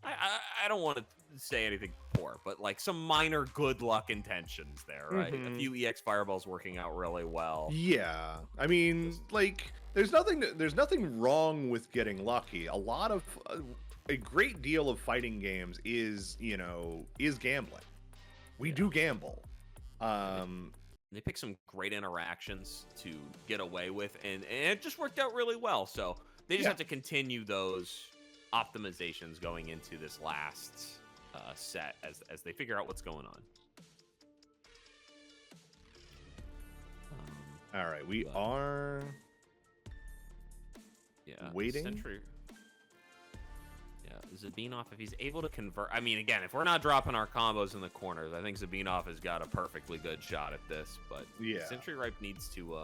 I don't want to say anything poor, but like some minor good luck intentions there, right? A few EX fireballs working out really well. Yeah, I mean, like, there's nothing wrong with getting lucky. A great deal of fighting games is gambling. We do gamble. They picked some great interactions to get away with, and it just worked out really well. So they just have to continue those optimizations going into this last set as they figure out what's going on. All right, we are waiting. Sentry. Zabinov, if he's able to convert, I mean, again, if we're not dropping our combos in the corners, I think Zabinov has got a perfectly good shot at this. But Sentry Ripe needs to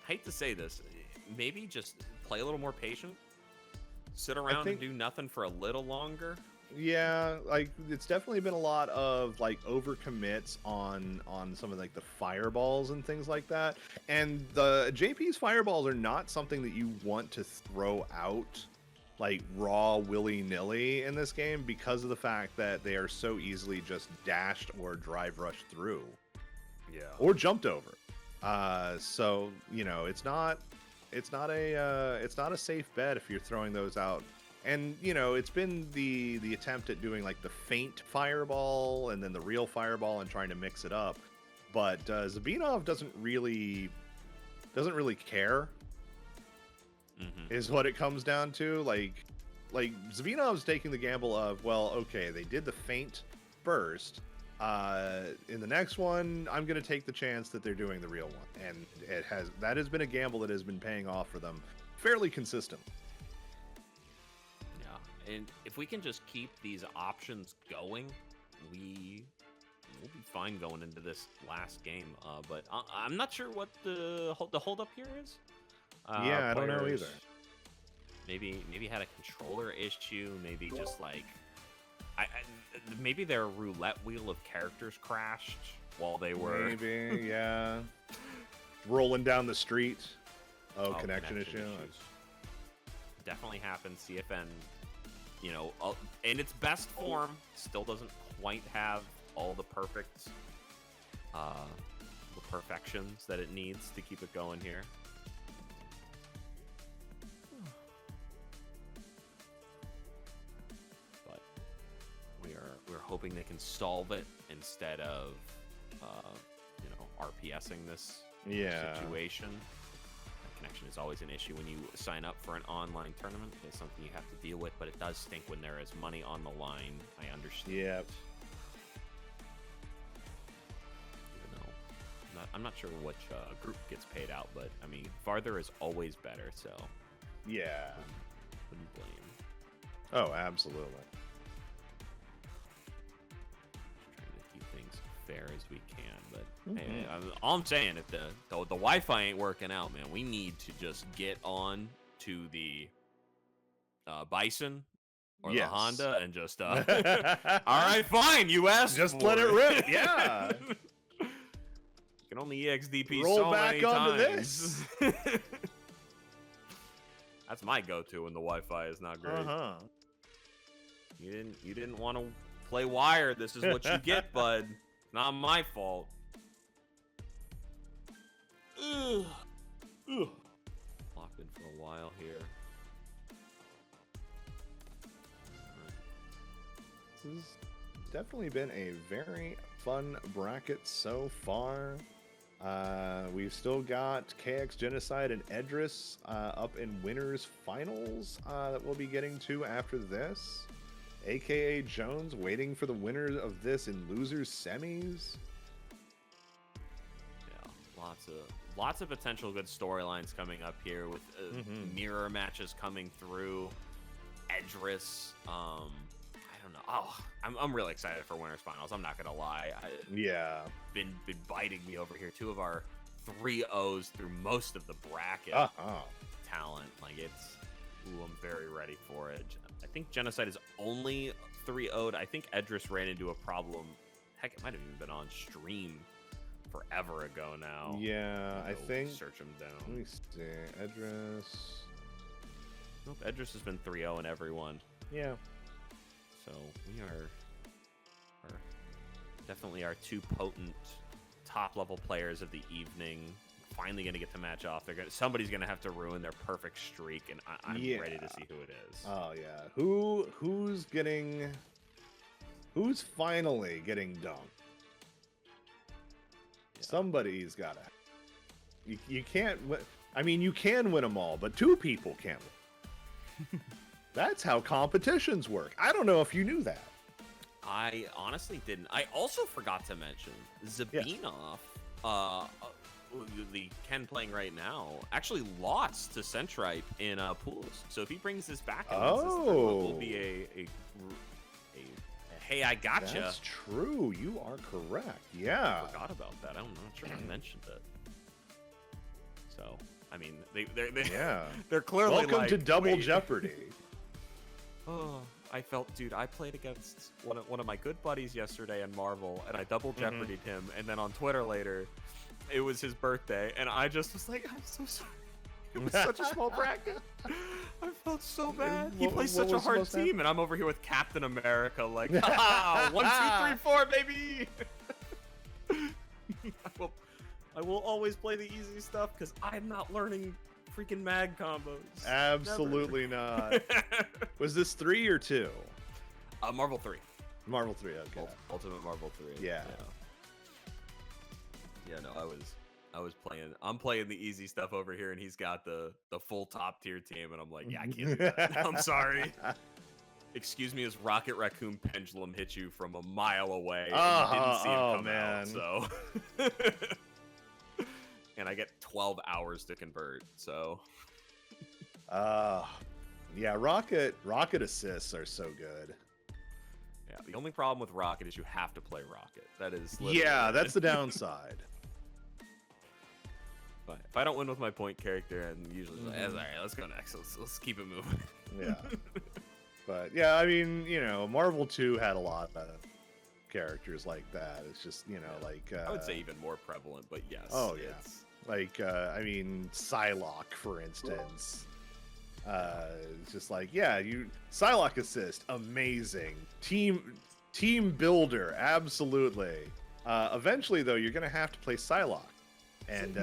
hate to say this, maybe just play a little more patient, sit around and do nothing for a little longer. Yeah, like, it's definitely been a lot of like overcommits on some of like the fireballs and things like that. And the JP's fireballs are not something that you want to throw out like raw willy-nilly in this game, because of the fact that they are so easily just dashed or drive rushed through. Yeah. Or jumped over. So, it's not a safe bet if you're throwing those out. And, it's been the attempt at doing like the feint fireball and then the real fireball and trying to mix it up. But Zabinov doesn't really care. Is what it comes down to. Like Zabinov's taking the gamble of, well, okay, they did the feint first. In the next one, I'm going to take the chance that they're doing the real one. And that has been a gamble that has been paying off for them fairly consistently. Yeah, and if we can just keep these options going, we'll be fine going into this last game. But I'm not sure what the hold up here is. I don't know either. Maybe had a controller issue. Maybe just like maybe their roulette wheel of characters crashed while they were rolling down the street. Connection issue. Definitely happens. CFN, in its best form, still doesn't quite have all the perfections that it needs to keep it going here. We're hoping they can solve it instead of, RPSing this situation. Connection is always an issue when you sign up for an online tournament. It's something you have to deal with, but it does stink when there is money on the line. I understand. Yep. I'm not sure which group gets paid out, but I mean, farther is always better. So yeah, wouldn't blame. Oh, absolutely. fair as we can. But hey, all I'm saying, if the Wi-Fi ain't working out, man, we need to just get on to the Bison or the Honda and just all right, fine, you asked just for let it rip. Yeah. You can only EXDP roll so back many onto times. this. That's my go-to when the Wi-Fi is not great. You didn't want to play wired. This is what you get, bud. Not my fault. Ugh. Locked in for a while here. This has definitely been a very fun bracket so far. We've still got KX Genocide and Edris up in winners finals that we'll be getting to after this. AKA Jones waiting for the winner of this in losers semis. Yeah, lots of potential good storylines coming up here with mirror matches coming through. Edris, I don't know. Oh, I'm really excited for winners finals. I'm not gonna lie. Been biting me over here. Two of our 3-0s through most of the bracket talent. Like it's, I'm very ready for it. I think Genocide is only 3-0'd. I think Edris ran into a problem. Heck, it might have even been on stream forever ago now. Yeah, I think. Search him down. Let me see. Edris. Nope, Edris has been 3-0 in everyone. Yeah. So we are definitely our two potent top level players of the evening. Finally going to get to match off. Somebody's going to have to ruin their perfect streak, and I'm ready to see who it is. Oh yeah, who's finally getting dunked? Yeah. Somebody's got to. You can't win. I mean, you can win them all, but two people can't win. That's how competitions work. I don't know if you knew that. I honestly didn't. I also forgot to mention Zabinov. The Ken playing right now actually lost to Centripe in pools. So if he brings this back, it will be a hey, I gotcha. That's true. You are correct. Yeah. I forgot about that. I'm not sure I mentioned it. So I mean, they're clearly welcome to Double Jeopardy. Oh, I felt, dude, I played against one of my good buddies yesterday in Marvel, and I double Jeopardied him, and then on Twitter later, it was his birthday, and I just was like, I'm so sorry. It was such a small bracket. I felt so bad. He plays such a hard team, and I'm over here with Captain America, like, ha! 1, 2, 3, 4, baby. I will always play the easy stuff because I'm not learning freaking mag combos. Absolutely not. Was this 3 or 2? Marvel 3. Marvel 3, okay. Ultimate Marvel 3. Yeah. Yeah, no, I was playing. I'm playing the easy stuff over here, and he's got the full top tier team, and I'm like, yeah, I can't do that. I'm sorry. Excuse me, as Rocket Raccoon Pendulum hit you from a mile away, and you didn't see him come out, so. And I get 12 hours to convert, so. Yeah, Rocket assists are so good. Yeah, the only problem with Rocket is you have to play Rocket. That is. Yeah, that's the downside. But if I don't win with my point character, and usually like, all right, let's go next. Let's keep it moving. Yeah. But yeah, I mean, Marvel 2 had a lot of characters like that. It's just, like I would say even more prevalent, but yes. Oh yeah. Like I mean, Psylocke, for instance. It's just like, yeah, Psylocke assist, amazing. Team builder, absolutely. Eventually though, you're gonna have to play Psylocke. And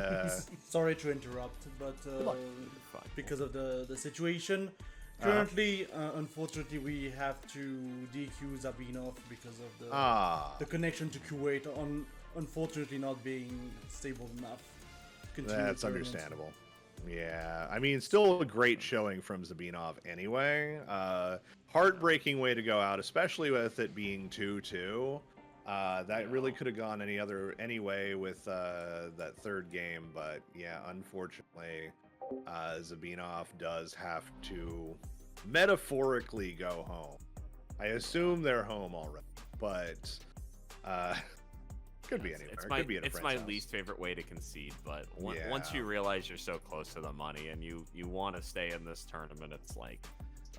sorry to interrupt, but because of the situation currently, unfortunately, we have to DQ Zabinov because of the connection to Kuwait unfortunately not being stable enough. That's understandable. Yeah, I mean, still a great showing from Zabinov anyway. Heartbreaking way to go out, especially with it being 2-2. That really could have gone any way with that third game, but yeah, unfortunately, Zabinov does have to metaphorically go home. I assume they're home already, but yeah, unfortunately, Zabinov does have to metaphorically go home. I assume they're home already, but Could be anywhere. It's my least favorite way to concede, but once you realize you're so close to the money and you want to stay in this tournament, it's like,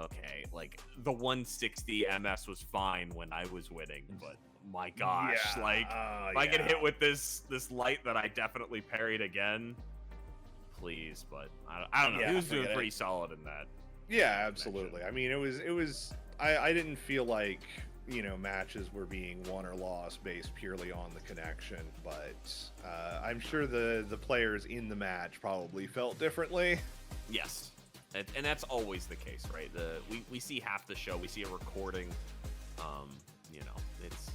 okay, like the 160 MS was fine when I was winning, but my gosh, if I get hit with this light that I definitely parried again, please. But I don't know. He was doing pretty solid in that. Yeah, absolutely. I mean, it was. I didn't feel like, you know, matches were being won or lost based purely on the connection, but I'm sure the players in the match probably felt differently. Yes, and that's always the case, right? We see half the show, we see a recording. You know, it's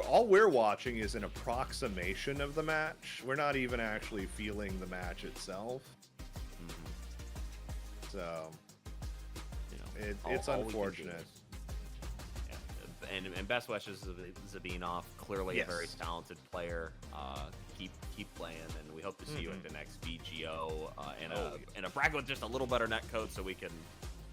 all we're watching is an approximation of the match. We're not even actually feeling the match itself. So, you know, it's unfortunate. And best wishes of Zabinov, clearly a very talented player. Keep playing, and we hope to see you at the next VGO in a bracket with just a little better netcode, so we can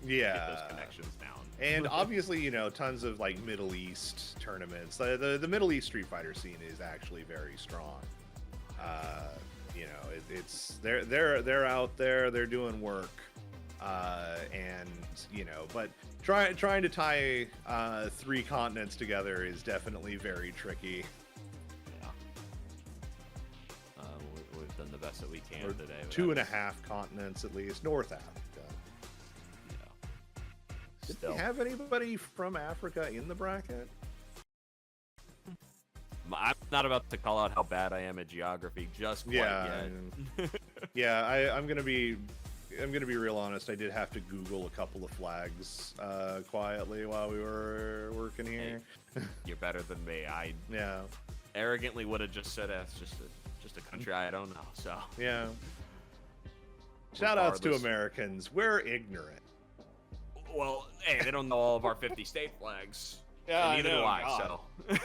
get those connections down. And obviously, you know, tons of like Middle East tournaments. The Middle East Street Fighter scene is actually very strong. You know, they're out there, they're doing work. And you know, but trying to tie 3 continents together is definitely very tricky. Yeah. We've done the best that we can today. 2.5 continents at least, North Africa. Yeah. Did we have anybody from Africa in the bracket? I'm not about to call out how bad I am at geography just quite yet. Yeah, I'm gonna be real honest. I did have to Google a couple of flags quietly while we were working here. Hey, you're better than me. I arrogantly would have just said it's just a country I don't know. So yeah. Shout outs to Americans. We're ignorant. Well, hey, they don't know all of our 50 state flags. Yeah, and neither do I. God. So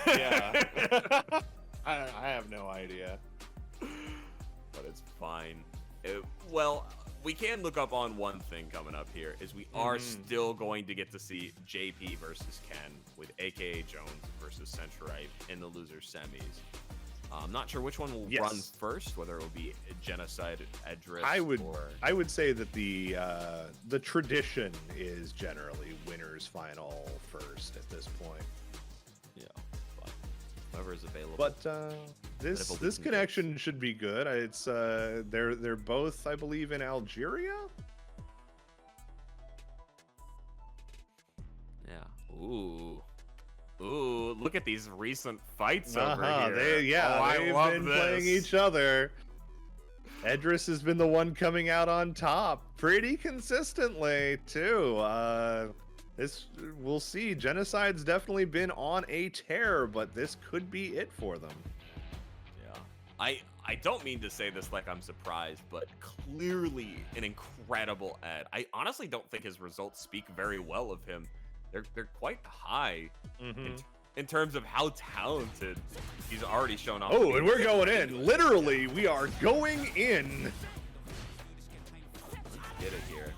yeah, I have no idea. But it's fine. Well, we can look up on one thing coming up here, is we are still going to get to see JP versus Ken with AKA Jones versus Centrite in the loser semis. I'm not sure which one will run first, whether it will be Genocide, Edris, I would say that the tradition is generally winners final first at this point. Yeah, but whoever is available. But this connection should be good. It's they're both, I believe, in Algeria. Yeah. Ooh, look at these recent fights over here. They've been playing each other. Edris has been the one coming out on top pretty consistently, too. We'll see. Genocide's definitely been on a tear, but this could be it for them. Yeah. I don't mean to say this like I'm surprised, but clearly an incredible Ed. I honestly don't think his results speak very well of him. They're quite high in terms of how talented he's already shown off. Oh, and we're going in. Literally, we are going in. Get it here.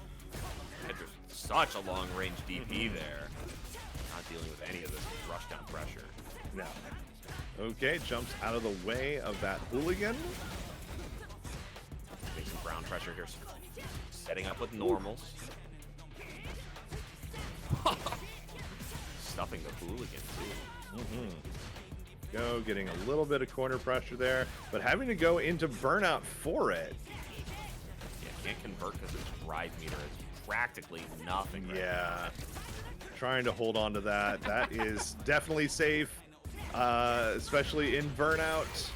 Such a long-range DP there. Not dealing with any of this rushdown pressure. No. Okay, jumps out of the way of that hooligan. Getting some ground pressure here. Setting up with normals. Stuffing the hooligan too. Getting a little bit of corner pressure there, but having to go into burnout for it. Yeah, can't convert because its ride meter is practically nothing. Yeah, trying to hold on to that. That is definitely safe, especially in burnout.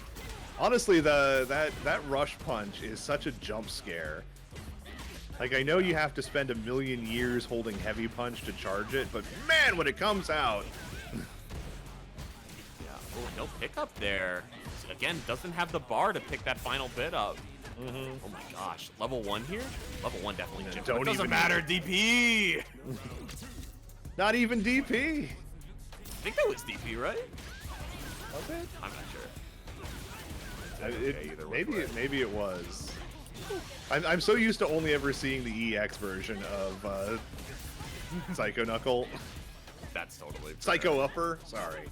Honestly, that rush punch is such a jump scare. Like, I know you have to spend 1,000,000 years holding heavy punch to charge it, but man, when it comes out. Yeah, oh, no pickup there. Again, doesn't have the bar to pick that final bit up. Oh my gosh, level 1 here? Level 1 definitely jumps. It doesn't matter, DP! Not even DP. I think that was DP, right? Was it? I'm not sure. Maybe it was. I'm so used to only ever seeing the EX version of Psycho Knuckle. That's totally fair. Psycho Upper. Sorry.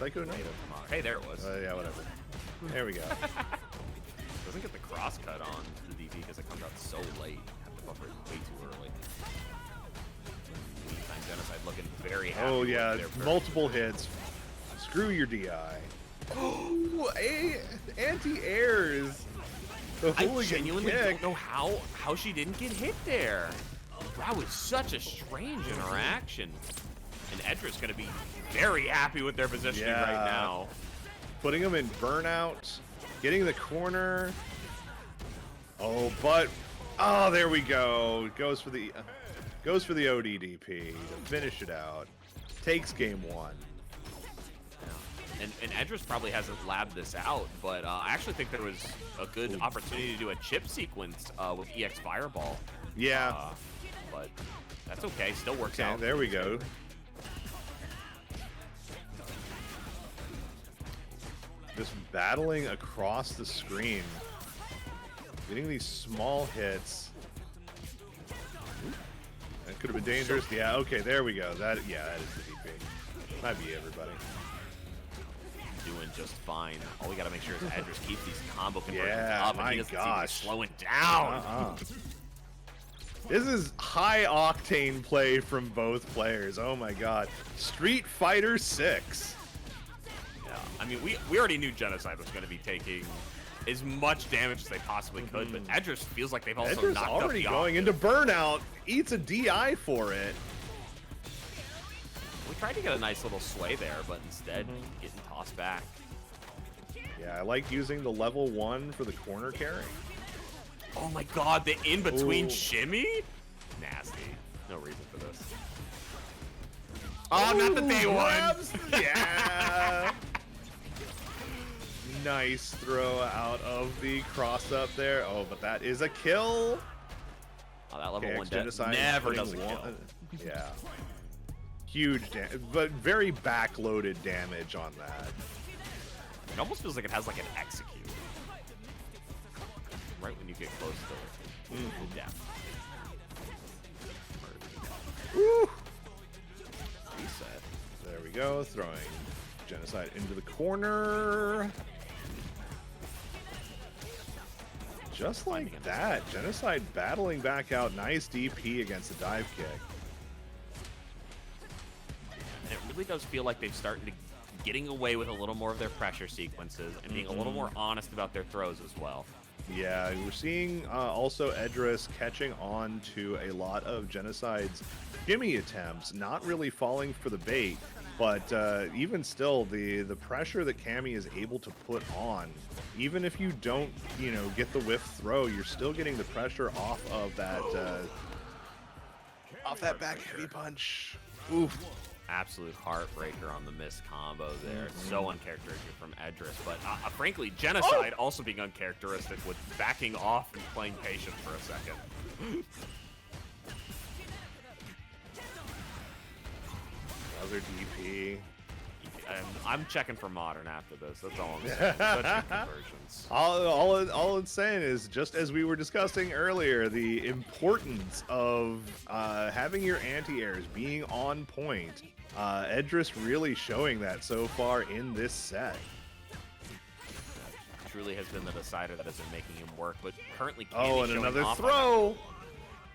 Psycho Knight. Hey, there it was. Yeah, whatever. There we go. Doesn't get the cross cut on the DP because it comes out so late. Have to buffer it way too early. Meantime, Genocide looking very happy. Oh yeah, multiple hits. Screw your DI. Oh, anti-airs. I genuinely don't know how she didn't get hit there. That was such a strange interaction. And Edra's going to be very happy with their positioning right now. Putting them in burnout, getting the corner. Oh, but there we go. Goes for the ODDP to finish it out. Takes game 1. And Edris probably hasn't labbed this out, but I actually think there was a good opportunity to do a chip sequence with EX Fireball. Yeah. But that's okay. Still works out. There we go. Just battling across the screen. Getting these small hits. That could have been dangerous. Yeah, okay, there we go. That is the DP. Might be everybody. Doing just fine. All we got to make sure is Edris keeps these combo conversions my up, and he doesn't seem to be slowing down. This is high octane play from both players. Oh my god. Street Fighter 6. Yeah, I mean, we already knew Genocide was going to be taking as much damage as they possibly could, but Edris feels like they've also knocked up already going into burnout. Eats a DI for it. We tried to get a nice little sway there, but instead getting tossed back. Yeah, I like using the level 1 for the corner carry. Oh my god, the in-between shimmy? Nasty. No reason for this. Oh, not the day one! Yeah! Nice throw out of the cross-up there. Oh, but that is a kill! Oh, that level 1 Genocide never does a kill. Yeah. Huge damage, but very backloaded damage on that. It almost feels like it has like an execute. Right when you get close to the death. Woo! Reset. There we go, throwing Genocide into the corner. Just like that, Genocide battling back out. Nice DP against the dive kick. And it really does feel like they've started to getting away with a little more of their pressure sequences and being a little more honest about their throws as well. Yeah, we're seeing also Edris catching on to a lot of Genocide's shimmy attempts, not really falling for the bait, but even still, the pressure that Cammy is able to put on, even if you don't, get the whiff throw, you're still getting the pressure off of that back heavy punch. Oof. Absolute heartbreaker on the missed combo there. So uncharacteristic from Edris, but frankly, Genocide also being uncharacteristic with backing off and playing patient for a second. Another DP. I'm checking for modern after this. That's all I'm saying. Such conversions. All it's saying is, just as we were discussing earlier, the importance of having your anti-airs being on point. Edris really showing that so far in this set. Truly has been the decider that has been making him work, but currently and another throw.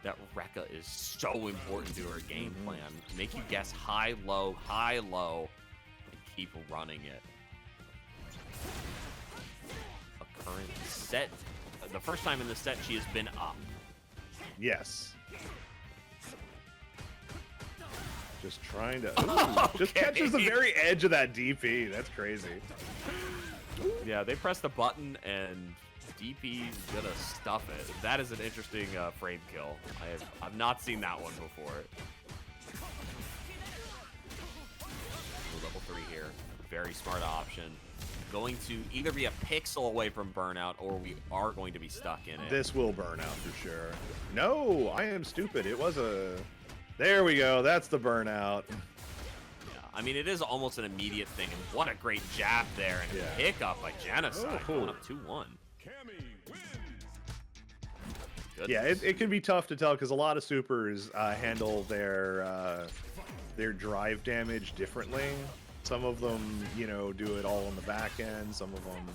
That Rekka is so important to her game plan. Make you guess high, low, and keep running it. A current set. The first time in the set she has been up. Yes. Just trying to... Just catches the very edge of that DP. That's crazy. Yeah, they pressed a button and DP's gonna stuff it. That is an interesting frame kill. I've not seen that one before. Level 3 here. Very smart option. Going to either be a pixel away from burnout, or we are going to be stuck in it. This will burn out for sure. No, I am stupid. It was a... There we go. That's the burnout. Yeah, I mean, it is almost an immediate thing. And what a great jab there. And a pickup by Genocide. Going up 2-1. Yeah, it can be tough to tell because a lot of supers handle their drive damage differently. Some of them, you know, do it all on the back end. Some of them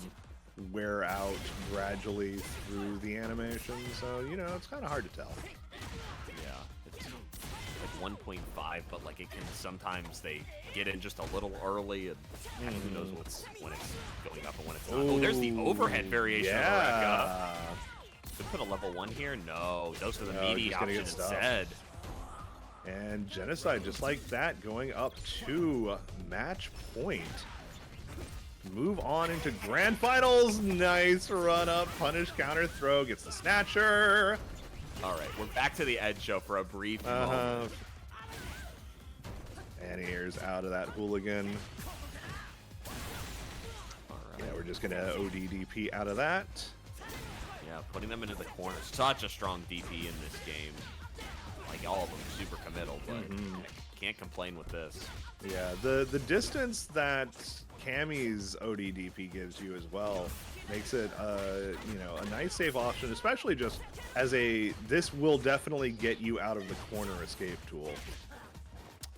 wear out gradually through the animation. So, you know, it's kind of hard to tell. Yeah, it's like 1.5, but like it can sometimes they get in just a little early, and who knows when it's going up and when it's not. Oh, there's the overhead variation of Rekka. Could put a level 1 here? No, those are the meaty options instead. And Genocide, just like that, going up to match point. Move on into grand finals. Nice run up, punish, counter, throw, gets the snatcher. All right, we're back to the Edge show for a brief moment. And here's out of that hooligan. All right. Yeah, we're just gonna ODDP out of that. Yeah, putting them into the corner. Such a strong DP in this game. Like all of them, super committal, but I can't complain with this. Yeah, the distance that Cammy's ODDP gives you as well makes it you know, a nice safe option, especially just as this will definitely get you out of the corner escape tool.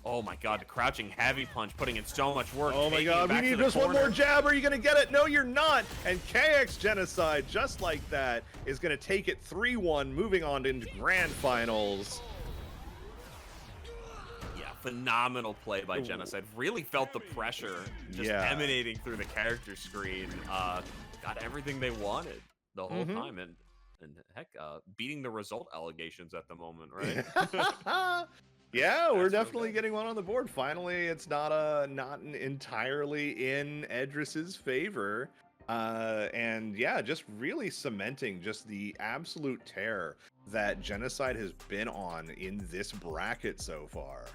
Oh my god, the crouching heavy punch, putting in so much work. Oh my god, we need just one more jab. Are you gonna get it? No, you're not. And KX Genocide, just like that, is gonna take it 3-1, moving on into grand finals. Phenomenal play by Genocide. Really felt the pressure just emanating through the character screen. Got everything they wanted the whole time, and heck, beating the result allegations at the moment, right? Yeah, we're definitely getting one on the board. Finally, it's not entirely in Edris's favor. And yeah, just really cementing just the absolute tear that Genocide has been on in this bracket so far.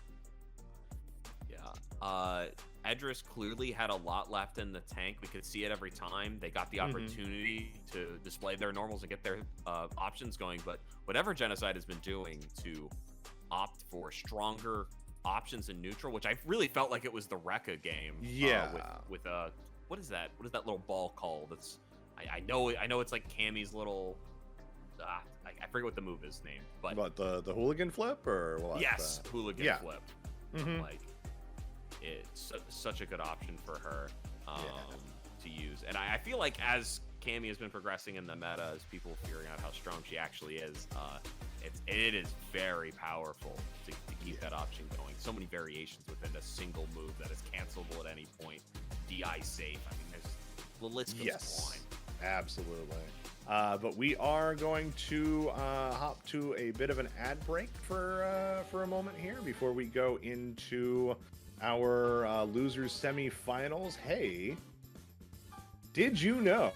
Edris clearly had a lot left in the tank. We could see it every time they got the opportunity to display their normals and get their options going. But whatever Genocide has been doing to opt for stronger options in neutral, which I really felt like it was the Rekka game. Yeah. With what is that? What is that little ball called? It's I know it's like Cammy's little. I forget what the move is named. But what, the hooligan flip or what? Yes, hooligan flip. Like. It's such a good option for her to use. And I feel like as Cammy has been progressing in the meta, as people figuring out how strong she actually is, it is very powerful to keep that option going. So many variations within a single move that is cancelable at any point. DI safe. I mean, the list goes on. Absolutely. But we are going to hop to a bit of an ad break for a moment here before we go into our losers semifinals. Hey, did you know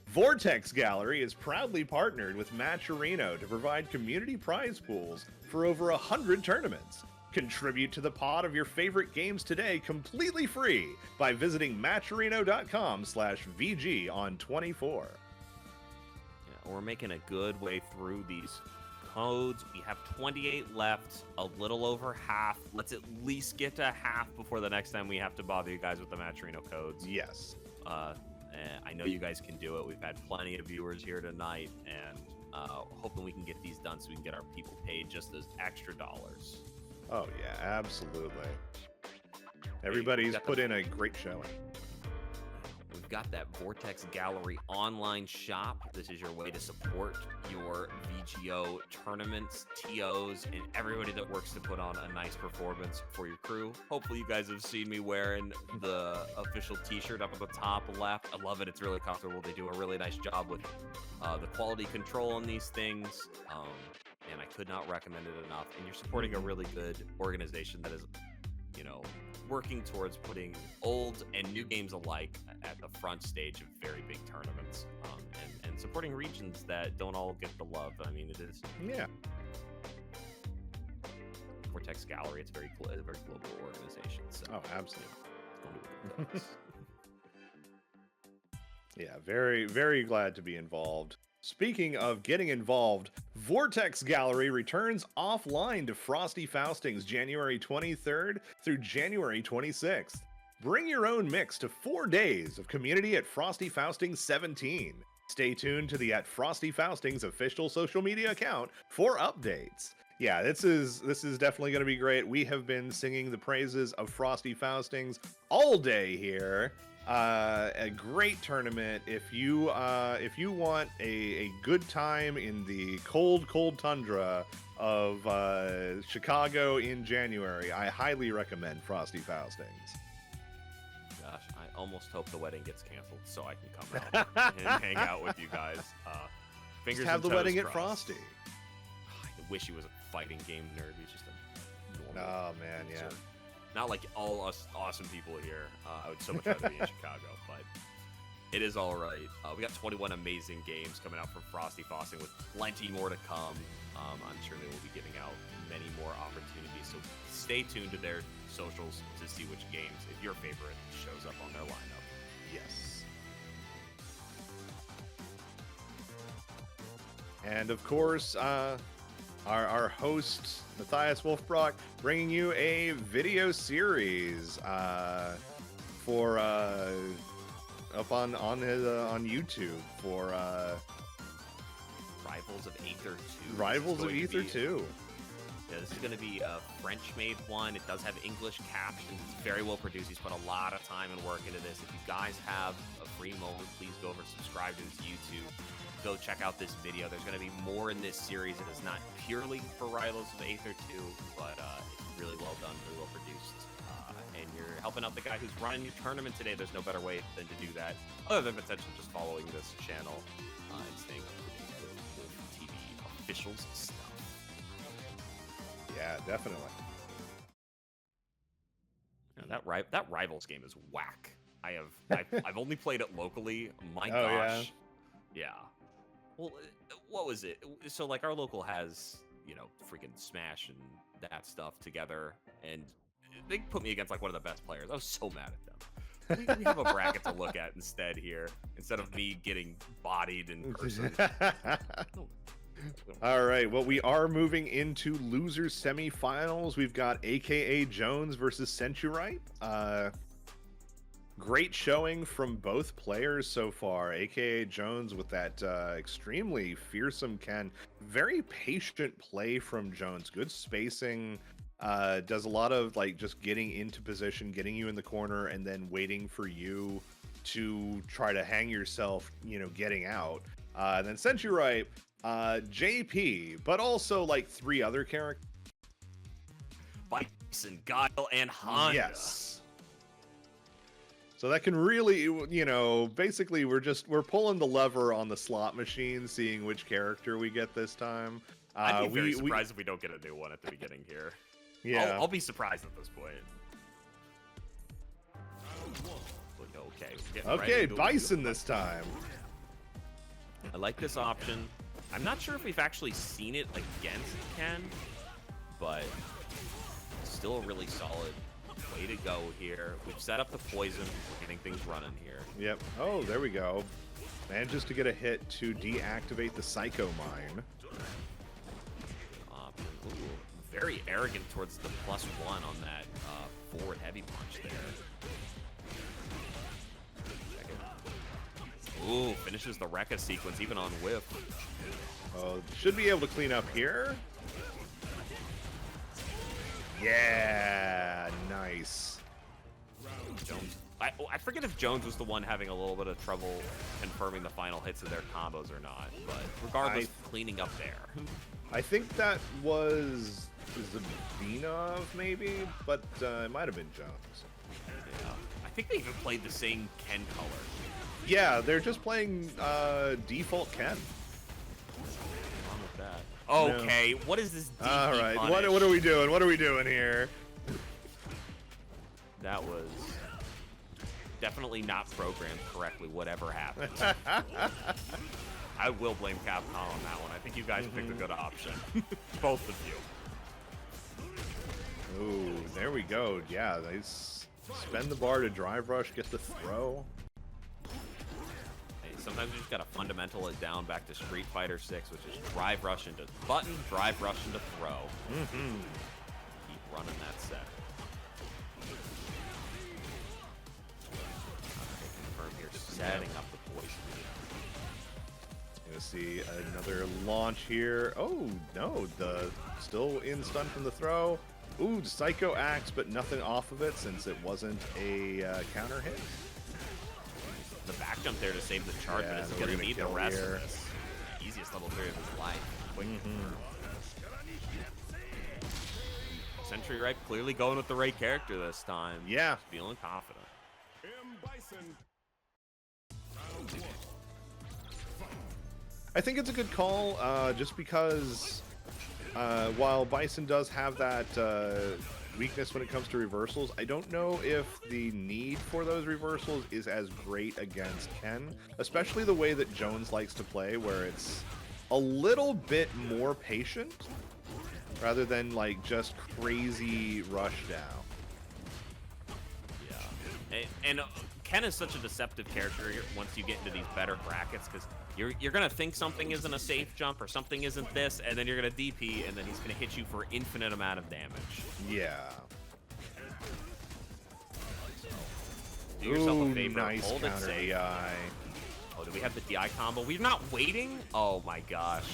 Vortex Gallery is proudly partnered with Matcherino to provide community prize pools for over 100 tournaments? Contribute to the pot of your favorite games today completely free by visiting matcherino.com/VG on 24. Yeah, we're making a good way through these codes. We have 28 left, a little over half. Let's at least get to half before the next time we have to bother you guys with the Matcherino codes. Yes. I know you guys can do it. We've had plenty of viewers here tonight, and hoping we can get these done so we can get our people paid just those extra dollars. Oh yeah, absolutely. Everybody's put in a great showing. We've got that Vortex Gallery online shop. This is your way to support your VGO tournaments, TOs, and everybody that works to put on a nice performance for your crew. Hopefully you guys have seen me wearing the official t-shirt up at the top left. I love it. It's really comfortable. They do a really nice job with the quality control on these things. And I could not recommend it enough. And you're supporting a really good organization that is, you know, working towards putting old and new games alike at the front stage of very big tournaments, and supporting regions that don't all get the love. I mean, it is. Yeah. Vortex Gallery, it's a very global organization. So oh, absolutely. Yeah, very, very glad to be involved. Speaking of getting involved, Vortex Gallery returns offline to Frosty Fausting's January 23rd through January 26th. Bring your own mix to 4 days of community at Frosty Fausting's 17. Stay tuned to the @Frosty Fausting's official social media account for updates. yeah, this is definitely going to be great. We have been singing the praises of Frosty Faustings all day here. A great tournament. If you want a good time in the cold tundra of Chicago in January, I highly recommend Frosty Faustings. Gosh, I almost hope the wedding gets canceled so I can come out and hang out with you guys. Fingers Just have and the wedding crossed. at Frosty. I wish he was a fighting game nerd. He's just a normal. Oh man, yeah. Sort of, not like all us awesome people here. I would so much rather be in Chicago, but it is all right. We got 21 amazing games coming out from Frosty Fausting with plenty more to come. I'm sure they will be giving out many more opportunities, so stay tuned to their socials to see which games, if your favorite, shows up on their lineup. Yes. And of course, our host Matthias Wolfbrock bringing you a video series for up on YouTube for Rivals of Aether 2. Rivals of Aether 2. Yeah, this is going to be a French-made one. It does have English captions. It's very well produced. He's put a lot of time and work into this. If you guys have a free moment, please go over and subscribe to his YouTube. Go check out this video. There's going to be more in this series. It is not purely for Rivals of Aether 2, but it's really well done, really well produced. And you're helping out the guy who's running your tournament today. There's no better way than to do that, other than potentially just following this channel and staying up to date with TV officials stuff. Yeah, definitely. Yeah, that Rivals game is whack. I've only played it locally. My gosh. Yeah. Well, what was it? So, like, our local has, freaking Smash and that stuff together, and they put me against, like, one of the best players. I was so mad at them. We have a bracket to look at instead here, instead of me getting bodied in person. All right, well, we are moving into losers semifinals. We've got AKA Jones versus Centurite. Great showing from both players so far. AKA Jones with that extremely fearsome Ken. Very patient play from Jones. Good spacing. Does a lot of like just getting into position, getting you in the corner, and then waiting for you to try to hang yourself, getting out. Then Centurite, JP, but also like 3 other characters. Bison, Guile, and Honda. Yes. So that can really, basically we're pulling the lever on the slot machine, seeing which character we get this time. I'd be very surprised if we don't get a new one at the beginning here. Yeah. I'll be surprised at this point. Okay, Bison this time. I like this option. I'm not sure if we've actually seen it against Ken, but still a really solid way to go here. We've set up the poison. We're getting things running here. Yep. Oh, there we go. Manages to get a hit to deactivate the Psycho Mine. Ooh, very arrogant towards the +1 on that forward heavy punch there. Ooh, finishes the Rekka sequence even on whip. Oh, should be able to clean up here. Yeah, nice. Jones. I forget if Jones was the one having a little bit of trouble confirming the final hits of their combos or not, but regardless, cleaning up there. I think that was Zabinov maybe, but it might have been Jones. Yeah. I think they even played the same Ken color. Yeah, they're just playing default Ken. Okay, no. What is this DP All right, punish? what are we doing? What are we doing here? That was definitely not programmed correctly, whatever happened. I will blame Capcom on that one. I think you guys picked a good option. Both of you. Ooh, there we go. Yeah, they spend the bar to drive rush, get the throw. Sometimes you just gotta fundamental it down back to Street Fighter 6, which is drive rush into button, drive rush into throw. Keep running that set. Confirm here, setting up the poison. Gonna see another launch here. Oh no, the still in stun from the throw. Ooh, Psycho Axe, but nothing off of it since it wasn't a counter hit. The back jump there to save the charge, but it's gonna need the rest of this. Easiest level 3 of his life. Sentry Ripe clearly going with the right character this time. Yeah. Just feeling confident. I think it's a good call, just because while Bison does have that weakness when it comes to reversals, I don't know if the need for those reversals is as great against Ken, especially the way that Jones likes to play, where it's a little bit more patient rather than like just crazy rush down. Yeah, and Ken is such a deceptive character once you get into these better brackets, because you're gonna think something isn't a safe jump or something isn't this, and then you're gonna DP, and then he's gonna hit you for an infinite amount of damage. Yeah. Do yourself a favor. Nice Hold counter it safe. DI. Oh, do we have the DI combo? We're not waiting? Oh my gosh.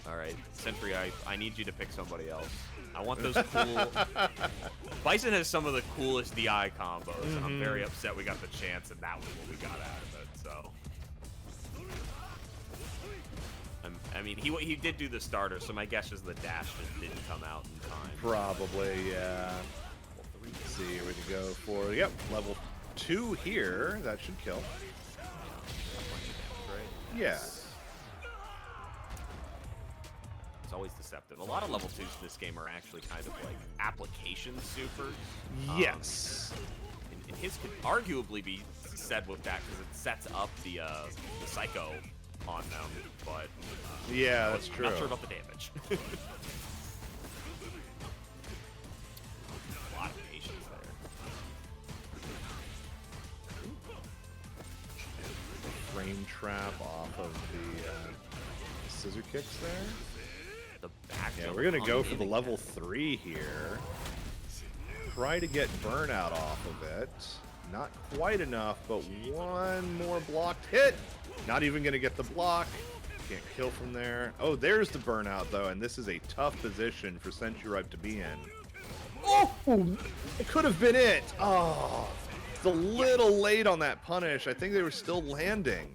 All right, Sentry, I need you to pick somebody else. I want those cool... Bison has some of the coolest DI combos, and I'm very upset we got the chance, and that was what we got out of it, so... I mean, he did do the starter, so my guess is the dash just didn't come out in time. Probably, yeah. Let's see, here we go for, yep, level 2 here. That should kill. Yeah. It's always deceptive. A lot of level 2s in this game are actually kind of like application supers. Yes. And his could arguably be said with that because it sets up the Psycho on them, but yeah, that's true. Not sure about the damage. A lot of patience there. Frame trap off of the scissor kicks there. The back yeah, we're gonna go for the level 3 here. Try to get burnout off of it. Not quite enough, but one more blocked hit. Not even gonna get the block. Can't kill from there. Oh, there's the burnout though, and this is a tough position for Sentry Ripe to be in. Oh, it could have been it. Oh, it's a little late on that punish. I think they were still landing.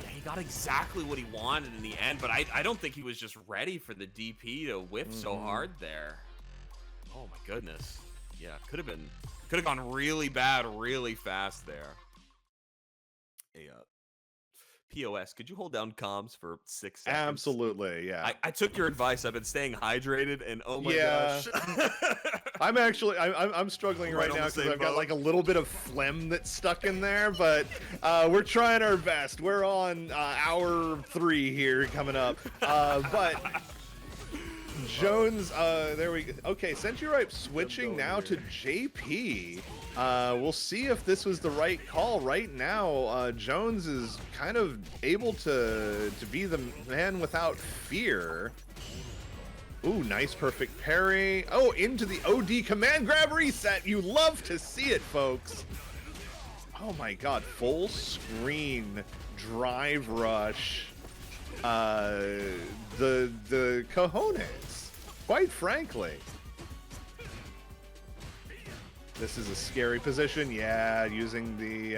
Yeah, he got exactly what he wanted in the end, but I don't think he was just ready for the DP to whiff so hard there. Oh my goodness. Yeah, could have gone really bad really fast there. Hey, POS, could you hold down comms for 6 seconds? Absolutely, yeah. I took your advice. I've been staying hydrated, and oh my gosh. I'm struggling right now because I've got like a little bit of phlegm that's stuck in there, but we're trying our best. We're on hour 3 here coming up, but Jones, there we go. Okay, Sentry Ripe switching now to JP. We'll see if this was the right call. Right now, Jones is kind of able to be the man without fear. Ooh, nice perfect parry. Oh, into the OD command grab reset. You love to see it, folks. Oh my god, full screen drive rush. The cojones, quite frankly. This is a scary position. Yeah, using the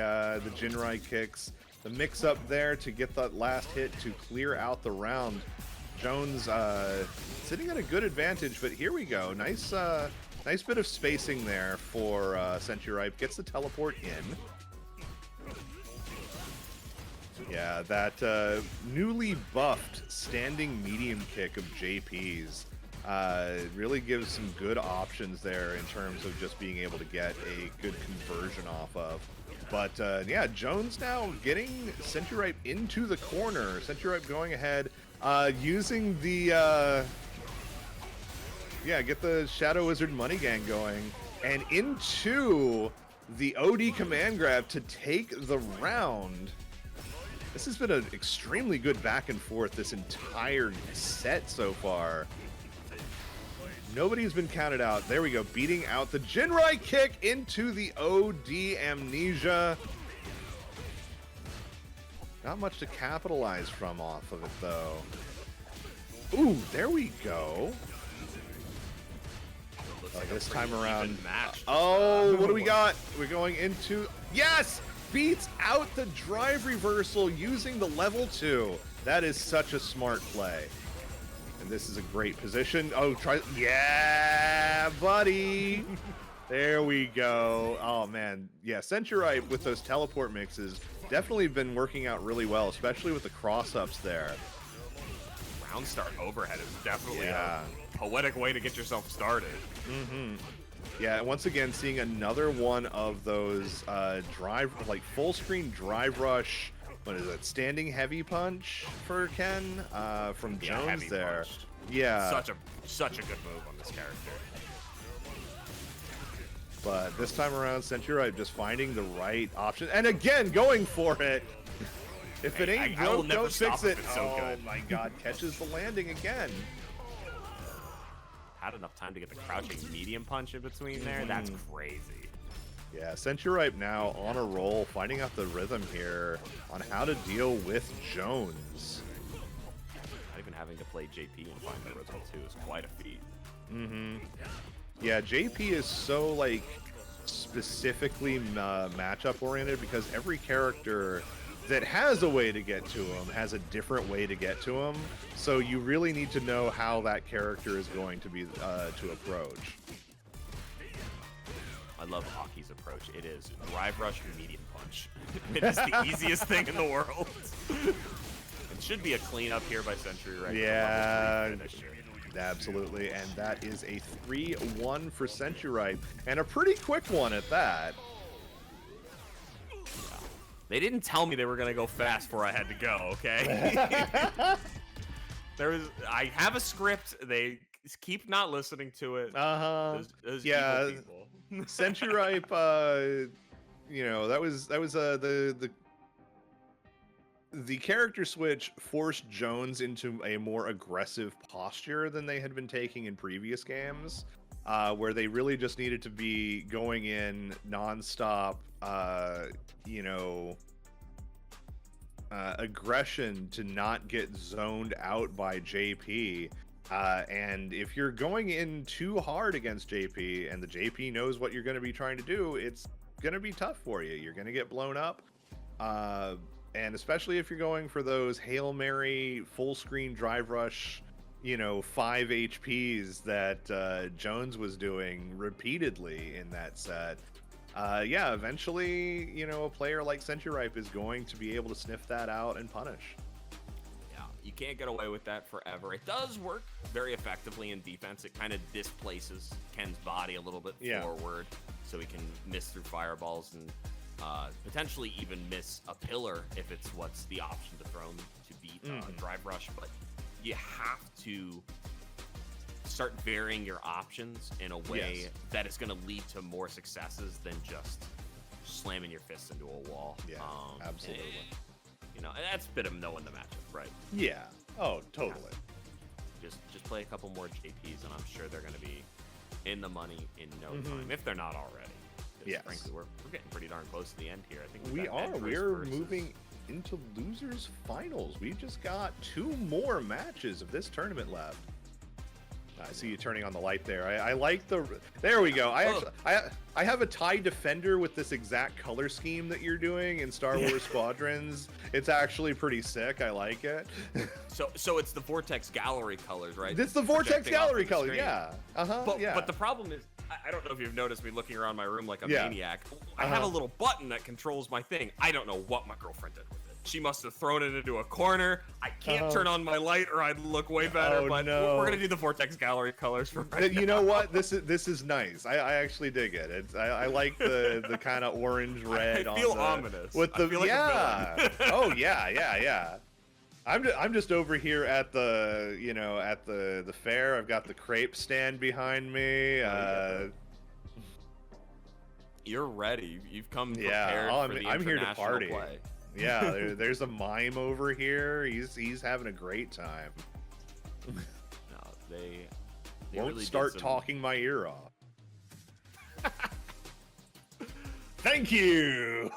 Jinrai kicks. The mix up there to get that last hit to clear out the round. Jones sitting at a good advantage, but here we go. Nice nice bit of spacing there for Sentry Ripe. Gets the teleport in. Yeah, that newly buffed standing medium kick of JP's really gives some good options there in terms of just being able to get a good conversion off of. But yeah, Jones now getting Sentry Ripe into the corner. Sentry Ripe going ahead, using the yeah, get the Shadow Wizard Money Gang going, and into the OD command grab to take the round. This has been an extremely good back and forth this entire set so far. Nobody's been counted out. There we go, beating out the Jinrai kick into the OD Amnesia. Not much to capitalize from off of it, though. Ooh, there we go. Like this time around. Oh, what do we got? We're going into... Yes! Beats out the drive reversal using the level 2. That is such a smart play. And this is a great position. Oh, try... Yeah, buddy! There we go. Oh, man. Yeah, Centuripe with those teleport mixes definitely been working out really well, especially with the cross-ups there. Round start overhead is definitely a poetic way to get yourself started. Yeah, once again, seeing another one of those full screen drive rush. What is it? Standing heavy punch for Ken from Jones there. Punched. Yeah, such a good move on this character. But this time around, Centuripe just finding the right option and again going for it. If it ain't broke, don't fix it. So oh my God, catches the landing again. Had enough time to get the crouching medium punch in between there. That's crazy. Yeah, Centuripe now on a roll, finding out the rhythm here on how to deal with Jones. Not even having to play JP and find the rhythm too is quite a feat. Yeah, JP is so like specifically matchup oriented because every character that has a way to get to him has a different way to get to him. So you really need to know how that character is going to be to approach. I love Aki's approach. It is drive rush medium punch. It is the easiest thing in the world. It should be a cleanup here by Century, right? Yeah, absolutely. And that is a 3-1 for Centuripe, and a pretty quick one at that. They didn't tell me they were gonna go fast before I had to go, okay? I have a script. They keep not listening to it. Those yeah. evil people. Centuripe, you know, that was the character switch forced Jones into a more aggressive posture than they had been taking in previous games, where they really just needed to be going in nonstop, aggression to not get zoned out by JP. And if you're going in too hard against JP and the JP knows what you're going to be trying to do, it's going to be tough for you. You're going to get blown up. And especially if you're going for those Hail Mary full screen drive rush, 5 HPs that Jones was doing repeatedly in that set. Yeah, eventually, a player like Centuripe is going to be able to sniff that out and punish. Yeah, you can't get away with that forever. It does work very effectively in defense. It kind of displaces Ken's body a little bit forward, so he can miss through fireballs and potentially even miss a pillar if it's what's the option to throw him to beat drive rush. But you have to start varying your options in a way that is going to lead to more successes than just slamming your fists into a wall. Yeah, absolutely. And that's a bit of knowing the matchup, right? Yeah. Oh, totally. Just play a couple more JPs, and I'm sure they're going to be in the money in no time, if they're not already. Yes. Frankly, we're getting pretty darn close to the end here. I think we are. We're moving into losers finals. We've just got 2 more matches of this tournament left. I see you turning on the light there. I like the... There we go. I have a TIE Defender with this exact color scheme that you're doing in Star Wars Squadrons. It's actually pretty sick. I like it. So it's the Vortex Gallery colors, right? It's the Vortex Gallery color, yeah. But the problem is, I don't know if you've noticed me looking around my room like a maniac. I have a little button that controls my thing. I don't know what my girlfriend did with it. She must have thrown it into a corner. I can't turn on my light or I'd look way better, but we're going to do the Vortex Gallery colors for right now. You know what? This is nice. I actually dig it. I like the kind of orange red. I feel ominous. With the, I feel like a villain. Oh, yeah. I'm just over here at the at the fair. I've got the crepe stand behind me. You're ready. You've come prepared for the I'm here to international party. play. Yeah, there's a mime over here. He's having a great time. No, they won't really start talking my ear off. Thank you.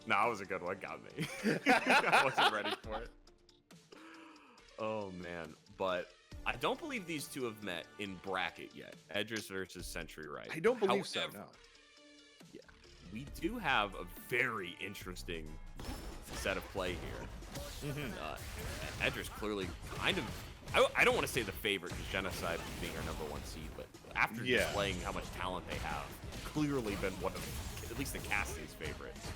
No, that was a good one. Got me. I wasn't ready for it. Oh, man. But I don't believe these two have met in bracket yet. Edris versus Century Right. I don't believe so, no. Yeah. We do have a very interesting set of play here. Edris clearly kind of... I don't want to say the favorite because Genocide being our #1 seed, but after displaying how much talent they have, clearly been one of, at least the casting's favorites.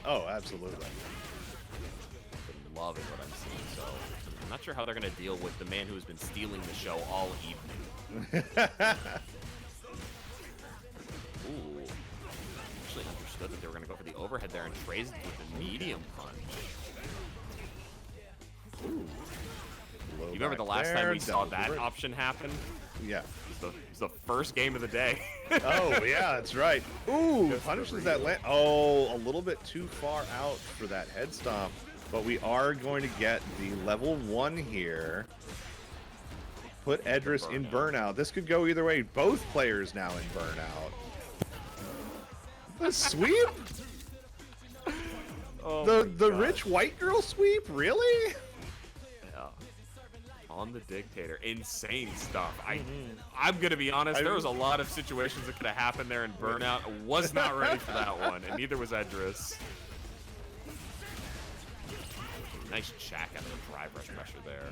Oh, absolutely. Been loving what I'm seeing, so I'm not sure how they're going to deal with the man who has been stealing the show all evening. Ooh. Actually understood that they were going to go for the overhead there and Trey's with the medium punch. Ooh. You remember the last time we saw that option happen? Yeah. It was the first game of the day. Oh, yeah, that's right. Ooh, punishes that land. Oh, a little bit too far out for that head stomp. But we are going to get the level 1 here. Put Edris in burnout. This could go either way. Both players now in burnout. The sweep? Oh the rich white girl sweep? Really? On the Dictator. Insane stuff. I'm gonna be honest, there was a lot of situations that could have happened there in Burnout. I was not ready for that one, and neither was Edris. Nice check out of the drive rush pressure there.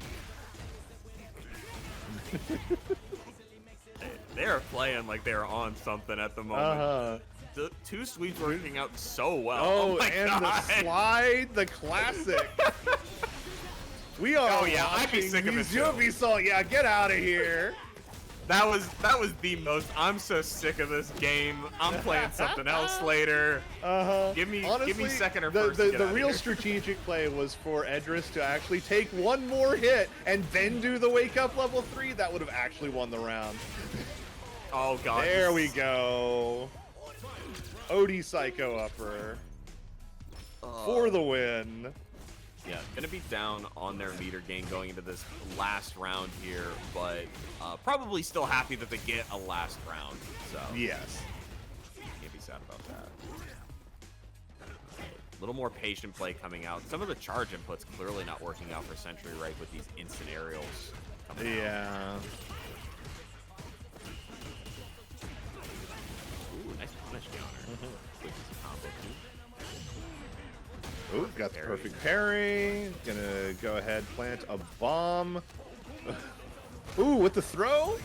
They're playing like they're on something at the moment. The two sweeps working out so well. Oh, my and God. the slide, the classic. We are. Oh yeah, I'd be sick of this. You'll be so. Yeah, get out of here. That was the most. I'm so sick of this game. I'm playing something else later. Give me second or first. The real strategic play was for Edris to actually take one more hit and then do the wake up level 3. That would have actually won the round. Oh god. There we go. OD Psycho upper for the win. Yeah, gonna be down on their meter gain going into this last round here, but probably still happy that they get a last round. So yes, can't be sad about that. A little more patient play coming out. Some of the charge inputs clearly not working out for Century Right with these instant aerials. Yeah. Ooh, nice punish counter. Quick combo too. Ooh, got the perfect parry. Gonna go ahead, plant a bomb. Ooh, with the throw.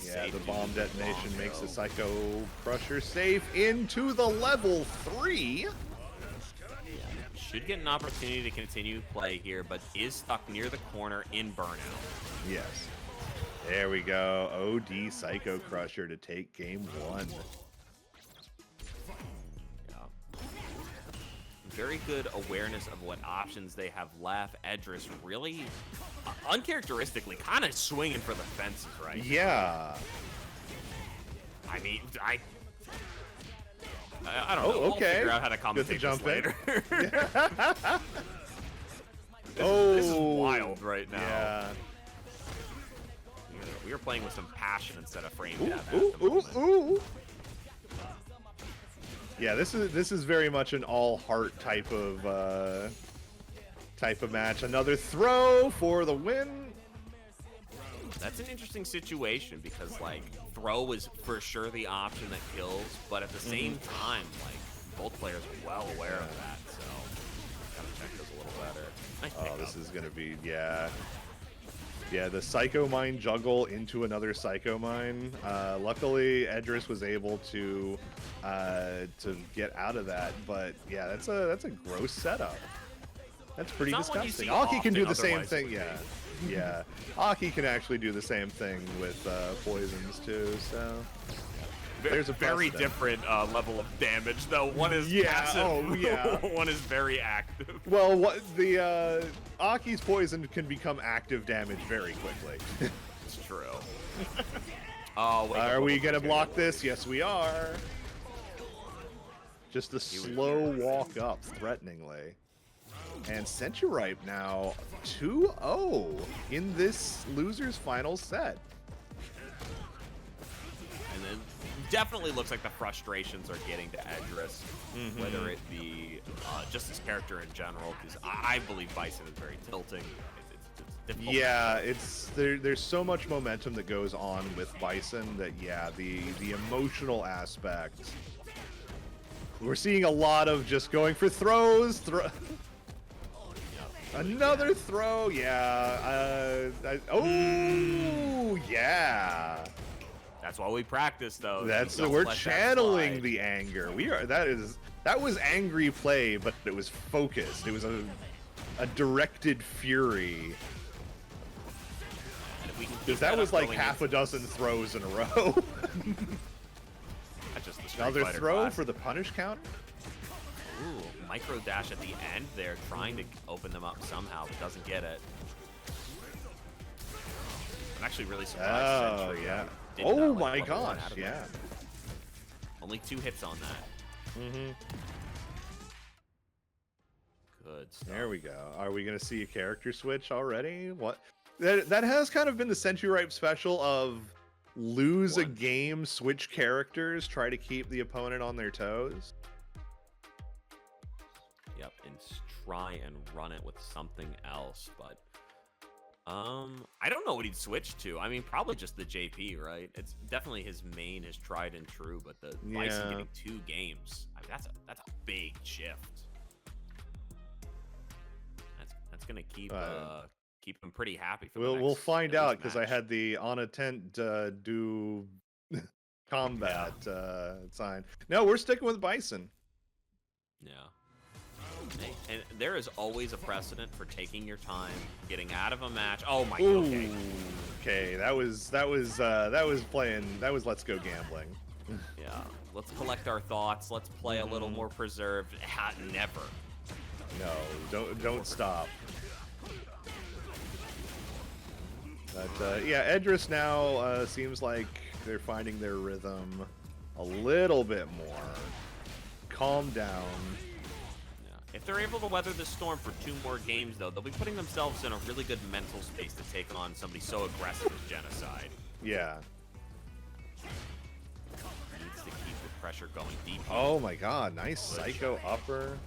Yeah, the bomb detonation makes the Psycho Crusher safe into the level 3. Should get an opportunity to continue play here, but is stuck near the corner in burnout. Yes. There we go. OD Psycho Crusher to take game 1. Very good awareness of what options they have left. Edris really, uncharacteristically, kind of swinging for the fences right Yeah. now. I mean, I don't know. We'll figure out how to commentate this later. This is wild right now. Yeah. We are playing with some passion instead of frame Ooh, dab. ooh. Yeah, this is very much an all heart type of match. Another throw for the win. That's an interesting situation because like throw is for sure the option that kills, but at the same time, like both players are well aware of that, so gotta check this a little better. Nice this is gonna be yeah, the Psycho Mine juggle into another Psycho Mine. Luckily, Edris was able to get out of that, but yeah, that's a gross setup. That's pretty disgusting. Aki can do the same thing. Yeah. Aki can actually do the same thing with poisons too. So there's a very different level of damage, though. One is passive. One is very active. Well, the Aki's poison can become active damage very quickly. It's true. Oh, wait, are we gonna block this? Yes, we are. Just a slow walk up, threateningly. And Centuripe now 2-0 in this loser's final set. And then definitely looks like the frustrations are getting to Edris, whether it be just his character in general, because I believe Bison is very tilting. It's difficult. Yeah, there's so much momentum that goes on with Bison that, yeah, the emotional aspect. We're seeing a lot of just going for throws. Another throw, yeah. Oh, yeah. That's why we practice, though. We're channeling the anger. That was angry play, but it was focused. It was a directed fury. Because that was like half a dozen throws in a row. That's just the Another throw for the punish counter. Ooh, micro dash at the end there, trying to open them up somehow, but doesn't get it. I'm actually really surprised. Oh, yeah. Oh my gosh, yeah. Only 2 hits on that. Good stuff. There we go. Are we going to see a character switch already? What? That has kind of been the Century Ripe special of lose a game, switch characters, try to keep the opponent on their toes. Yep, and try and run it with something else, but I don't know what he'd switch to. I mean, probably just the JP, right? It's definitely his main, his tried and true, but the Bison getting 2 games, I mean, that's a big shift. That's gonna keep him pretty happy for we'll find out, because I had the on attent do combat sign. No, we're sticking with Bison. Yeah. And there is always a precedent for taking your time, getting out of a match. Oh my god. Okay, that was Let's Go Gambling. Yeah. Let's collect our thoughts. Let's play a little more preserved. Never. No, don't stop. But yeah, Edris now seems like they're finding their rhythm a little bit more. Calm down. If they're able to weather the storm for 2 more games, though, they'll be putting themselves in a really good mental space to take on somebody so aggressive as Genocide. Yeah. Needs to keep the pressure going deep. Oh my god, nice psycho upper.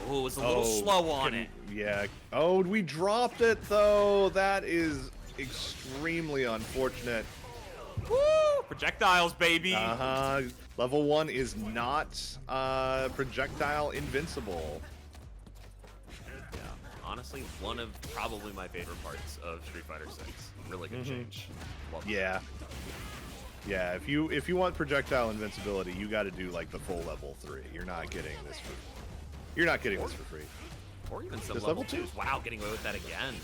Oh, it was a little slow on it. Yeah. Oh, we dropped it, though. That is extremely unfortunate. Woo! Projectiles, baby! Level 1 is not projectile invincible. Yeah, honestly, one of probably my favorite parts of Street Fighter 6. Really good change. Love yeah. Yeah, if you want projectile invincibility, you got to do like the full level 3. You're not getting this for free. Or even some level 2s. Wow, getting away with that again.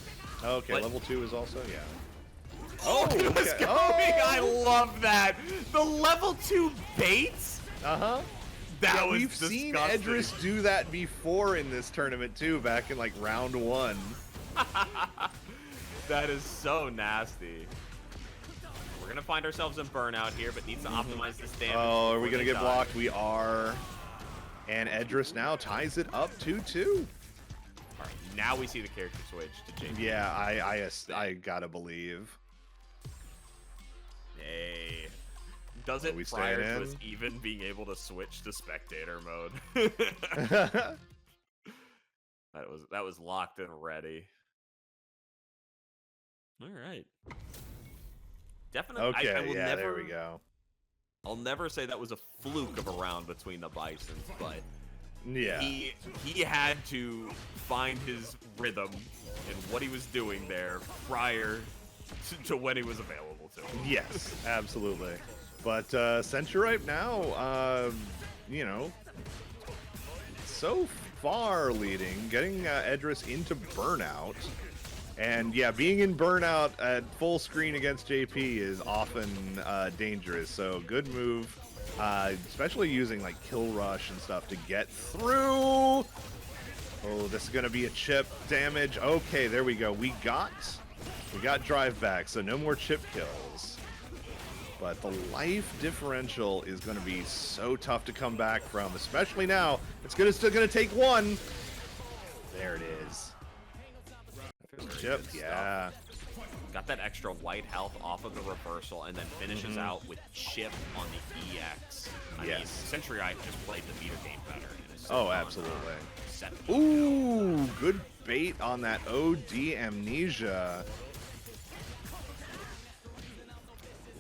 Okay, level 2 is also, yeah. Oh, it was going! I love that! The level 2 baits? That was we've disgusting. seen Edris do that before in this tournament, too, back in, like, round 1. That is so nasty. We're gonna find ourselves in burnout here, but needs to optimize this damage. Oh, are we gonna get blocked? We are. And Edris now ties it up 2-2. Alright, now we see the character switch to JP. Yeah, I gotta believe. Hey. Does it prior to us even being able to switch to spectator mode? That was locked and ready. Alright. Definitely. Okay, there we go. I'll never say that was a fluke of a round between the Bisons, but yeah, he had to find his rhythm and what he was doing there prior to when he was available to him. Yes, absolutely. But Century Ripe now, you know, so far leading, getting Edris into burnout. And yeah, being in burnout at full screen against JP is often dangerous. So good move, especially using like kill rush and stuff to get through. Oh, this is gonna be a chip damage. Okay, there we go. We got drive back, so no more chip kills. But the life differential is gonna be so tough to come back from, especially now. It's still gonna take one. There it is. Chip, yeah. Got that extra white health off of the reversal and then finishes out with chip on the EX. I mean, Century Eye just played the meter game better. Oh, absolutely. Ooh, good bait on that OD Amnesia.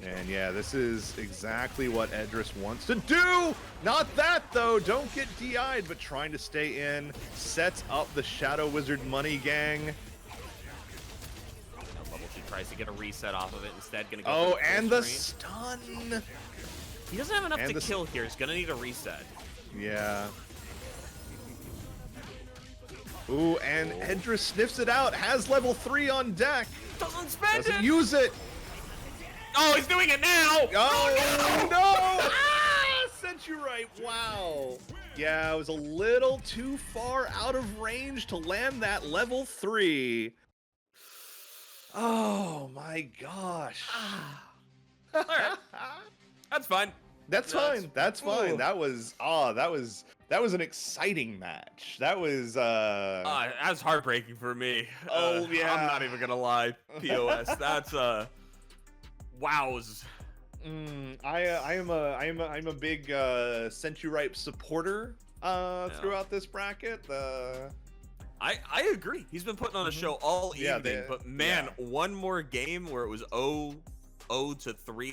And yeah, this is exactly what Edris wants to do. Not that, though. Don't get DI'd, but trying to stay in. Sets up the Shadow Wizard money gang. Level 2 tries to get a reset off of it. Instead, going to go oh, and the stun. He doesn't have enough to kill here. He's going to need a reset. Yeah. Ooh, and Edris sniffs it out. Has level 3 on deck. Doesn't spend Doesn't use it. Oh, he's doing it now! Oh, no! Ah, sent you right. Wow. Yeah, it was a little too far out of range to land that level 3. Oh, my gosh. All right. That's fine. That's fine. That's fine. Ooh. That was an exciting match. That was heartbreaking for me. Oh, yeah. I'm not even going to lie. POS. That's wows. I'm a big Century Ripe supporter throughout this bracket. I agree. He's been putting on a show all evening, but man, one more game where it was 0-3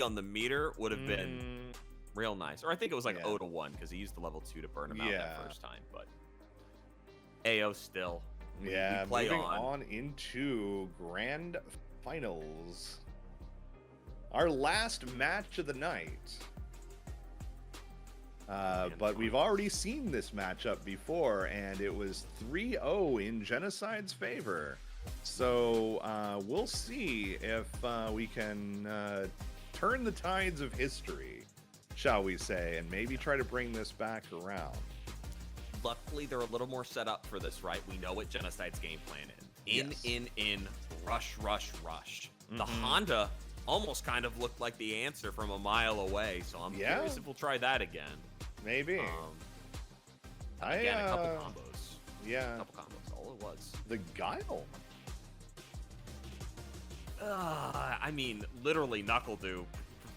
on the meter would have been real nice. Or I think it was like 0-1 because he used the level 2 to burn him out that first time. But AO still. Yeah, we play moving on into grand finals. Our last match of the night. But we've already seen this matchup before, and it was 3-0 in Genocide's favor. So we'll see if we can turn the tides of history, shall we say, and maybe try to bring this back around. Luckily, they're a little more set up for this, right? We know what Genocide's game plan is. In, rush. The Honda almost kind of looked like the answer from a mile away, so I'm curious if we'll try that again. Maybe. Again, a couple combos. Yeah. A couple combos, all it was. The Guile. I mean, literally, NuckleDo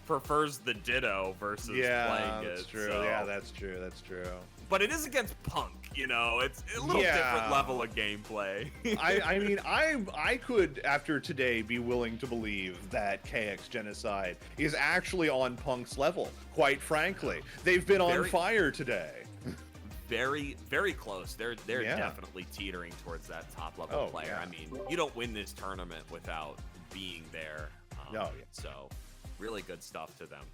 prefers the Ditto versus playing it. That's true. So. Yeah, that's true. That's true. But it is against Punk, you know. It's a little different level of gameplay. I mean, I could, after today, be willing to believe that KX Genocide is actually on Punk's level, quite frankly. They've been on fire today. Very, very close. They're definitely teetering towards that top-level player. Yeah. I mean, you don't win this tournament without being there. So, really good stuff to them.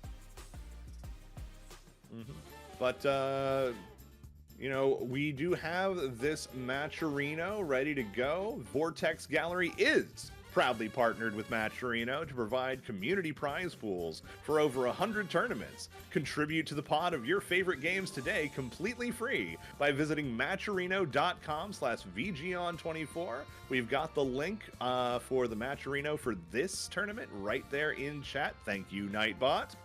But, you know, we do have this Matcherino ready to go. Vortex Gallery is proudly partnered with Matcherino to provide community prize pools for over 100 tournaments. Contribute to the pot of your favorite games today completely free by visiting matcherino.com/VGON24. We've got the link for the Matcherino for this tournament right there in chat. Thank you, Nightbot.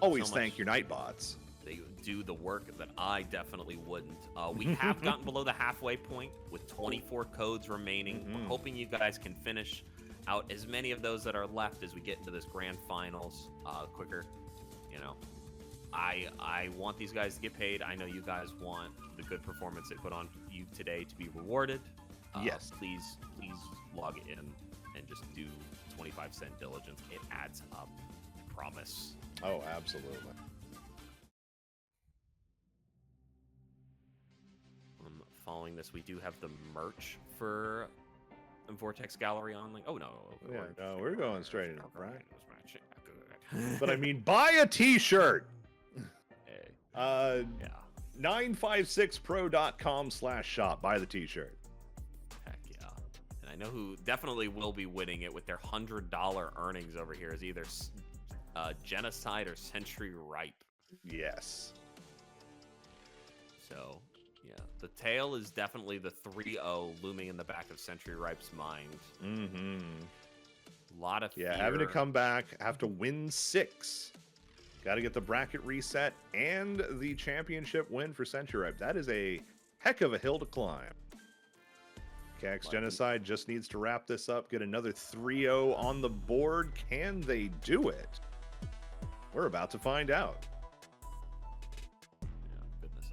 Always thank your Nightbots. They do the work that I definitely wouldn't. We have gotten below the halfway point with 24 codes remaining. We're hoping you guys can finish out as many of those that are left as we get into this grand finals quicker. You know, I want these guys to get paid. I know you guys want the good performance they put on you today to be rewarded. Yes. Please log in and just do 25-cent diligence. It adds up. I promise. Oh, absolutely. Following this, we do have the merch for Vortex Gallery on. Like, oh no, we're going straight into right. But I mean, buy a T-shirt. 956pro.com/shop. Buy the T-shirt. Heck yeah! And I know who definitely will be winning it with their $100 earnings over here is either Genocide or Century Ripe. Yes. So. Yeah, the tail is definitely the 3-0 looming in the back of Century Ripe's mind. A lot of fear. Having to come back, have to win 6. Got to get the bracket reset and the championship win for Century Ripe. That is a heck of a hill to climb. KX Genocide just needs to wrap this up, get another 3-0 on the board. Can they do it? We're about to find out. Yeah, goodness.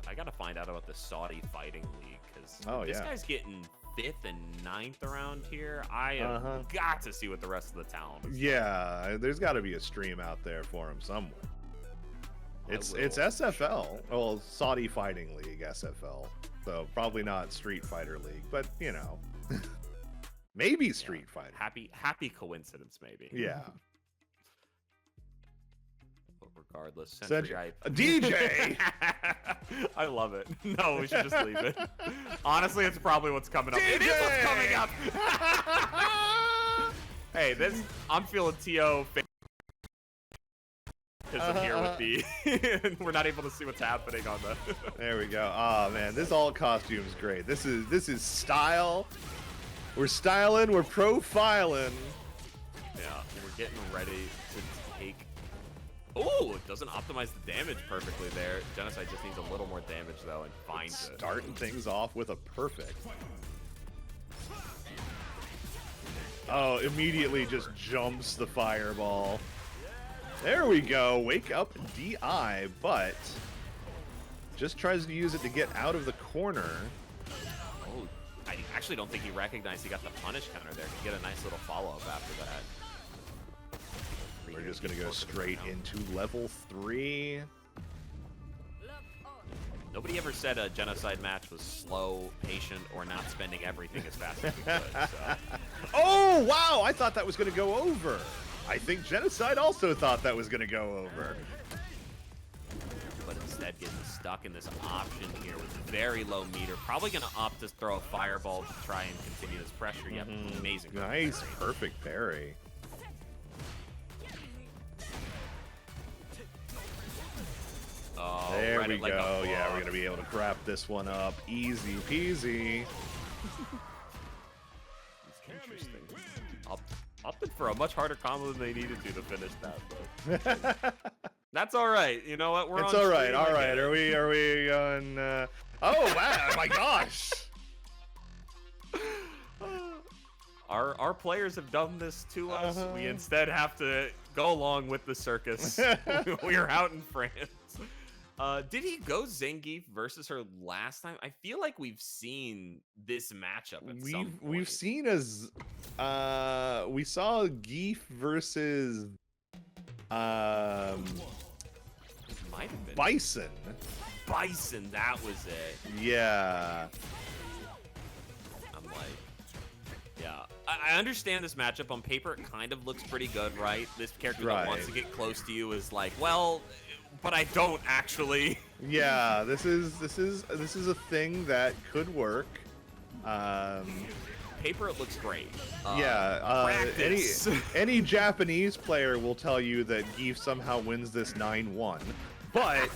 I gotta find out about the Saudi Fighting League, because this guy's getting 5th and 9th around here. I have got to see what the rest of the talent is. Yeah, there's got to be a stream out there for him somewhere. It's SFL, well, Saudi Fighting League, SFL. So probably not Street Fighter League, but you know, maybe Street Fighter. Happy coincidence, maybe. Yeah. But regardless, DJ. I love it. No, we should just leave it. Honestly, it's probably what's coming up. DJ! It is what's coming up. Hey, I'm feeling TO. Because here with the we're not able to see what's happening on the there we go. Oh man, this alt costume is great. This is style. We're styling, we're profiling. Yeah, we're getting ready to take. Oh, it doesn't optimize the damage perfectly there. Genocide just needs a little more damage though, and finds it. Starting things off with a perfect. Oh, immediately just jumps the fireball. There we go. Wake up DI, but just tries to use it to get out of the corner. Oh, I actually don't think he recognized he got the punish counter there to get a nice little follow-up after that. We're just going to go straight into level 3. Nobody ever said a Genocide match was slow, patient, or not spending everything as fast as we could. So. Oh, wow! I thought that was going to go over. I think Genocide also thought that was going to go over. But instead getting stuck in this option here with very low meter. Probably going to opt to throw a fireball to try and continue this pressure. Yep, amazing. Nice, perfect parry. Oh, there we go. Yeah, we're going to be able to wrap this one up. Easy peasy. It's interesting. Opted for a much harder combo than they needed to finish that, but that's all right. You know what? It's all right. All right. Are we on? Oh wow! My gosh! Our players have done this to us. We instead have to go along with the circus. We are out in France. Did he go Zangief versus her last time? I feel like we've seen this matchup at some point. We've seen we saw Geef versus might have been Bison. Bison, that was it. Yeah. I'm like, yeah. I understand this matchup. On paper, it kind of looks pretty good, right? This character that wants to get close to you is like, well, but I don't actually. Yeah, this is a thing that could work. Paper, it looks great. Any Japanese player will tell you that Geef somehow wins this 9-1, but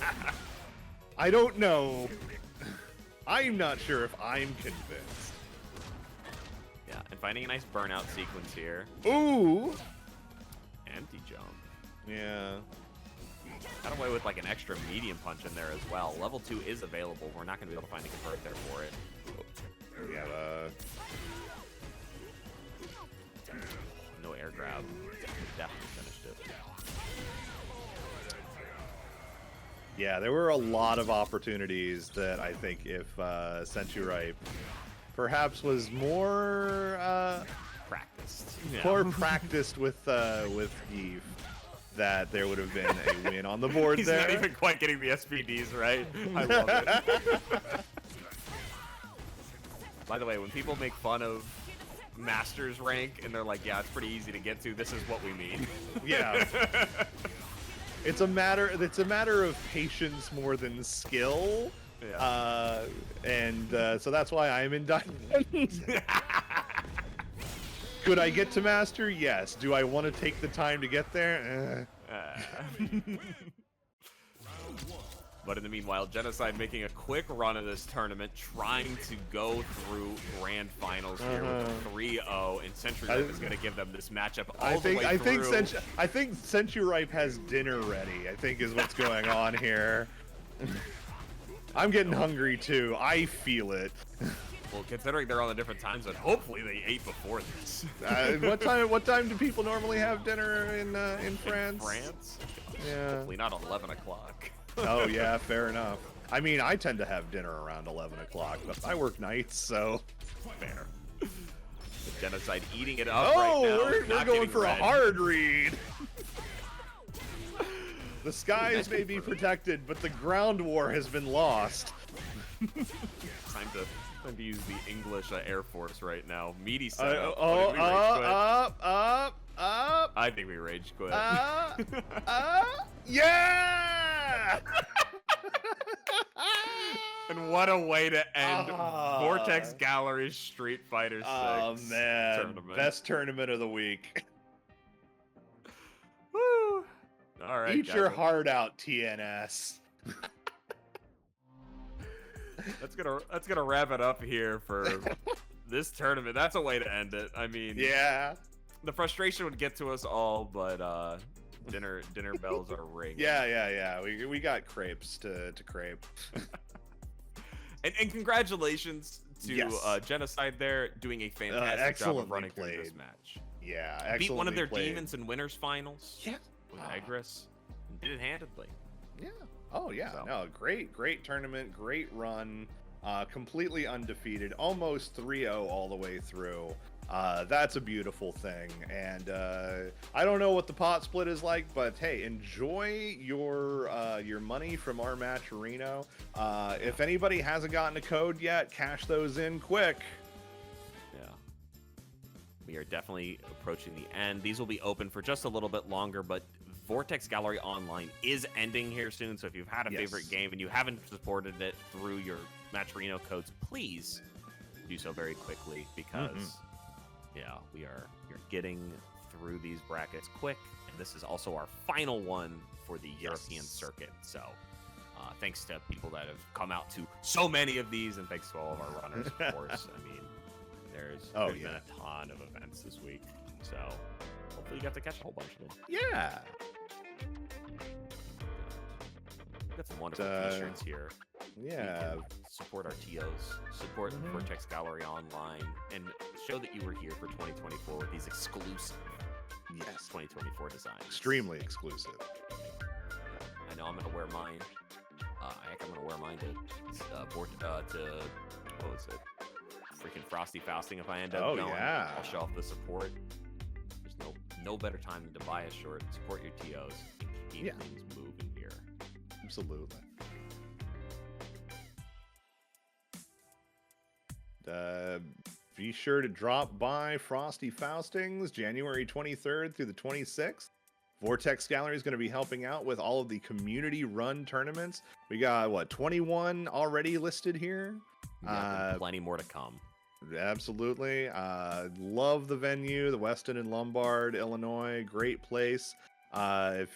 I don't know. I'm not sure if I'm convinced. Yeah, and finding a nice burnout sequence here. Ooh! Empty jump. Yeah. Got away with like an extra medium punch in there as well. Level 2 is available. We're not going to be able to find a convert there for it. We have no air grab. Definitely finished it. Yeah, there were a lot of opportunities that I think if Senchu perhaps was more practiced. More practiced with Geef, that there would have been a win on the board. He's there. Not even quite getting the SPDs right. I love it. By the way, when people make fun of Masters rank and they're like, yeah, it's pretty easy to get to, this is what we mean. Yeah. It's a matter of patience more than skill. Yeah. So that's why I'm in Diamond. Could I get to Master? Yes. Do I want to take the time to get there? But in the meanwhile, Genocide making a quick run of this tournament, trying to go through grand finals here with a 3-0, and Senchu is going to give them this matchup all the way through. I think Senchu Ripe has dinner ready, I think is what's going on here. I'm getting hungry too. I feel it. Well, considering they're on a different time zone, hopefully they ate before this. What time do people normally have dinner in France? In France? Yeah. Hopefully not 11 o'clock. Oh yeah, fair enough. I mean, I tend to have dinner around 11 o'clock, but I work nights, so fair. The genocide eating it up right now. We're going for a hard read. The skies may be protected, but the ground war has been lost. Time to use the English Air Force right now. Meaty setup. Up. I think we rage quit. Yeah! And what a way to end Vortex Gallery's Street Fighter 6 tournament. Best tournament of the week. Woo! All right, eat your heart out, TNS. That's gonna wrap it up here for this tournament. That's a way to end it. I mean, yeah, the frustration would get to us all, but dinner bells are ringing. Yeah. We got crepes to crepe. and congratulations to Genocide there, doing a fantastic job of running through this match. Yeah, excellently beat one of their played. demons in winners finals. Yeah, with Egris, and did it handedly. Yeah. Oh yeah. So. No, great tournament, great run. Completely undefeated, almost 3-0 all the way through. That's a beautiful thing, and I don't know what the pot split is like, but hey, enjoy your money from our match, Reno. If anybody hasn't gotten a code yet, cash those in quick. Yeah, we are definitely approaching the end. These will be open for just a little bit longer, but Vortex Gallery Online is ending here soon, so if you've had a favorite game and you haven't supported it through your Match Reno codes, please do so very quickly, because you're getting through these brackets quick, and this is also our final one for the European circuit. So thanks to people that have come out to so many of these, and thanks to all of our runners, of course. I mean, there's been a ton of events this week, so hopefully you got to catch a whole bunch of them. Yeah. We got some wonderful t-shirts here. Yeah. Support our TOs, support Vortex Gallery Online, and show that you were here for 2024 with these exclusive 2024 designs. Extremely exclusive. I know I'm gonna wear mine. I'm gonna wear mine to what was it? Freaking Frosty Fausting if I end up going. Yeah. I'll show off the support. There's no better time than to buy a short, support your TOs, and keep things moving here. Absolutely. Be sure to drop by Frosty Faustings January 23rd through the 26th. Vortex Gallery is going to be helping out with all of the community-run tournaments. We got, 21 already listed here? Plenty more to come. Absolutely. Love the venue, the Weston in Lombard, Illinois. Great place. If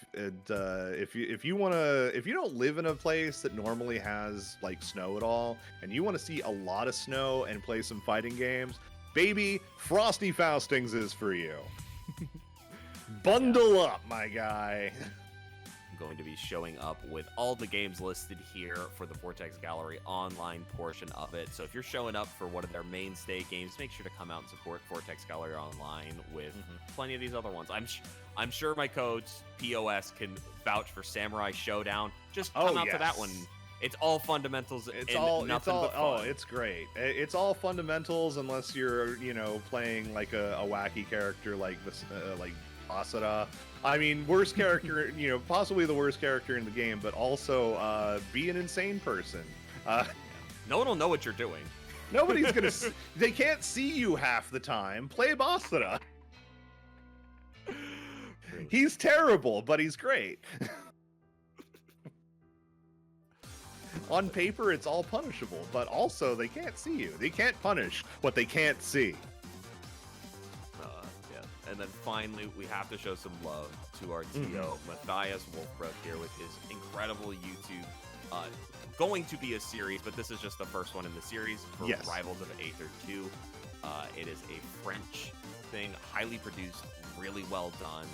you don't live in a place that normally has like snow at all, and you want to see a lot of snow and play some fighting games, baby, Frosty Faustings is for you. Bundle up, my guy. I'm going to be showing up with all the games listed here for the Vortex Gallery Online portion of it. So if you're showing up for one of their mainstay games, make sure to come out and support Vortex Gallery Online with plenty of these other ones. I'm sure my codes POS can vouch for Samurai Showdown. Just come out to that one. It's all fundamentals. It's all but fun. It's great. It's all fundamentals unless you're playing like a wacky character like this, like Asura. I mean, worst character, possibly the worst character in the game, but also be an insane person. No one will know what you're doing. Nobody's gonna. They can't see you half the time. Play Asura. He's terrible, but he's great. On paper, it's all punishable, but also they can't see you. They can't punish what they can't see. And then finally, we have to show some love to our TO, Matthias Wolfbrook here with his incredible YouTube. Going to be a series, but this is just the first one in the series for Rivals of Aether 2. It is a French thing, highly produced, really well done.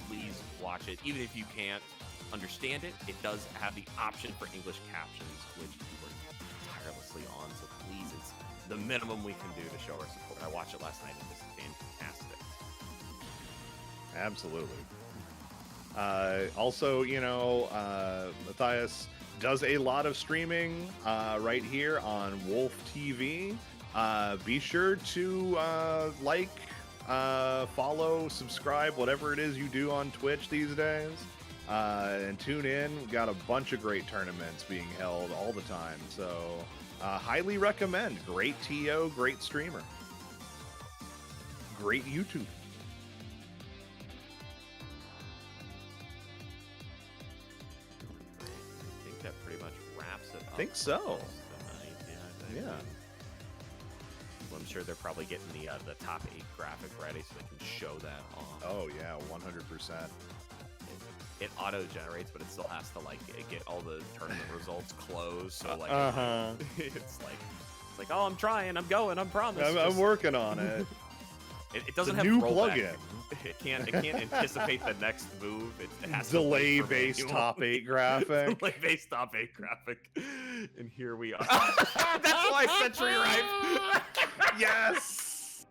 Please watch it. Even if you can't understand it, it does have the option for English captions, which we work tirelessly on. So please, the minimum we can do to show our support. I watched it last night, and it's fantastic. Absolutely. Also, you know, Matthias does a lot of streaming right here on Wolf TV. Be sure to like, follow, subscribe, whatever it is you do on Twitch these days. And tune in. We've got a bunch of great tournaments being held all the time. So highly recommend. Great TO, great streamer. Great YouTube. I think that pretty much wraps it up. I think so. Tonight. Yeah. Yeah. Well, I'm sure they're probably getting the top 8 graphic ready so they can show that off. Oh yeah, 100%. It auto generates, but it still has to like get all the tournament results closed. So like, it's like, oh, I'm trying, I'm going, I'm promised. I'm working on it. It doesn't have new rollback. plugin. It can't anticipate the next move. It has delay to wait based top 8 graphic. Delay based top 8 graphic. And here we are. That's why Century Ripe. Yes.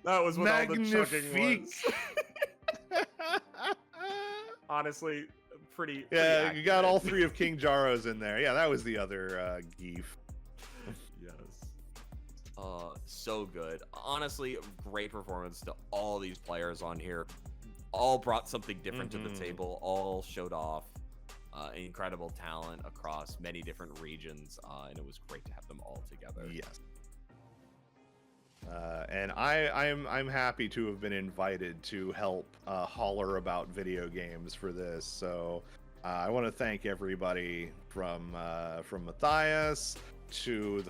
That was what Magnifique. all the chugging was. Honestly, pretty Yeah, accurate. you got all 3 of King Jaros in there. Yeah, that was the other geef. Yes. So good. Honestly, great performance to all these players on here. All brought something different to the table. All showed off incredible talent across many different regions, and it was great to have them all together. Yes. And I'm happy to have been invited to help holler about video games for this. So I want to thank everybody from Matthias to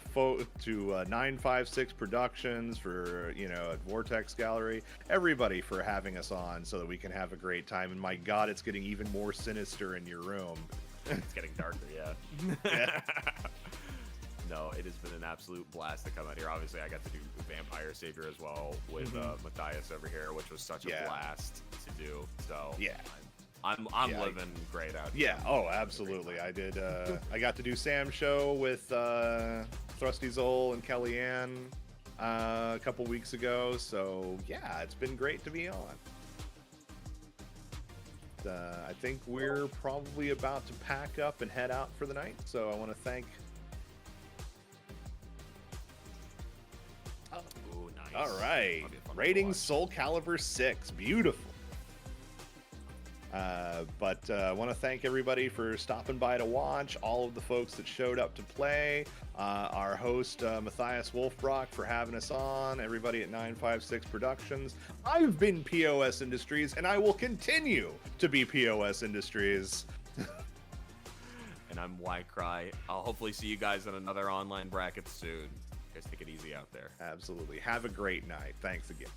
to 956 Productions for, you know, at Vortex Gallery, everybody for having us on so that we can have a great time. And my God, it's getting even more sinister in your room. It's getting darker, yeah. No, it has been an absolute blast to come out here. Obviously, I got to do Vampire Savior as well with Matthias over here, which was such a blast to do. So yeah, I'm living great out Yeah, here. oh, absolutely. I did. I got to do Sam's show with Thrusty Zoll and Kellyanne a couple weeks ago. So yeah, it's been great to be on. I think we're probably about to pack up and head out for the night. So I want to thank. Ooh, nice. All right, rating Soul Calibur 6, beautiful. But I want to thank everybody for stopping by to watch, all of the folks that showed up to play, our host Matthias Wolfbrock for having us on, everybody at 956 Productions. I've been POS Industries, and I will continue to be POS Industries. And I'm WyCry. I'll hopefully see you guys in another online bracket soon. You guys take it easy out there. Absolutely. Have a great night. Thanks again.